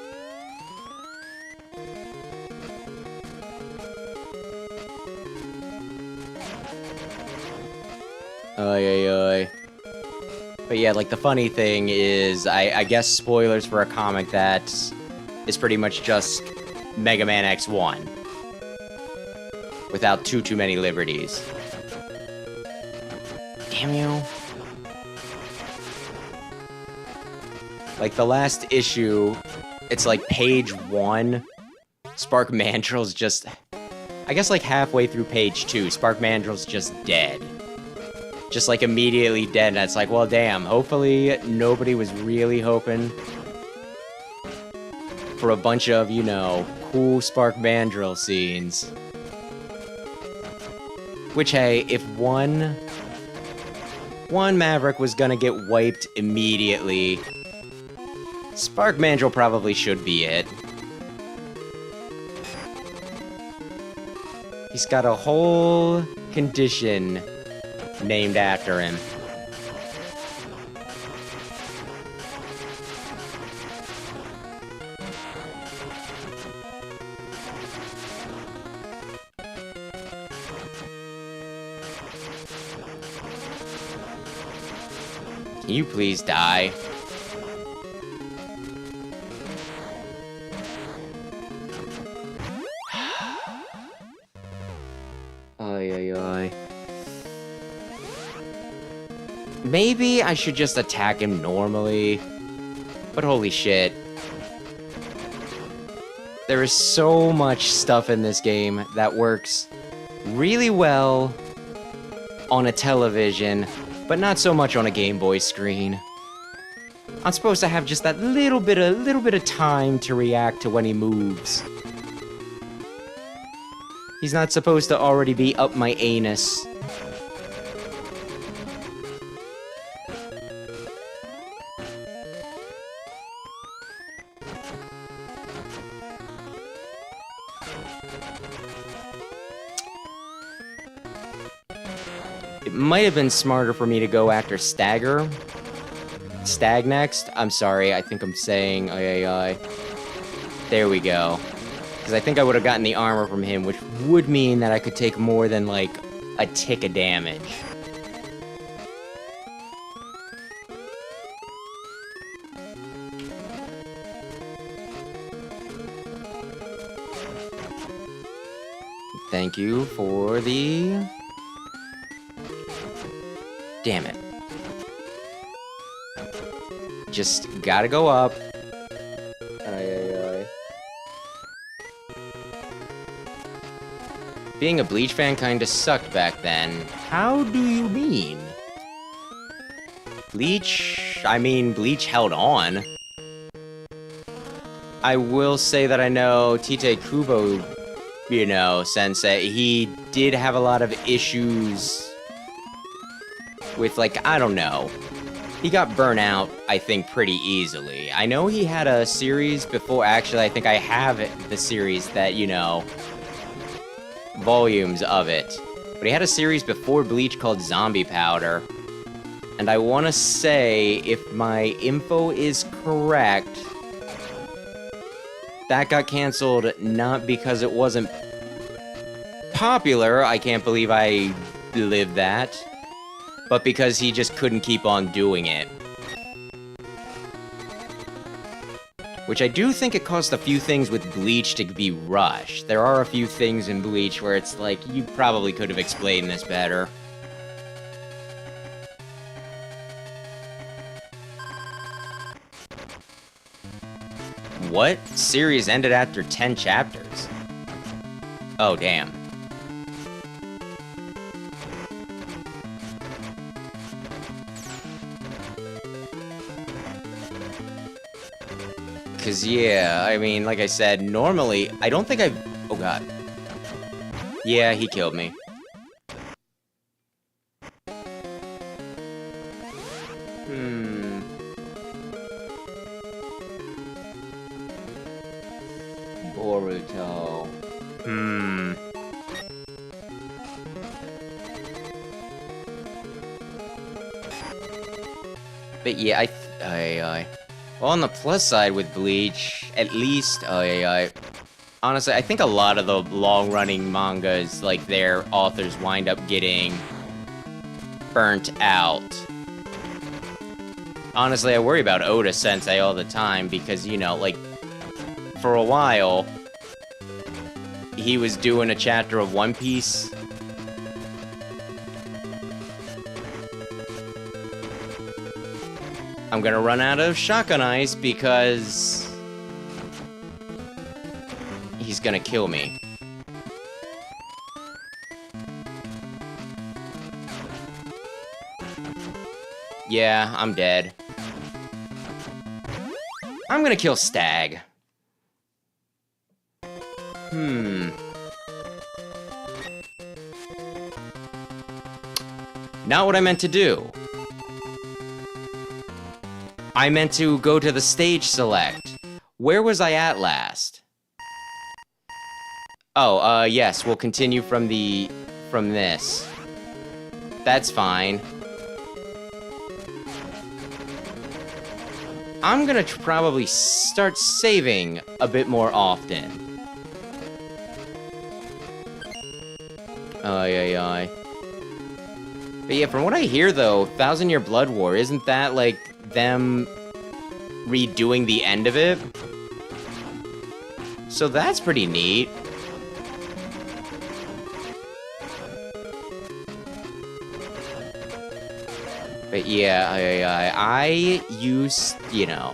A: Ay. But yeah, like, the funny thing is, I guess spoilers for a comic that is pretty much just Mega Man X1. Without too many liberties. Damn you. Like, the last issue, it's like page 1. Spark Mandrill's just... I guess, like, halfway through page 2, Spark Mandrill's just dead. Just, like, immediately dead, and it's like, well, damn, hopefully nobody was really hoping for a bunch of, you know, cool Spark Mandrill scenes. Which, hey, if one Maverick was gonna get wiped immediately, Spark Mandrill probably should be it. He's got a whole condition named after him. Can you please die? Ay. Maybe I should just attack him normally. But holy shit. There is so much stuff in this game that works really well on a television, but not so much on a Game Boy screen. I'm supposed to have just that little bit of time to react to when he moves. He's not supposed to already be up my anus. It might have been smarter for me to go after Stag next. I'm sorry, I think I'm saying ay. There we go. Because I think I would have gotten the armor from him, which would mean that I could take more than, like, a tick of damage. Thank you for the... Damn it. Just gotta go up. Ay. Being a Bleach fan kinda sucked back then. How do you mean? Bleach held on. I will say that I know Tite Kubo, you know, sensei, he did have a lot of issues with, like, I don't know. He got burnt out, I think, pretty easily. I know he had a series before, actually, I think I have the series that, you know, volumes of it. But he had a series before Bleach called Zombie Powder. And I want to say, if my info is correct, that got canceled not because it wasn't popular, I can't believe I lived that, but because he just couldn't keep on doing it. Which I do think it caused a few things with Bleach to be rushed. There are a few things in Bleach where it's like, you probably could have explained this better. What series ended after 10 chapters? Oh, damn. Cause yeah, I mean, like I said, normally, I don't think I've... Oh god. Yeah, he killed me. Boruto. But yeah, well, on the plus side with Bleach, at least, honestly, I think a lot of the long-running mangas, like, their authors wind up getting burnt out. Honestly, I worry about Oda-sensei all the time because, you know, like, for a while, he was doing a chapter of One Piece. I'm gonna run out of shotgun ice because he's gonna kill me. Yeah, I'm dead. I'm gonna kill Stag. Not what I meant to do. I meant to go to the stage select. Where was I at last? Oh, yes, we'll continue from this. That's fine. I'm gonna probably start saving a bit more often. Ay. But yeah, from what I hear though, Thousand Year Blood War, isn't that like them redoing the end of it? So that's pretty neat. But yeah, I used, you know,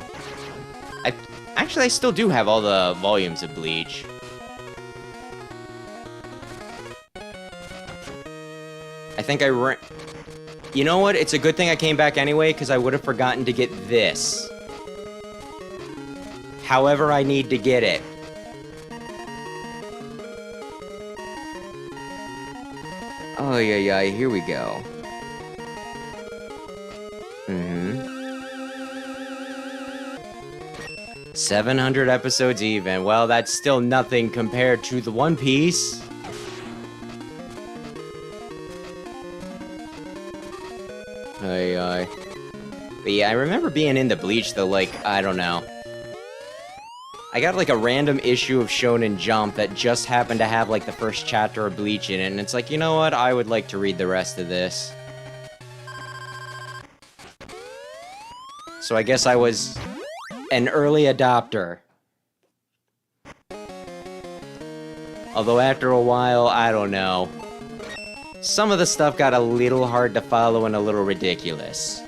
A: I still do have all the volumes of Bleach. I think you know what? It's a good thing I came back anyway, because I would have forgotten to get this. However I need to get it. Oh, yeah, here we go. 700 episodes even. Well, that's still nothing compared to the One Piece. But yeah, I remember being into Bleach though, like, I don't know. I got like a random issue of Shonen Jump that just happened to have like the first chapter of Bleach in it, and it's like, you know what, I would like to read the rest of this. So I guess I was an early adopter. Although after a while, I don't know. Some of the stuff got a little hard to follow and a little ridiculous.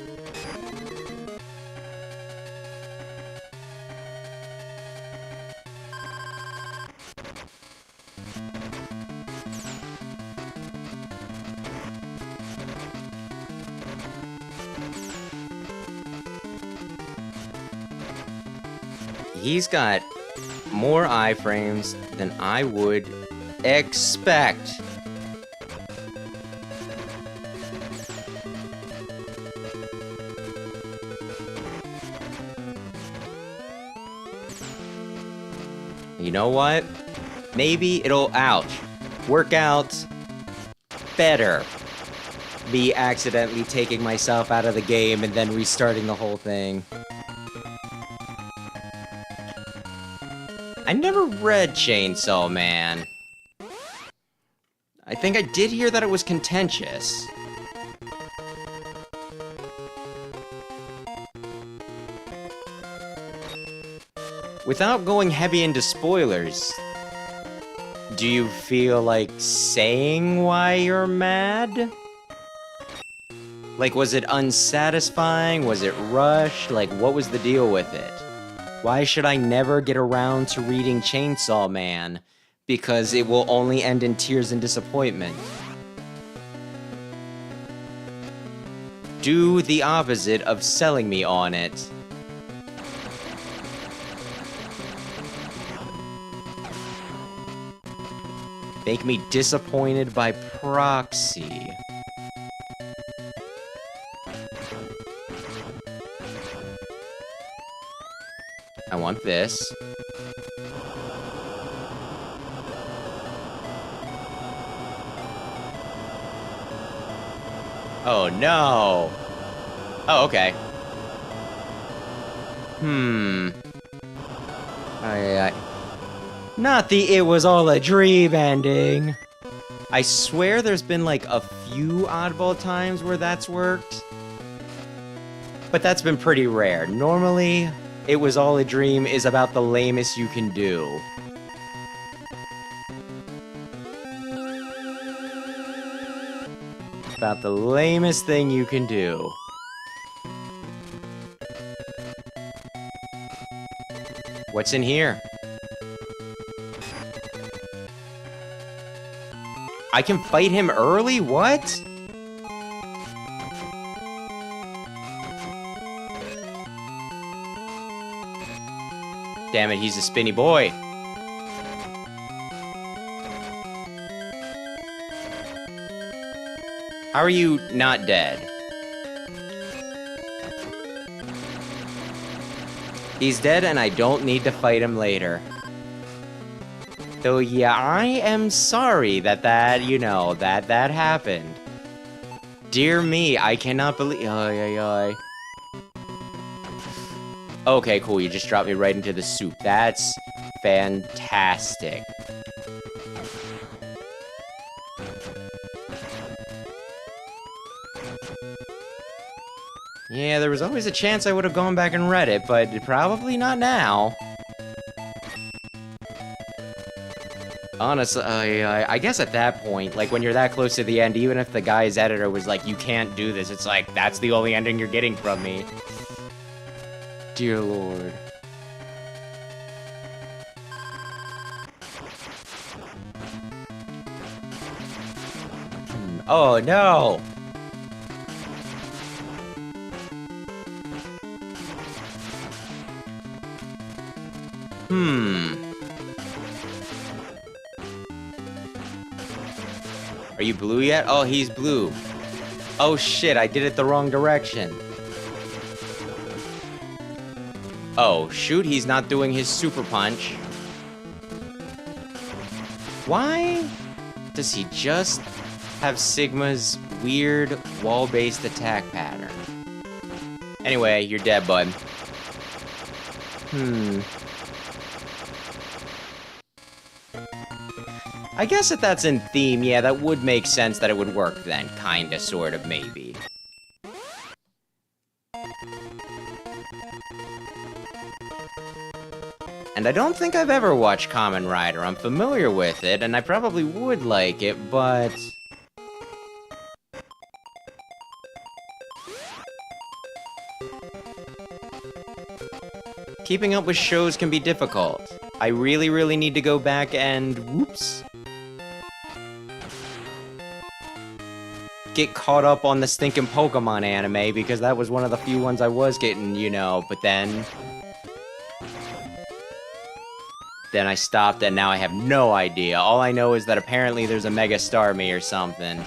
A: He's got more iframes than I would expect. You know what? Maybe it'll, work out better. Me accidentally taking myself out of the game and then restarting the whole thing. I never read Chainsaw Man. I think I did hear that it was contentious. Without going heavy into spoilers, do you feel like saying why you're mad? Like, was it unsatisfying? Was it rushed? Like, what was the deal with it? Why should I never get around to reading Chainsaw Man? Because it will only end in tears and disappointment. Do the opposite of selling me on it. Make me disappointed by proxy. I want this. Oh no! Oh, okay. Not the "it was all a dream" ending. I swear there's been like a few oddball times where that's worked. But that's been pretty rare. Normally, "it was all a dream" is about the lamest you can do. About the lamest thing you can do. What's in here? I can fight him early? What? Damn it, he's a spinny boy. How are you not dead? He's dead and I don't need to fight him later. Though, yeah, I am sorry that that happened. Dear me, I cannot believe. Okay, cool, you just dropped me right into the soup. That's fantastic. Yeah, there was always a chance I would have gone back and read it, but probably not now. Honestly, I guess at that point, like, when you're that close to the end, even if the guy's editor was like, you can't do this, it's like, that's the only ending you're getting from me. Dear Lord. Oh, no! Are you blue yet? Oh, he's blue. Oh shit, I did it the wrong direction. Oh, shoot, he's not doing his super punch. Why does he just have Sigma's weird wall-based attack pattern? Anyway, you're dead, bud. I guess if that's in theme, yeah, that would make sense that it would work then. Kinda, sort of, maybe. And I don't think I've ever watched Kamen Rider. I'm familiar with it, and I probably would like it, but... keeping up with shows can be difficult. I really, really need to go back and... whoops. Get caught up on the stinking Pokemon anime, because that was one of the few ones I was getting, but then... then I stopped, and now I have no idea. All I know is that apparently there's a Mega Star Me or something.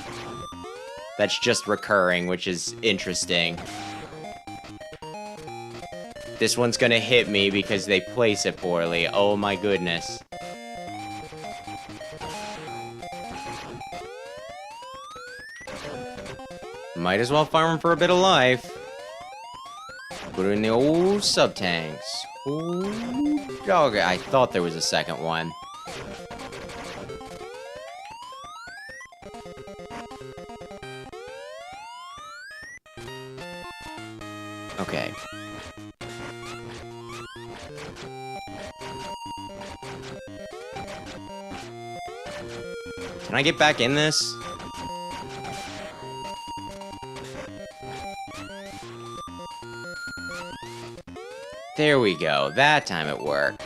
A: That's just recurring, which is interesting. This one's gonna hit me because they place it poorly. Oh my goodness. Might as well farm for a bit of life. Put in the old sub-tanks. Ooh, dog. I thought there was a second one. Okay. Can I get back in this? There we go. That time it worked.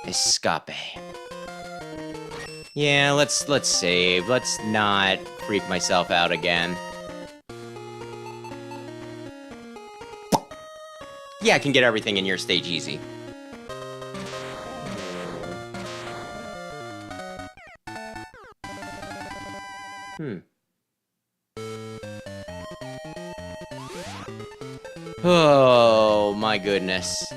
A: Escape. Yeah, let's save. Let's not freak myself out again. Yeah, I can get everything in your stage easy. Oh my goodness.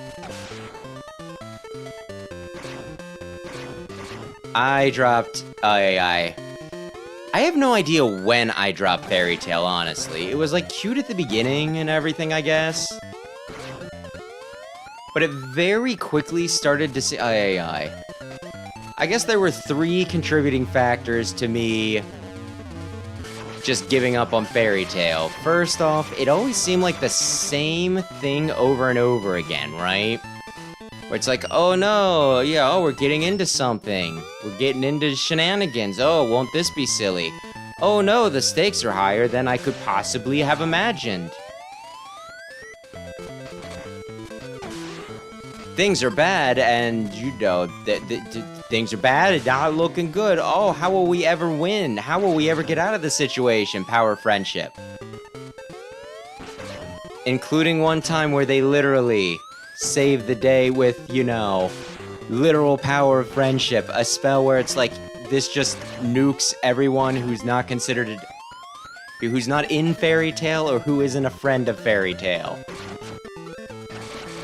A: I dropped I have no idea when I dropped Fairy Tail, honestly. It was like cute at the beginning and everything, I guess. But it very quickly started to say I guess there were 3 contributing factors to me just giving up on Fairy Tail. First off, it always seemed like the same thing over and over again, right? Where it's like, oh no, yeah, oh, we're getting into something. We're getting into shenanigans. Oh, won't this be silly? Oh no, the stakes are higher than I could possibly have imagined. Things are bad, and you know, things are bad and not looking good. Oh, how will we ever win? How will we ever get out of the situation? Power friendship. Including one time where they literally saved the day with, you know, literal power of friendship. A spell where it's like, this just nukes everyone who's not considered, who's not in Fairy Tail or who isn't a friend of Fairy Tail.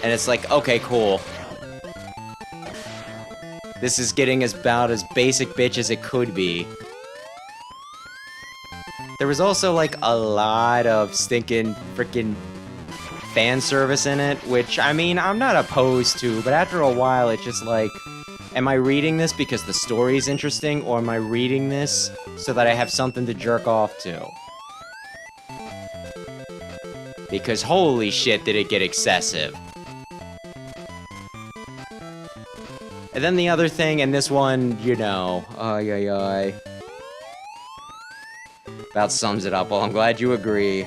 A: And it's like, okay, cool. This is getting about as basic bitch as it could be. There was also, like, a lot of stinking frickin' fan service in it, which, I mean, I'm not opposed to, but after a while, it's just like, am I reading this because the story's interesting, or am I reading this so that I have something to jerk off to? Because holy shit, did it get excessive. And then the other thing, and this one, you know, about sums it up. Well, I'm glad you agree.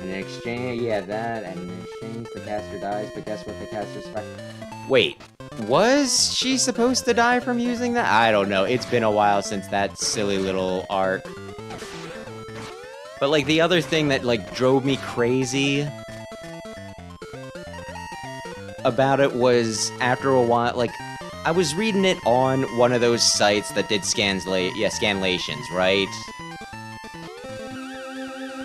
A: In exchange, yeah, that, and in exchange, the caster dies, but guess what, the caster's back. Wait, was she supposed to die from using that? I don't know, it's been a while since that silly little arc. But, like, the other thing that, like, drove me crazy about it was, after a while, like, I was reading it on one of those sites that did scanlations, right?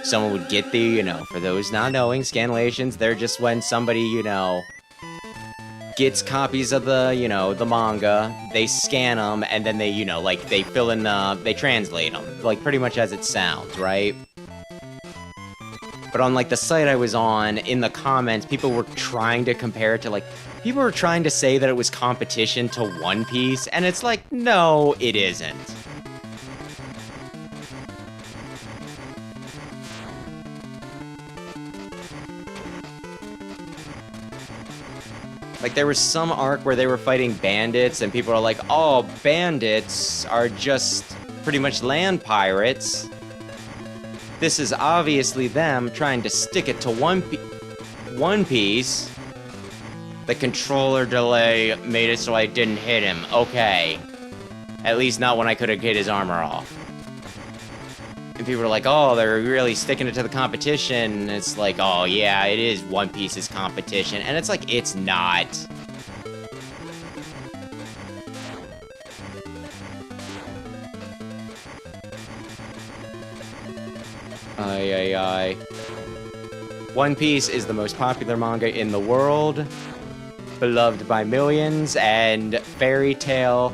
A: Someone would get the, you know, for those not knowing, scanlations, they're just when somebody, you know, gets copies of the, you know, the manga, they scan them, and then they, you know, like, they fill in the, they translate them, like, pretty much as it sounds, right? But on, like, the site I was on, in the comments, people were trying to compare it to, like, people were trying to say that it was competition to One Piece, and it's like, no, it isn't. Like, there was some arc where they were fighting bandits, and people are like, oh, bandits are just pretty much land pirates. This is obviously them trying to stick it to One Piece. The controller delay made it so I didn't hit him. Okay. At least not when I could have hit his armor off.
B: And people are like, oh, they're really sticking it to the competition. And it's like, oh, yeah, it is One Piece's competition. And it's like, it's not. Ay, ay, ay. One Piece is the most popular manga in the world, beloved by millions, and Fairy Tail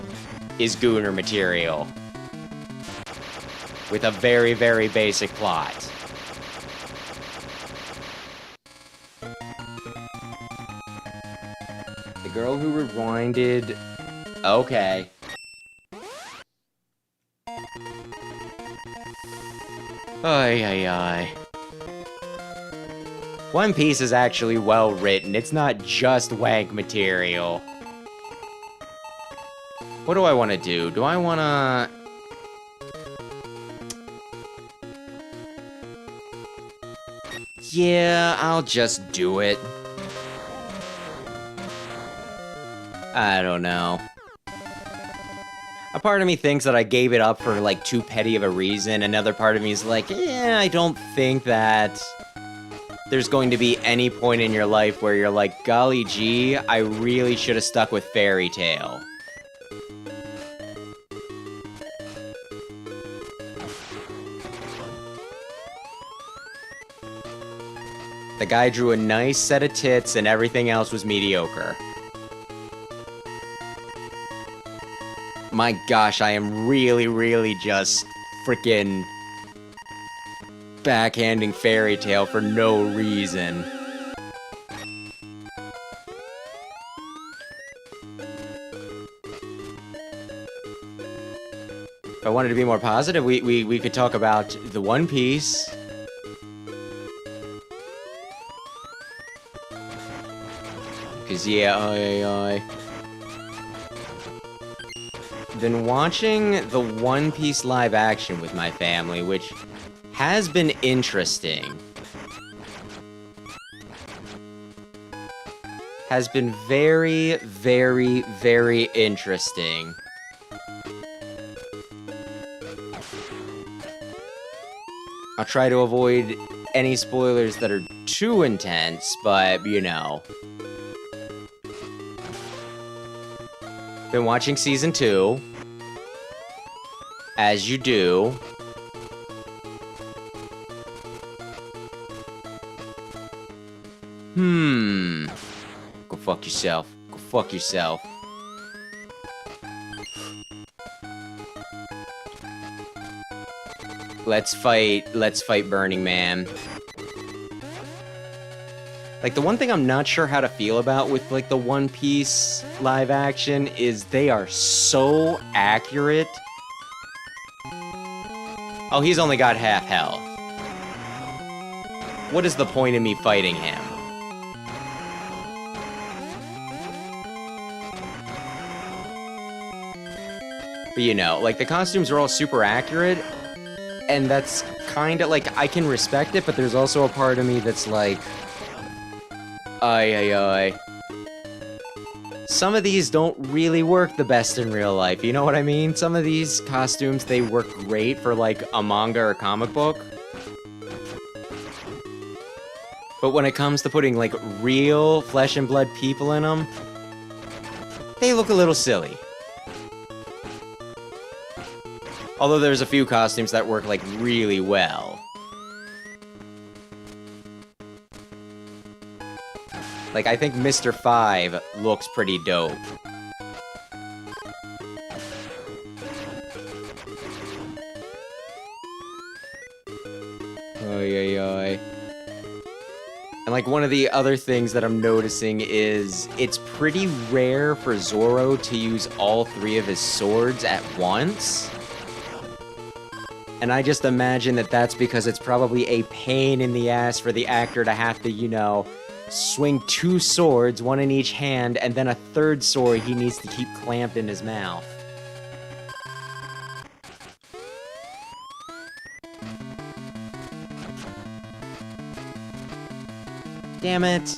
B: is gooner material. With a very, very basic plot. The girl who rewinded... Okay. Ay, ay, ay. One Piece is actually well written. It's not just wank material. What do I want to do? Do I want to... Yeah, I'll just do it. I don't know. A part of me thinks that I gave it up for, like, too petty of a reason. Another part of me is like, I don't think that there's going to be any point in your life where you're like, golly gee, I really should have stuck with Fairy Tail. The guy drew a nice set of tits and everything else was mediocre. My gosh, I am really, really just freaking backhanding Fairy Tail for no reason. If I wanted to be more positive, we could talk about the One Piece. Cause yeah, I been watching the One Piece live action with my family, which has been interesting. Has been very, very, very interesting. I'll try to avoid any spoilers that are too intense, but you know. Been watching season 2. As you do. Go fuck yourself. Go fuck yourself. Let's fight Burning Man. Like, the one thing I'm not sure how to feel about with, like, the One Piece live action is they are so accurate. Oh, he's only got half health. What is the point of me fighting him? But you know, like, the costumes are all super accurate, and that's kinda, like, I can respect it, but there's also a part of me that's like... Ay, ay, ay. Some of these don't really work the best in real life, you know what I mean? Some of these costumes, they work great for, like, a manga or comic book. But when it comes to putting, like, real flesh and blood people in them, they look a little silly. Although there's a few costumes that work, like, really well. Like, I think Mr. 5 looks pretty dope. Oy, oy, oy. And, like, one of the other things that I'm noticing is it's pretty rare for Zoro to use all 3 of his swords at once. And I just imagine that that's because it's probably a pain in the ass for the actor to have to, you know, swing 2 swords, 1 in each hand, and then a 3rd sword he needs to keep clamped in his mouth. Damn it.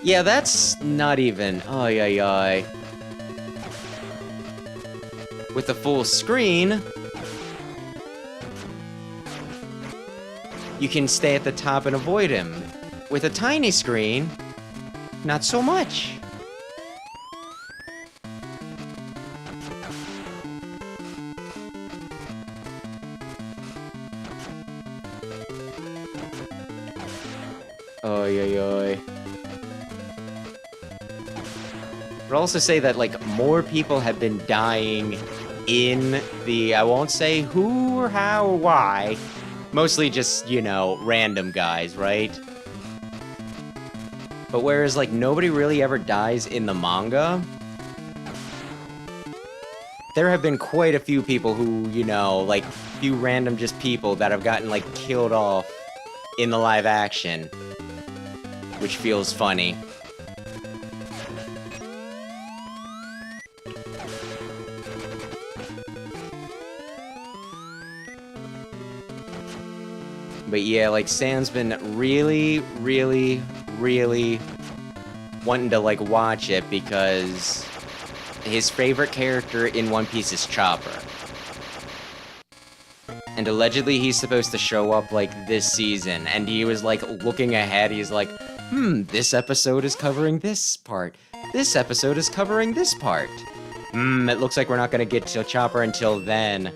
A: Yeah, that's not even. Ay, ay, ay. With the full screen, you can stay at the top and avoid him. With a tiny screen, not so much. Oy, oy, oy. I'd also say that, like, more people have been dying in the, I won't say who or how or why, mostly just, you know, random guys, right? But whereas, like, nobody really ever dies in the manga, there have been quite a few people who, you know, like, few random just people that have gotten, like, killed off in the live action, which feels funny. But yeah, like, Sam's been really, really, really wanting to, like, watch it because his favorite character in One Piece is Chopper. And allegedly he's supposed to show up, like, this season, and he was, like, looking ahead, he's like, this episode is covering this part. This episode is covering this part. It looks like we're not gonna get to Chopper until then.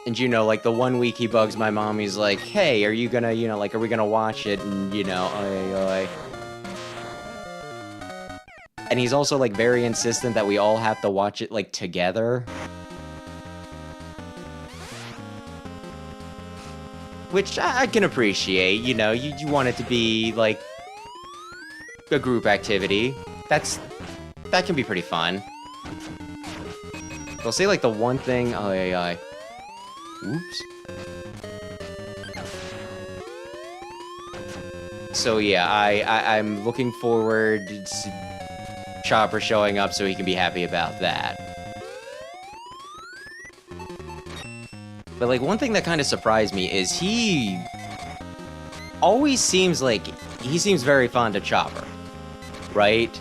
A: And, you know, like, the 1 week he bugs my mom, he's like, hey, are you gonna, you know, like, are we gonna watch it? And, you know, And he's also, like, very insistent that we all have to watch it, like, together. Which I can appreciate, you know, you want it to be, like, a group activity. That can be pretty fun. I'll say, like, the one thing, Oops. So yeah, I'm looking forward to Chopper showing up so he can be happy about that. But, like, one thing that kind of surprised me is he always seems like he seems very fond of Chopper, right?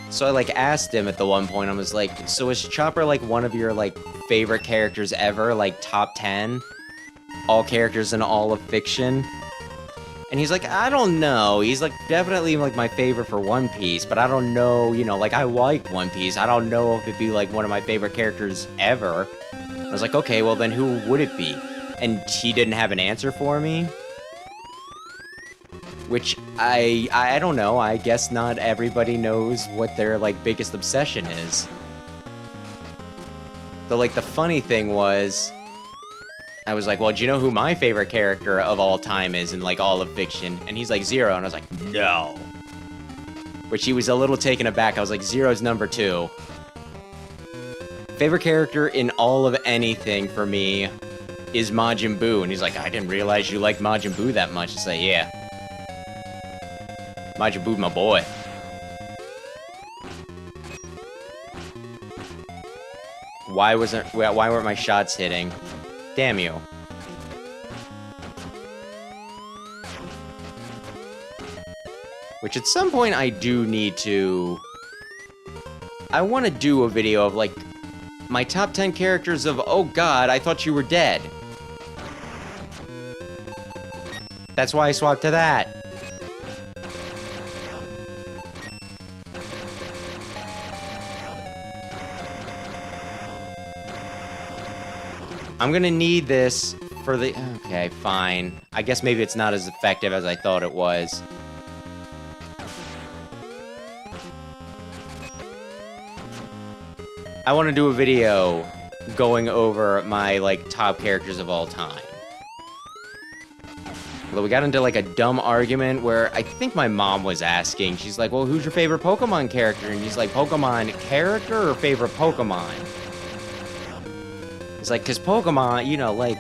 A: So I, like, asked him at the one point, I was like, so is Chopper, like, one of your, like, favorite characters ever, like, top 10? All characters in all of fiction? And he's like, I don't know, he's, like, definitely, like, my favorite for One Piece, but I don't know, you know, like, I like One Piece, I don't know if it'd be, like, one of my favorite characters ever. I was like, okay, well, then who would it be? And he didn't have an answer for me? Which, I don't know, I guess not everybody knows what their, like, biggest obsession is. But, like, the funny thing was, I was like, well, do you know who my favorite character of all time is in, like, all of fiction? And he's like, Zero, and I was like, no. Which he was a little taken aback, I was like, Zero's number 2. Favorite character in all of anything for me is Majin Buu, and he's like, I didn't realize you liked Majin Buu that much. It's like, yeah. Majin Buu, my boy. Why weren't my shots hitting? Damn you. Which at some point I do need to... I want to do a video of, like, my top 10 characters of, oh god, I thought you were dead. That's why I swapped to that. I'm gonna need this for the... Okay, fine. I guess maybe it's not as effective as I thought it was. I want to do a video going over my, like, top characters of all time. Although we got into, like, a dumb argument where I think my mom was asking. She's like, well, who's your favorite Pokemon character? And he's like, Pokemon character or favorite Pokemon? It's like, because Pokemon, you know, like,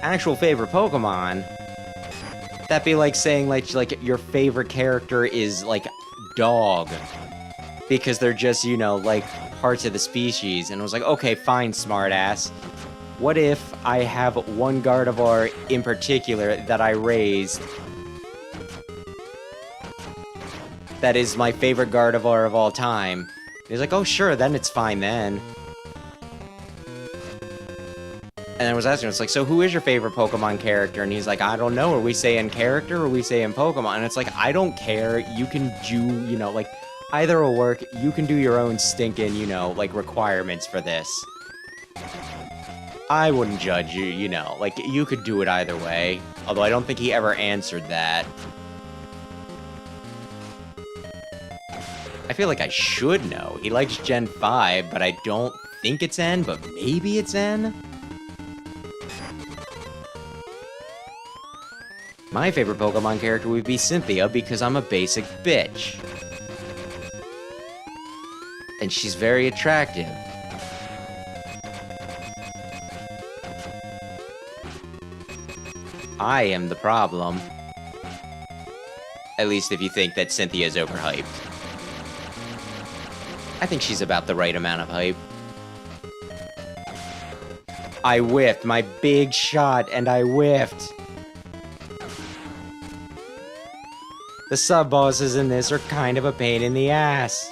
A: actual favorite Pokemon, that'd be like saying, like your favorite character is, like, dog. Because they're just, you know, like, parts of the species, and I was like, okay, fine, smartass. What if I have one Gardevoir in particular that I raised that is my favorite Gardevoir of all time? And he's like, oh, sure, then it's fine then. And I was asking him, it's like, so who is your favorite Pokemon character? And he's like, I don't know. Are we saying character or are we saying Pokemon? And it's like, I don't care. You can do, you know, like, either will work. You can do your own stinking, you know, like, requirements for this. I wouldn't judge you, you know, like, you could do it either way. Although I don't think he ever answered that. I feel like I should know. He likes Gen 5, but I don't think it's N, but maybe it's N? My favorite Pokemon character would be Cynthia because I'm a basic bitch. And she's very attractive. I am the problem. At least if you think that Cynthia's overhyped. I think she's about the right amount of hype. I whiffed my big shot and I whiffed. The sub-bosses in this are kind of a pain in the ass.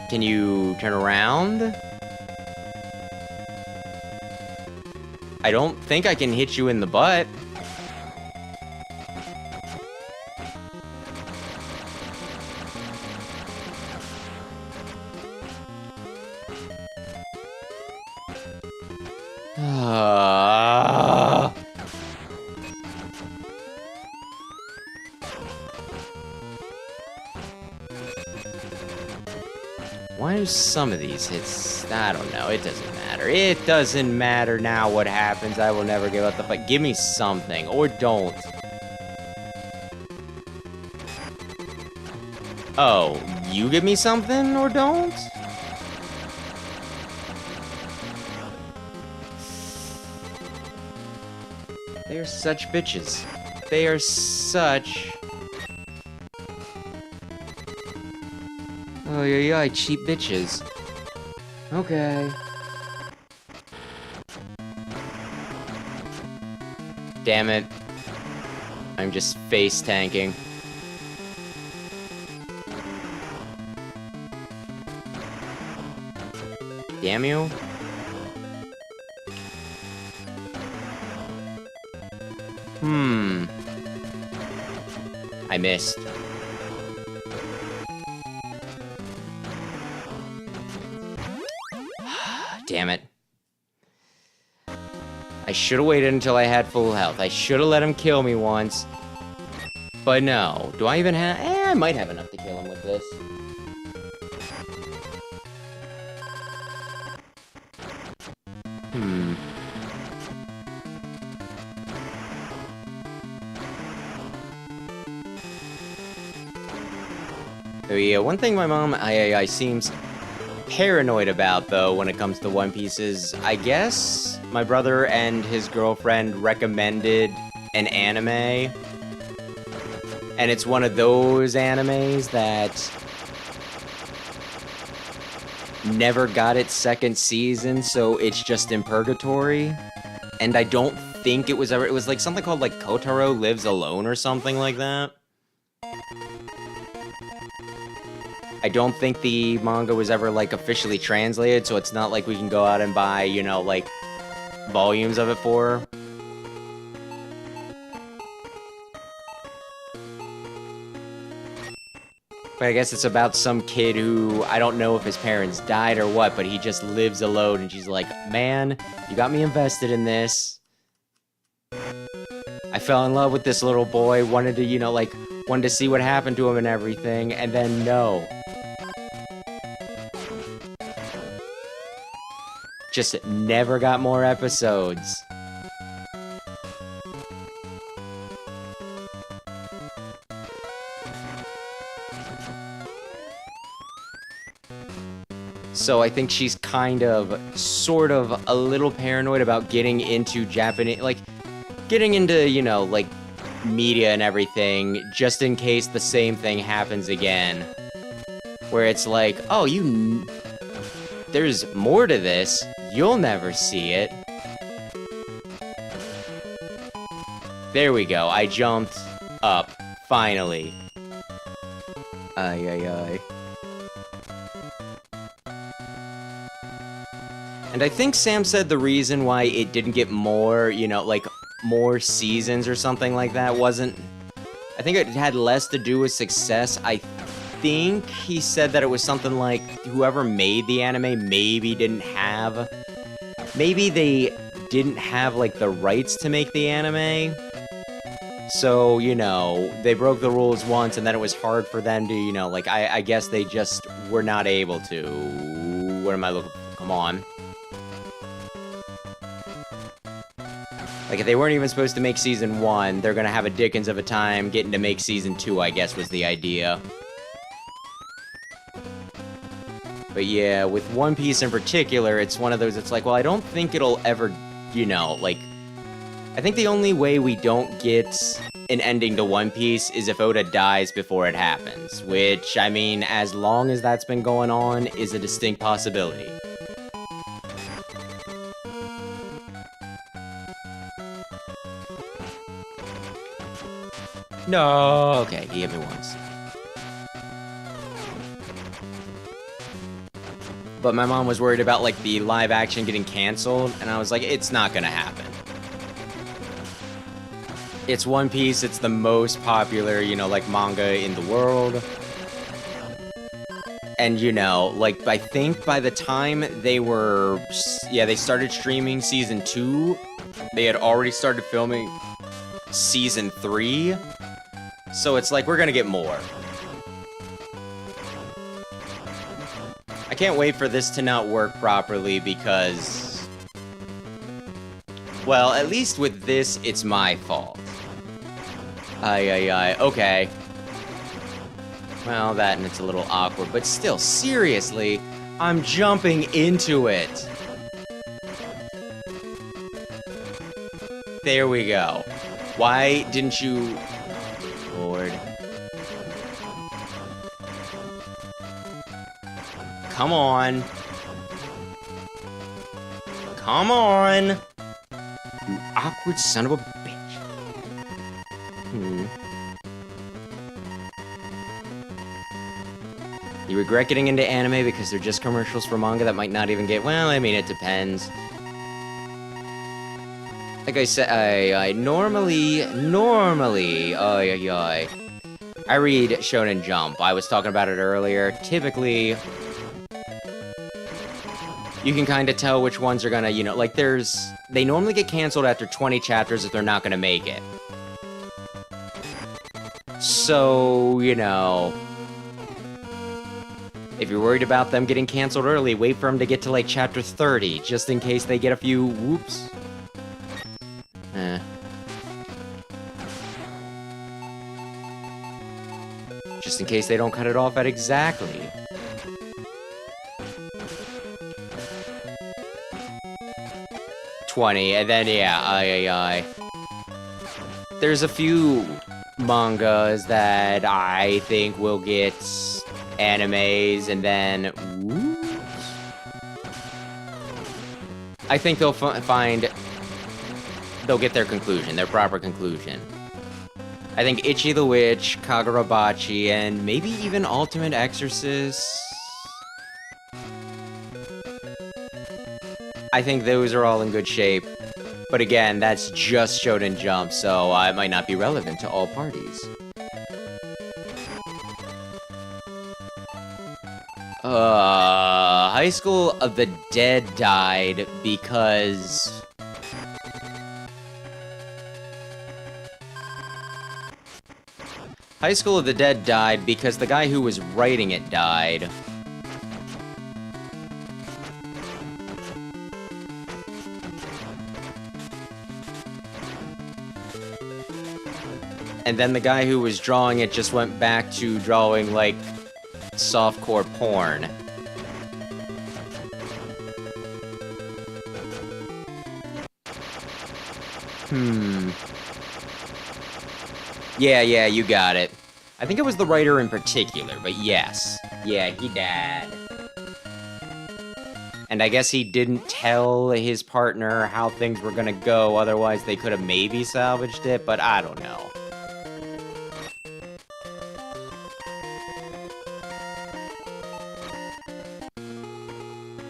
A: Can you turn around? I don't think I can hit you in the butt. Why do some of these hits... I don't know, it doesn't matter. It doesn't matter now what happens. I will never give up the fight. Give me something, or don't. Oh, you give me something, or don't? They are such bitches. They are such... Oh, yeah, cheap bitches. Okay. Damn it. I'm just face tanking. Damn you. I missed. Damn it. I should have waited until I had full health. I should have let him kill me once. But no. Do I even have... I might have enough to kill him with this. Oh yeah, one thing my mom I seems paranoid about, though, when it comes to One Piece is, I guess my brother and his girlfriend recommended an anime, and it's one of those animes that never got its second season, so it's just in purgatory, and I don't think it was ever, it was like something called like Kotaro Lives Alone or something like that. I don't think the manga was ever, like, officially translated, so it's not like we can go out and buy, you know, like, volumes of it for her. But I guess it's about some kid who, I don't know if his parents died or what, but he just lives alone, and she's like, man, you got me invested in this. I fell in love with this little boy, wanted to, you know, like, wanted to see what happened to him and everything, and then no. Just never got more episodes. So I think she's kind of, sort of, a little paranoid about getting into Japanese, like, getting into, you know, like, media and everything, just in case the same thing happens again. Where it's like, oh, there's more to this, you'll never see it. There we go, I jumped up, finally. Ay, ay, ay. And I think Sam said the reason why it didn't get more, you know, like, more seasons or something like that wasn't... I think it had less to do with success. I think he said that it was something like whoever made the anime maybe didn't have... Maybe they didn't have, like, the rights to make the anime. So, you know, they broke the rules once and then it was hard for them to, you know, like, I guess they just were not able to. What am I looking for? Come on. Like, if they weren't even supposed to make Season 1, they're gonna have a dickens of a time getting to make Season 2, I guess, was the idea. But yeah, with One Piece in particular, it's one of those, it's like, well, I don't think it'll ever, you know, like... I think the only way we don't get an ending to One Piece is if Oda dies before it happens. Which, I mean, as long as that's been going on, is a distinct possibility. No! Okay, he hit me once. But my mom was worried about, like, the live action getting canceled, and I was like, it's not gonna happen. It's One Piece, it's the most popular, you know, like, manga in the world. And, you know, like, I think by the time they were... Yeah, they started streaming Season 2, they had already started filming Season 3. So it's like, we're gonna get more. I can't wait for this to not work properly because... Well, at least with this, it's my fault. Ay, ay, ay, okay. Well, that and it's a little awkward, but still, seriously, I'm jumping into it. There we go. Why didn't you... Lord. Come on. Come on. You awkward son of a bitch. You regret getting into anime because they're just commercials for manga that might not even get... Well, I mean, it depends. Like I said, I normally, I read Shonen Jump. I was talking about it earlier. Typically, you can kind of tell which ones are gonna, you know, like they normally get canceled after 20 chapters if they're not gonna make it. So, you know, if you're worried about them getting canceled early, wait for them to get to, like, chapter 30, just in case they get a few whoops. Just in case they don't cut it off at exactly. $20, and then, yeah, There's a few mangas that I think will get animes, and then... Whoops. I think they'll find... They'll get their conclusion, their proper conclusion. I think Ichi the Witch, Kagurabachi, and maybe even Ultimate Exorcist. I think those are all in good shape. But again, that's just Shonen Jump, so it might not be relevant to all parties. High School of the Dead died because... High School of the Dead died because the guy who was writing it died. And then the guy who was drawing it just went back to drawing, like, softcore porn. Yeah, you got it. I think it was the writer in particular, but yes. Yeah, he died. And I guess he didn't tell his partner how things were gonna go, otherwise they could have maybe salvaged it, but I don't know.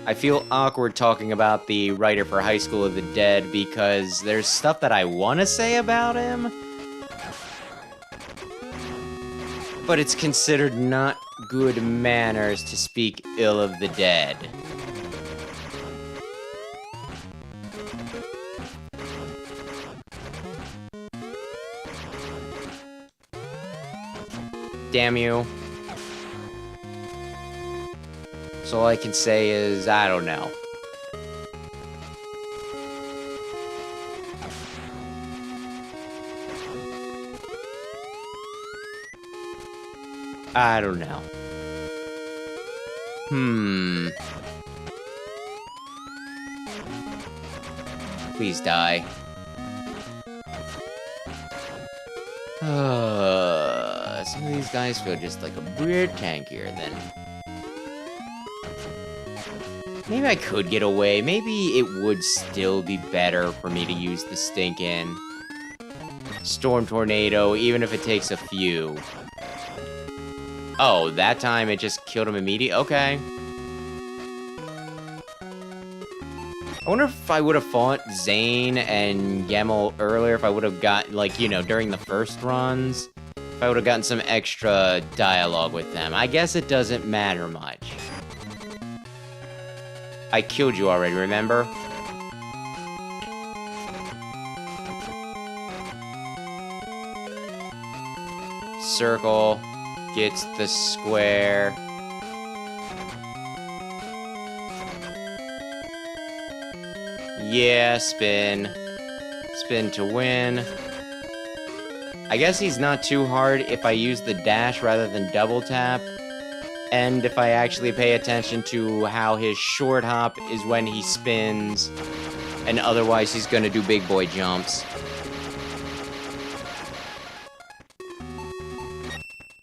A: I feel awkward talking about the writer for High School of the Dead because there's stuff that I want to say about him, but it's considered not good manners to speak ill of the dead. Damn you. So all I can say is, I don't know. I don't know. Please die. Some of these guys feel just like a bit tankier than... Maybe I could get away. Maybe it would still be better for me to use the stinkin' Storm Tornado, even if it takes a few. Oh, that time it just killed him immediately? Okay. I wonder if I would have fought Zane and Gemmel earlier, if I would have got, like, you know, during the first runs, if I would have gotten some extra dialogue with them. I guess it doesn't matter much. I killed you already, remember? Circle gets the square. Yeah, spin. Spin to win. I guess he's not too hard if I use the dash rather than double tap. And if I actually pay attention to how his short hop is when he spins, and otherwise he's gonna do big boy jumps.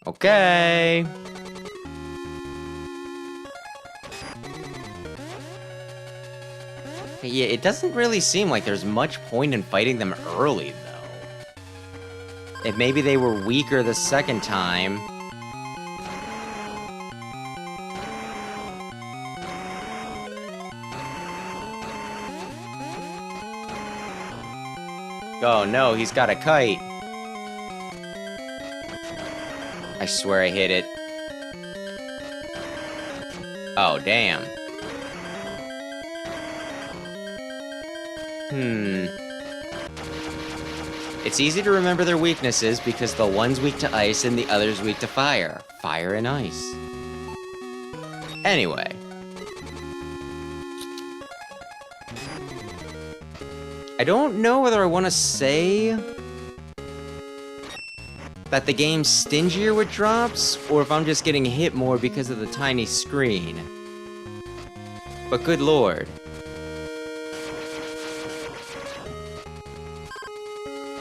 A: Okay. Yeah, it doesn't really seem like there's much point in fighting them early, though. If maybe they were weaker the second time... Oh no, he's got a kite. I swear I hit it. Oh, damn. It's easy to remember their weaknesses because the one's weak to ice and the other's weak to fire. Fire and ice. Anyway. I don't know whether I want to say that the game's stingier with drops, or if I'm just getting hit more because of the tiny screen. But good lord.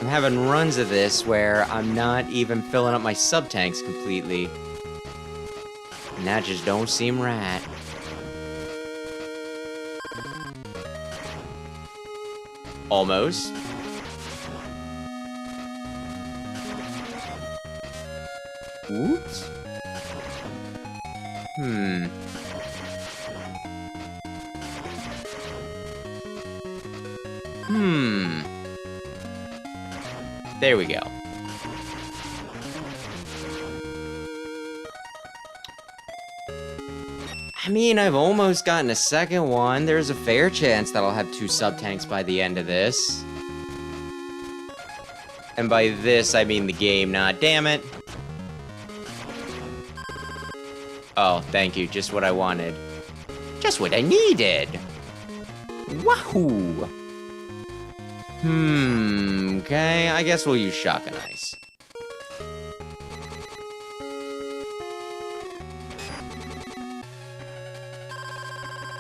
A: I'm having runs of this where I'm not even filling up my sub-tanks completely. And that just don't seem right. Almost. Oops. There we go. I mean, I've almost gotten a second one. There's a fair chance that I'll have 2 sub-tanks by the end of this. And by this, I mean the game, not damn it. Oh, thank you. Just what I wanted. Just what I needed. Wahoo! Okay, I guess we'll use Shotgun Ice.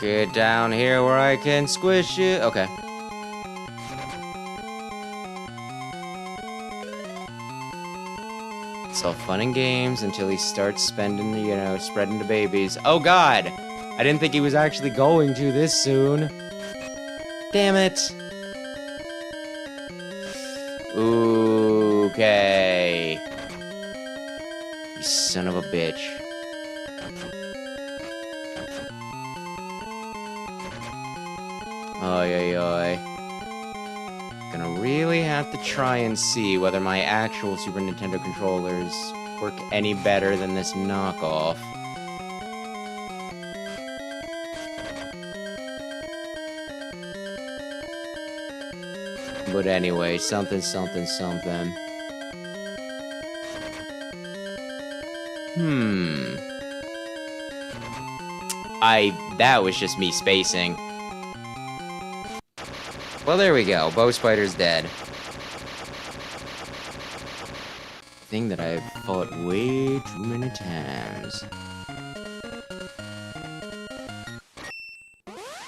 A: Get down here where I can squish you. Okay. It's all fun and games until he starts spending, you know, spreading the babies. Oh god! I didn't think he was actually going to this soon. Damn it. Okay. You son of a bitch. Oy, oy, oy. Gonna really have to try and see whether my actual Super Nintendo controllers work any better than this knockoff. But anyway, something, something, something. That was just me spacing. Well, there we go. Bow Spider's dead. Thing that I've fought way too many times.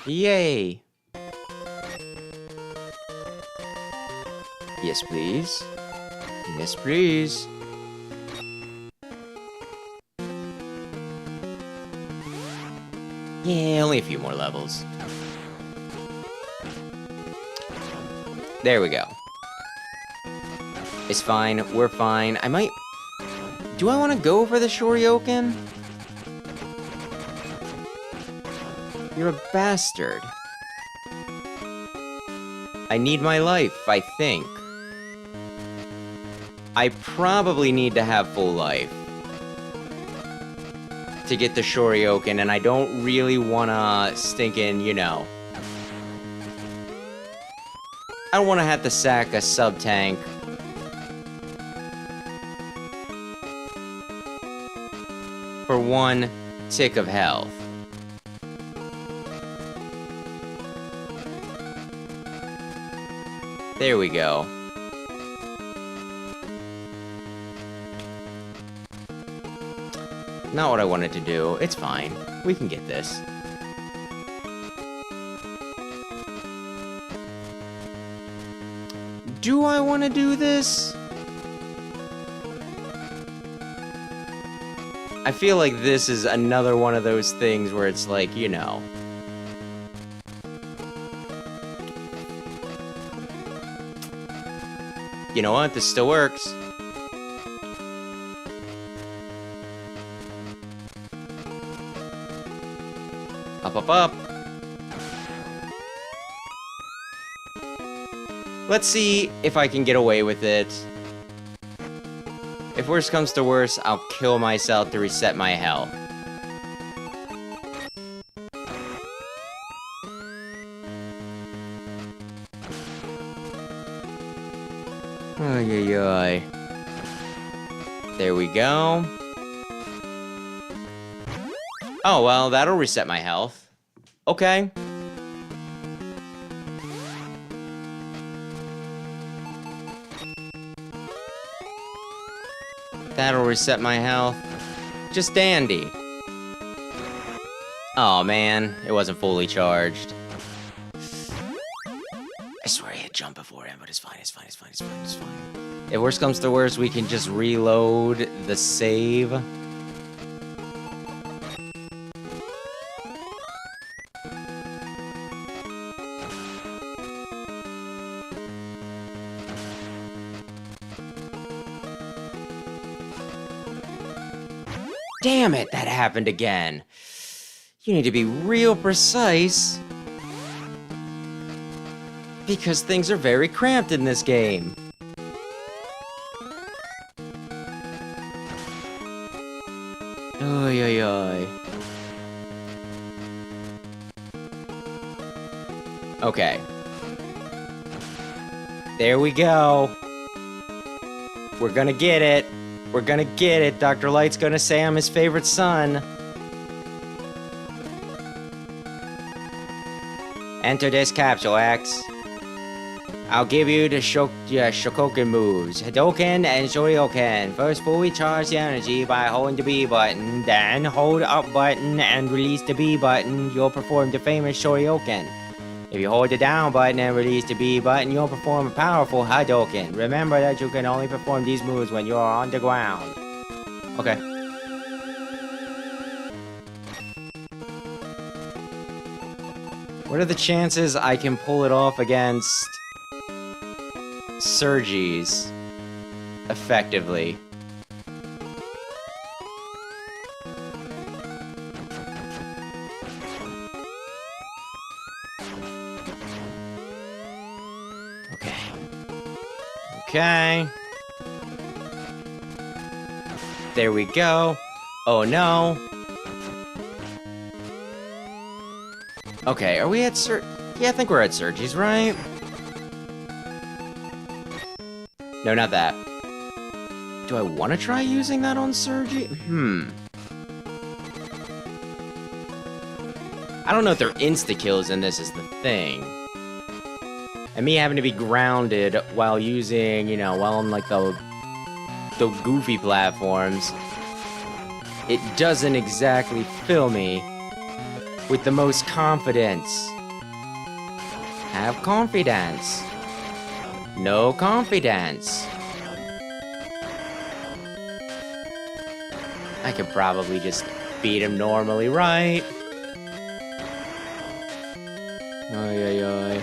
A: Yay! Yes, please. Yes, please. Yeah, only a few more levels. There we go. It's fine. We're fine. I might... Do I want to go for the Shoryuken? You're a bastard. I need my life, I think. I probably need to have full life to get the Shoryuken, and I don't really wanna stinking, you know. I don't wanna have to sack a sub-tank. For one tick of health. There we go. Not what I wanted to do. It's fine. We can get this. Do I want to do this? I feel like this is another one of those things where it's like, you know. You know what? This still works. Up, up, up. Let's see if I can get away with it. If worse comes to worse, I'll kill myself to reset my health. Ay, ay, ay. There we go. Oh, well, that'll reset my health. Okay. That'll reset my health. Just dandy. Oh, man. It wasn't fully charged. I swear I hit jump before him, but it's fine, it's fine, it's fine, it's fine, it's fine. If worse comes to worse, we can just reload the save. Damn it, that happened again. You need to be real precise. Because things are very cramped in this game. Oy, oy, oy. Okay. There we go. We're gonna get it. We're gonna get it. Dr. Light's gonna say I'm his favorite son. Enter this capsule, X. I'll give you the Shokoken moves. Hadoken and Shoryuken. First, fully charge the energy by holding the B button. Then, hold up button and release the B button. You'll perform the famous Shoryuken. If you hold the down button and release the B button, you'll perform a powerful Hadoken. Remember that you can only perform these moves when you are on the ground. Okay. What are the chances I can pull it off against Surges effectively? Okay. Okay. There we go. Oh no. Okay, are we at Yeah, I think we're at Surges, right? No, not that. Do I want to try using that on Surge? I don't know if they're insta-kills in this is the thing. And me having to be grounded while using, you know, while on like the goofy platforms, it doesn't exactly fill me with the most confidence. Have confidence. No confidence. I could probably just beat him normally, right? Ay, ay, ay.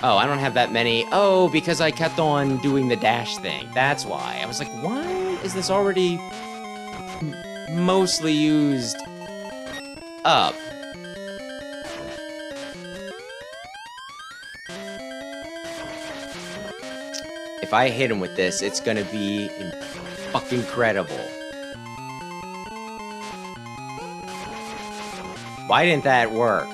A: Oh, I don't have that many. Oh, because I kept on doing the dash thing. That's why. I was like, why is this already mostly used up? If I hit him with this, it's gonna be fucking incredible. Why didn't that work?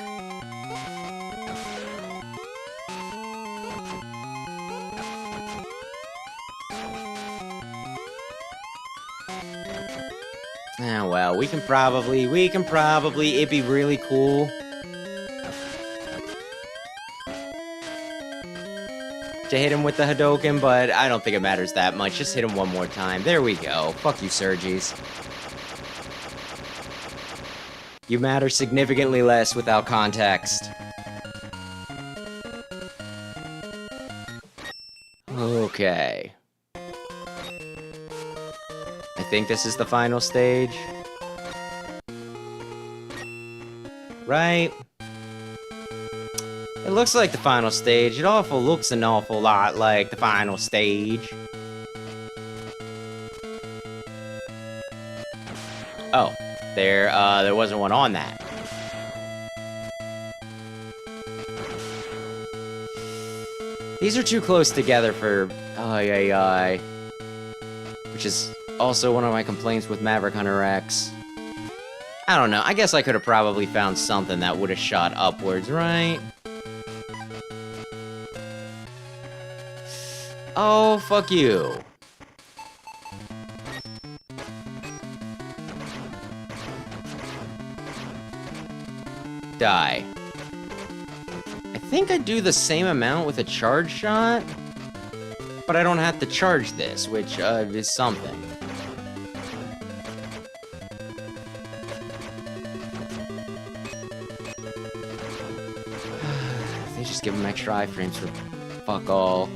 A: Ah, well, we can probably, it'd be really cool to hit him with the Hadoken, but I don't think it matters that much. Just hit him one more time. There we go. Fuck you, Surges. You matter significantly less without context. Okay. I think this is the final stage. Right? It looks like the final stage. It looks an awful lot like the final stage. Oh, there wasn't one on that. These are too close together for which is also one of my complaints with Maverick Hunter X. I don't know. I guess I could have probably found something that would have shot upwards, right? Oh, fuck you. Die. I think I do the same amount with a charge shot, but I don't have to charge this, which is something. They just give him extra iframes for fuck all.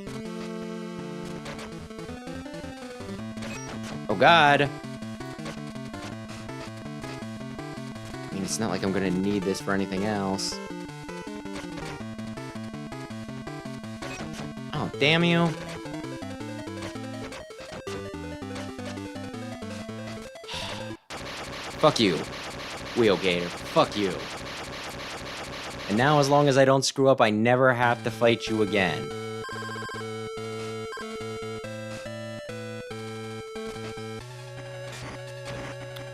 A: Oh god. I mean, it's not like I'm gonna need this for anything else. Oh, damn you. Fuck you, Wheelgator. Fuck you. And now, as long as I don't screw up, I never have to fight you again.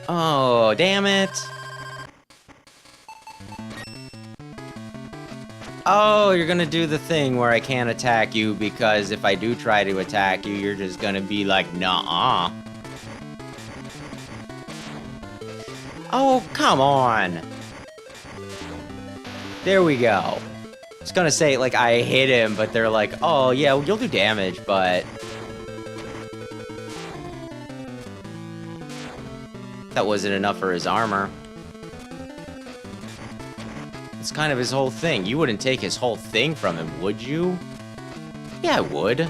A: Oh, damn it. Oh, you're gonna do the thing where I can't attack you because if I do try to attack you, you're just gonna be like, nah-uh. Oh, come on. There we go. I was gonna say, like, I hit him, but they're like, oh, yeah, well, you'll do damage, but... that wasn't enough for his armor. It's kind of his whole thing. You wouldn't take his whole thing from him, would you? Yeah, I would.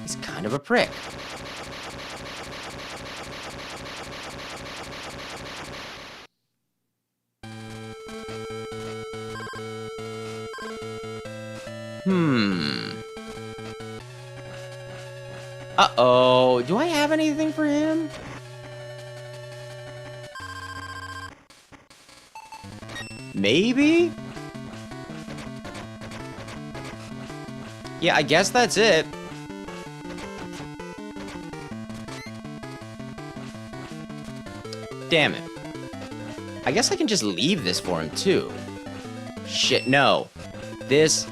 A: He's kind of a prick. Uh-oh. Do I have anything for him? Maybe? Yeah, I guess that's it. Damn it. I guess I can just leave this for him, too. Shit, no. This.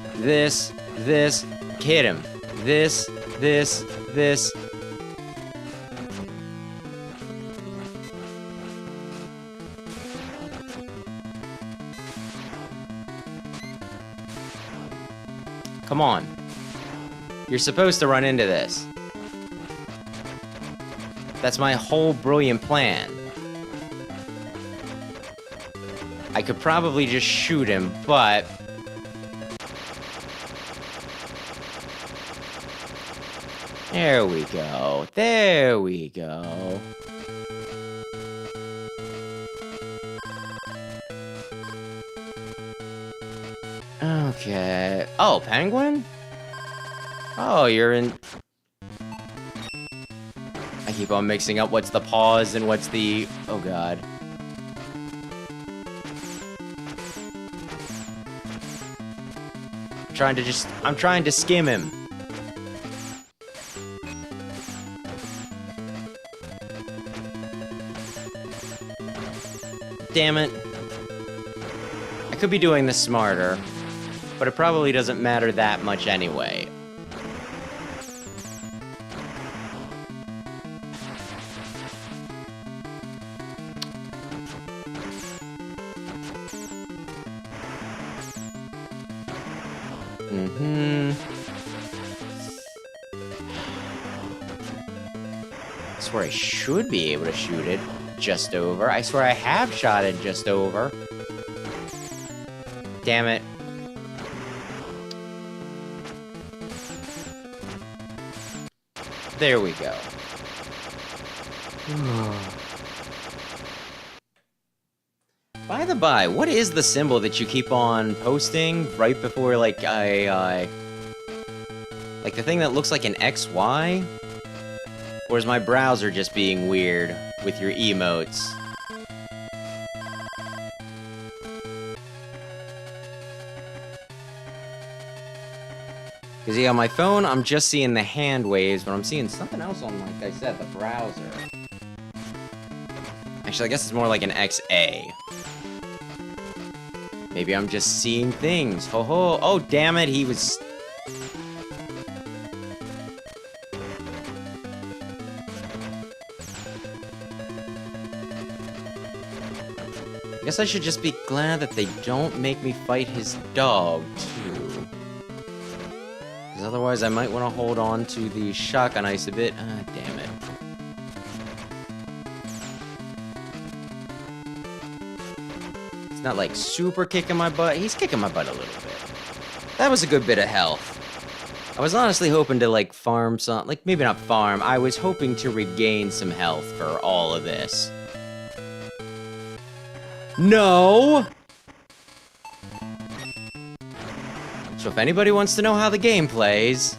A: Hit him. This. Come on. You're supposed to run into this. That's my whole brilliant plan. I could probably just shoot him, but... There we go. There we go. Okay. Oh, penguin? Oh, you're in... I keep on mixing up what's the pause and what's the... Oh, God. I'm trying to skim him. Damn it. I could be doing this smarter, but it probably doesn't matter that much anyway. I swear I should be able to shoot it just over. I swear I have shot it just over. Damn it. There we go. By the by, what is the symbol that you keep on posting right before, like, like the thing that looks like an XY? Or is my browser just being weird with your emotes? Because, yeah, on my phone, I'm just seeing the hand waves, but I'm seeing something else on, like I said, the browser. Actually, I guess it's more like an XA. Maybe I'm just seeing things. Ho ho. Oh, damn it, he was... I guess I should just be glad that they don't make me fight his dog, too. Because otherwise I might want to hold on to the shotgun ice a bit. Ah, damn it. It's not like super kicking my butt. He's kicking my butt a little bit. That was a good bit of health. I was honestly hoping to, like, farm some... Like, maybe not farm. I was hoping to regain some health for all of this. No! So if anybody wants to know how the game plays...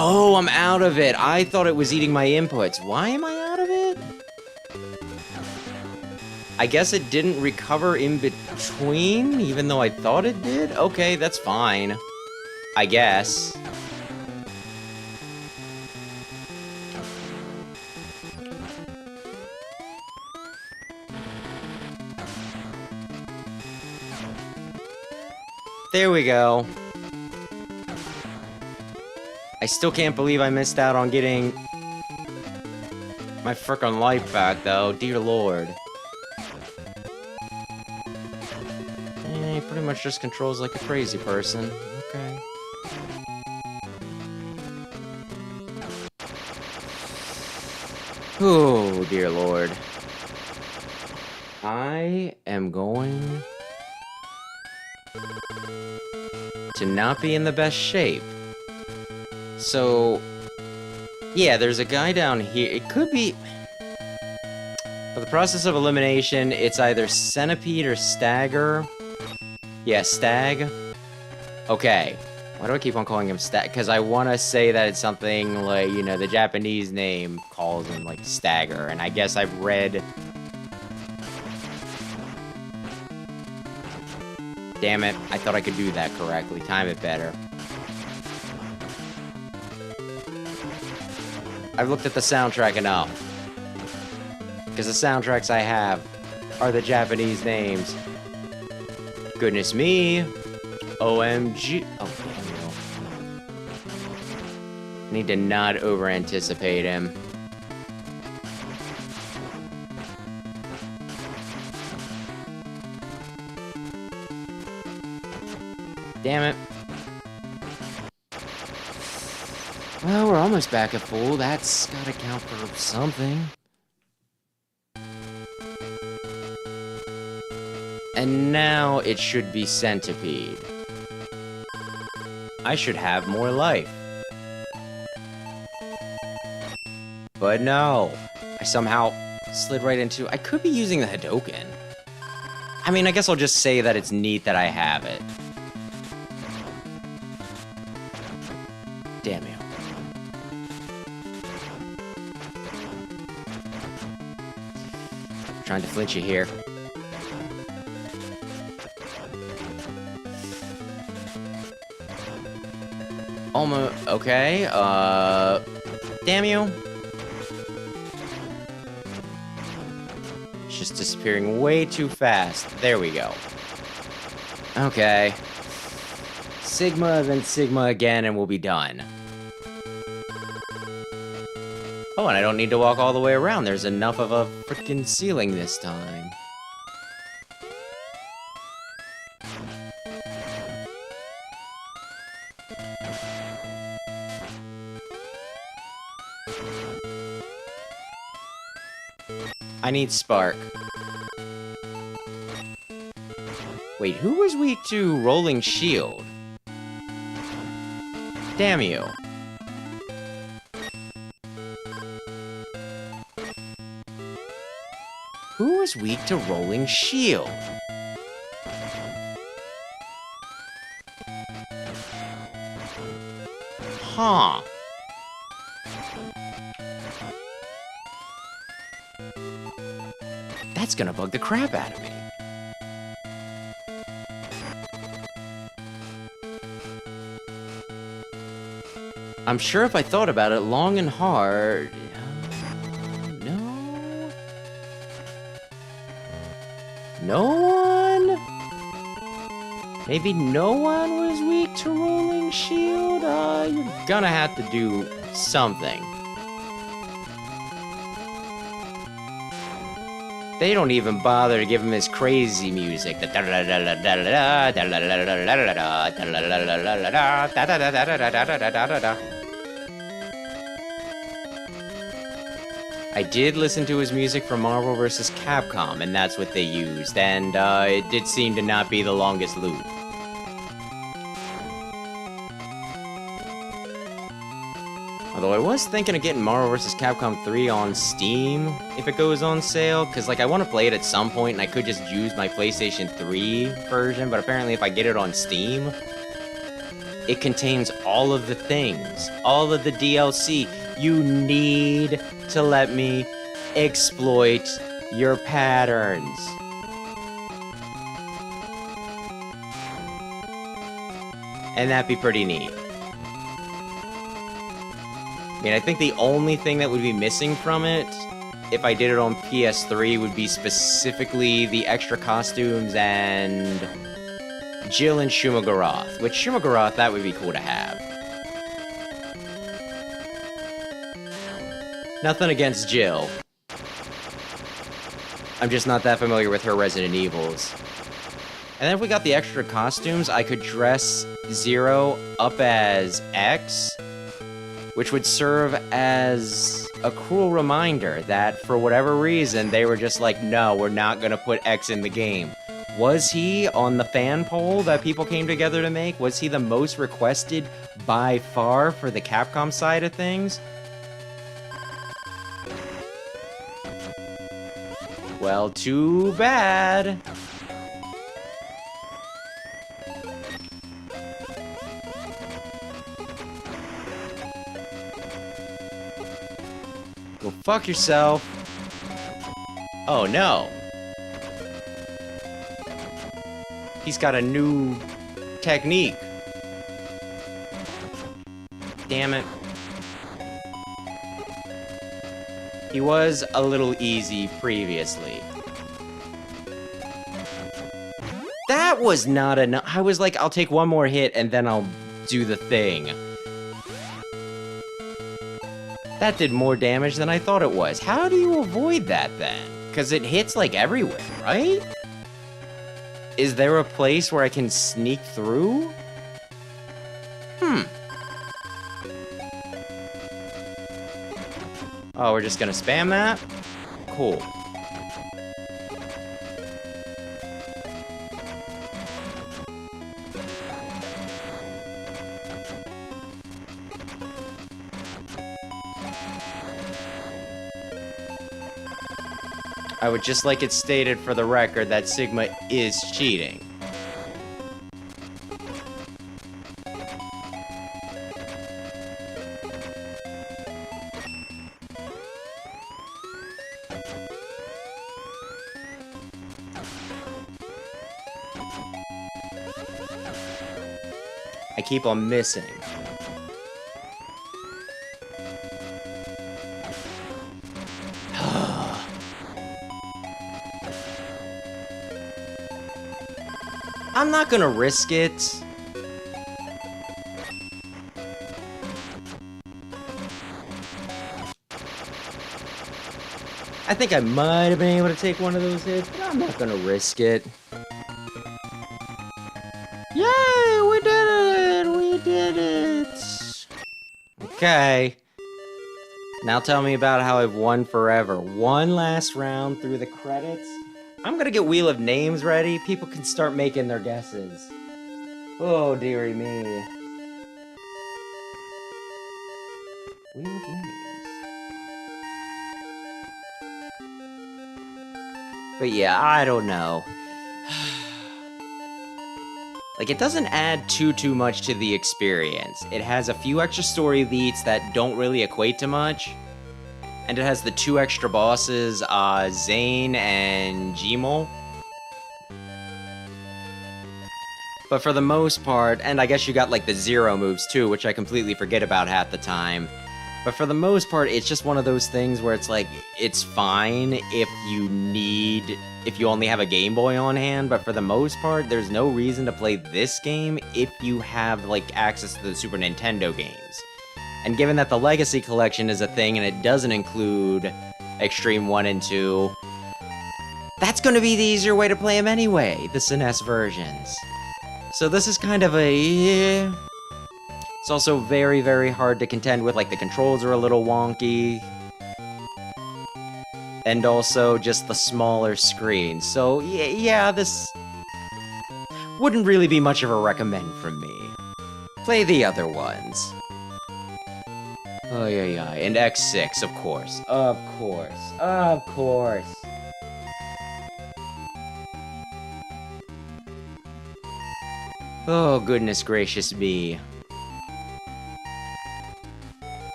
A: Oh, I'm out of it! I thought it was eating my inputs. Why am I out of it? I guess it didn't recover in between, even though I thought it did? Okay, that's fine. I guess. There we go. I still can't believe I missed out on getting my frickin' life back, though. Dear Lord. He pretty much just controls like a crazy person. Okay. Oh, dear Lord. I am going to not be in the best shape. So, yeah, there's a guy down here. It could be... For the process of elimination, it's either Centipede or Stagger. Yeah, Stag. Okay. Why do I keep on calling him Stag? Because I want to say that it's something like, you know, the Japanese name calls him, like, Stagger. And I guess I've read... Damn it. I thought I could do that correctly. Time it better. I've looked at the soundtrack enough. Because the soundtracks I have are the Japanese names. Goodness me. OMG. Oh, damn you. Need to not over-anticipate him. Damn it. Well, we're almost back at full. That's gotta count for something. And now it should be Centipede. I should have more life. But no. I somehow slid right into... I could be using the Hadoken. I mean, I guess I'll just say that it's neat that I have it. Damn you. Trying to flinch you here. Almost, okay, damn you. It's just disappearing way too fast. There we go. Okay. Sigma, then Sigma again, and we'll be done. Oh, and I don't need to walk all the way around. There's enough of a freaking ceiling this time. I need Spark. Wait, who was weak to Rolling Shield? Damn you. Who was weak to Rolling Shield? Huh. That's gonna bug the crap out of me. I'm sure if I thought about it long and hard... No? No one? Maybe no one was weak to Rolling Shield? You're gonna have to do something. They don't even bother to give him his crazy music. I did listen to his music from Marvel vs. Capcom, and that's what they used, and it did seem to not be the longest loop. Although I was thinking of getting Marvel vs. Capcom 3 on Steam if it goes on sale, because like I want to play it at some point and I could just use my PlayStation 3 version, but apparently if I get it on Steam, it contains all of the things, all of the DLC. You need to let me exploit your patterns. And that'd be pretty neat. I mean, I think the only thing that would be missing from it, if I did it on PS3, would be specifically the extra costumes and Jill and Shumagorath. Which, Shumagorath, that would be cool to have. Nothing against Jill. I'm just not that familiar with her Resident Evils. And then if we got the extra costumes, I could dress Zero up as X, which would serve as a cruel reminder that for whatever reason, they were just like, no, we're not gonna put X in the game. Was he on the fan poll that people came together to make? Was he the most requested by far for the Capcom side of things? Well, too bad. Go fuck yourself. Oh no. He's got a new technique. Damn it. He was a little easy previously. That was not enough. I was like, I'll take one more hit and then I'll do the thing. That did more damage than I thought it was. How do you avoid that then? Because it hits like everywhere, right? Is there a place where I can sneak through? Oh, we're just gonna spam that? Cool. I would just like it stated for the record that Sigma is cheating. I keep on missing. I'm not gonna risk it. I think I might have been able to take one of those hits, but I'm not gonna risk it. Yay, we did it! We did it! Okay. Now tell me about how I've won forever. One last round through the credits. I'm gonna get Wheel of Names ready. People can start making their guesses. Oh, dearie me. Wheel of Names. But yeah, I don't know. Like, it doesn't add too much to the experience. It has a few extra story beats that don't really equate to much. And it has the 2 extra bosses, Zane and Gmol. But for the most part, and I guess you got like the 0 moves too, which I completely forget about half the time. But for the most part, it's just one of those things where it's like, it's fine if you only have a Game Boy on hand, but for the most part, there's no reason to play this game if you have like access to the Super Nintendo games. And given that the Legacy Collection is a thing and it doesn't include Xtreme 1 and 2, that's going to be the easier way to play them anyway, the SNES versions. So this is kind of a... It's also very, very hard to contend with, like the controls are a little wonky. And also just the smaller screen. So yeah, this wouldn't really be much of a recommend from me. Play the other ones. Oh, yeah, and X6, of course. Of course. Of course. Oh, goodness gracious me.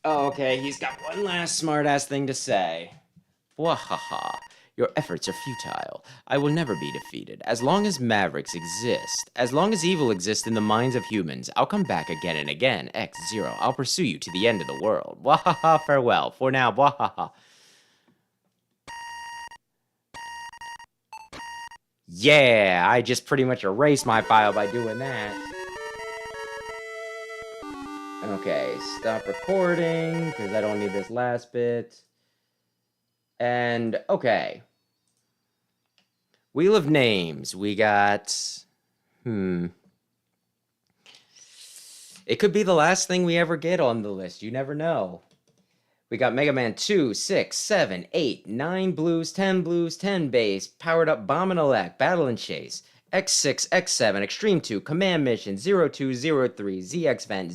A: Oh, okay, he's got one last smartass thing to say. Wahaha. Your efforts are futile. I will never be defeated. As long as Mavericks exist, as long as evil exists in the minds of humans, I'll come back again and again. X0, I'll pursue you to the end of the world. Wahaha, farewell. For now, wahaha. Yeah, I just pretty much erased my file by doing that. Okay, stop recording, because I don't need this last bit. And, okay. Wheel of Names, we got It could be the last thing we ever get on the list. You never know. We got Mega Man 2, 6, 7, 8, 9 blues, 10 bass, powered up Bomb and Elect, Battle and Chase, X6, X7, Extreme 2, Command Mission, 0203, ZX Vent,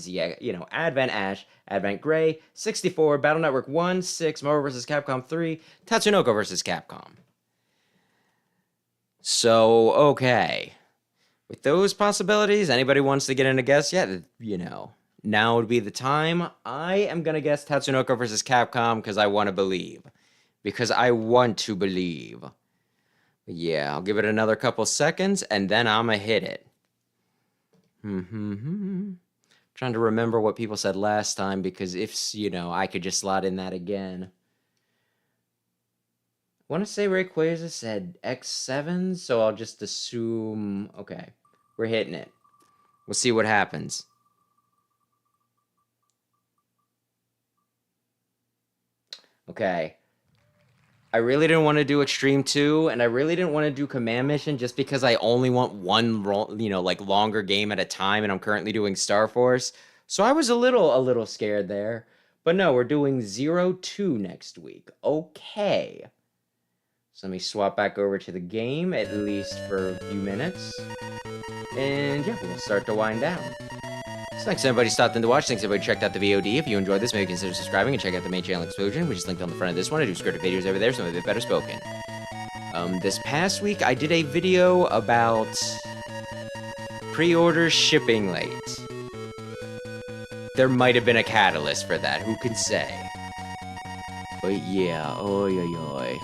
A: Advent Ash, Advent Gray, 64, Battle Network 1, 6, Marvel vs. Capcom 3, Tatsunoko vs. Capcom. So, okay. With those possibilities, anybody wants to get in a guess yet? Now would be the time. I am going to guess Tatsunoko vs. Capcom because I want to believe. Because I want to believe. But yeah, I'll give it another couple seconds and then I'm going to hit it. Trying to remember what people said last time because if, I could just slot in that again. I want to say Rayquaza said X7, so I'll just assume... Okay, we're hitting it. We'll see what happens. Okay. I really didn't want to do Extreme 2, and I really didn't want to do Command Mission just because I only want one, longer game at a time, and I'm currently doing Star Force. So I was a little scared there. But no, we're doing 02 next week. Okay. So let me swap back over to the game, at least for a few minutes. And yeah, we'll start to wind down. So thanks everybody stopped in to watch. Thanks everybody checked out the VOD. If you enjoyed this, maybe consider subscribing and check out the main channel Explosion, which is linked on the front of this one. I do scripted videos over there, so I'm a bit better spoken. This past week, I did a video about pre-order shipping late. There might have been a catalyst for that, who can say? But yeah, oi.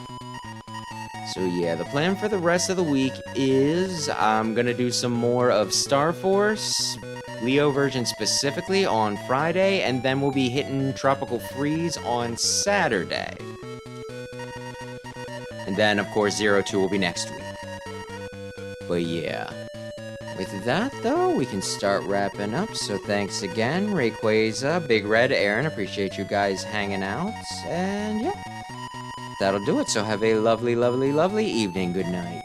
A: So yeah, the plan for the rest of the week is I'm gonna do some more of Star Force, Leo version specifically, on Friday, and then we'll be hitting Tropical Freeze on Saturday. And then, of course, 02 will be next week. But yeah. With that, though, we can start wrapping up. So thanks again, Rayquaza, Big Red, Aaron. Appreciate you guys hanging out. And yeah. That'll do it, so have a lovely, lovely, lovely evening. Good night.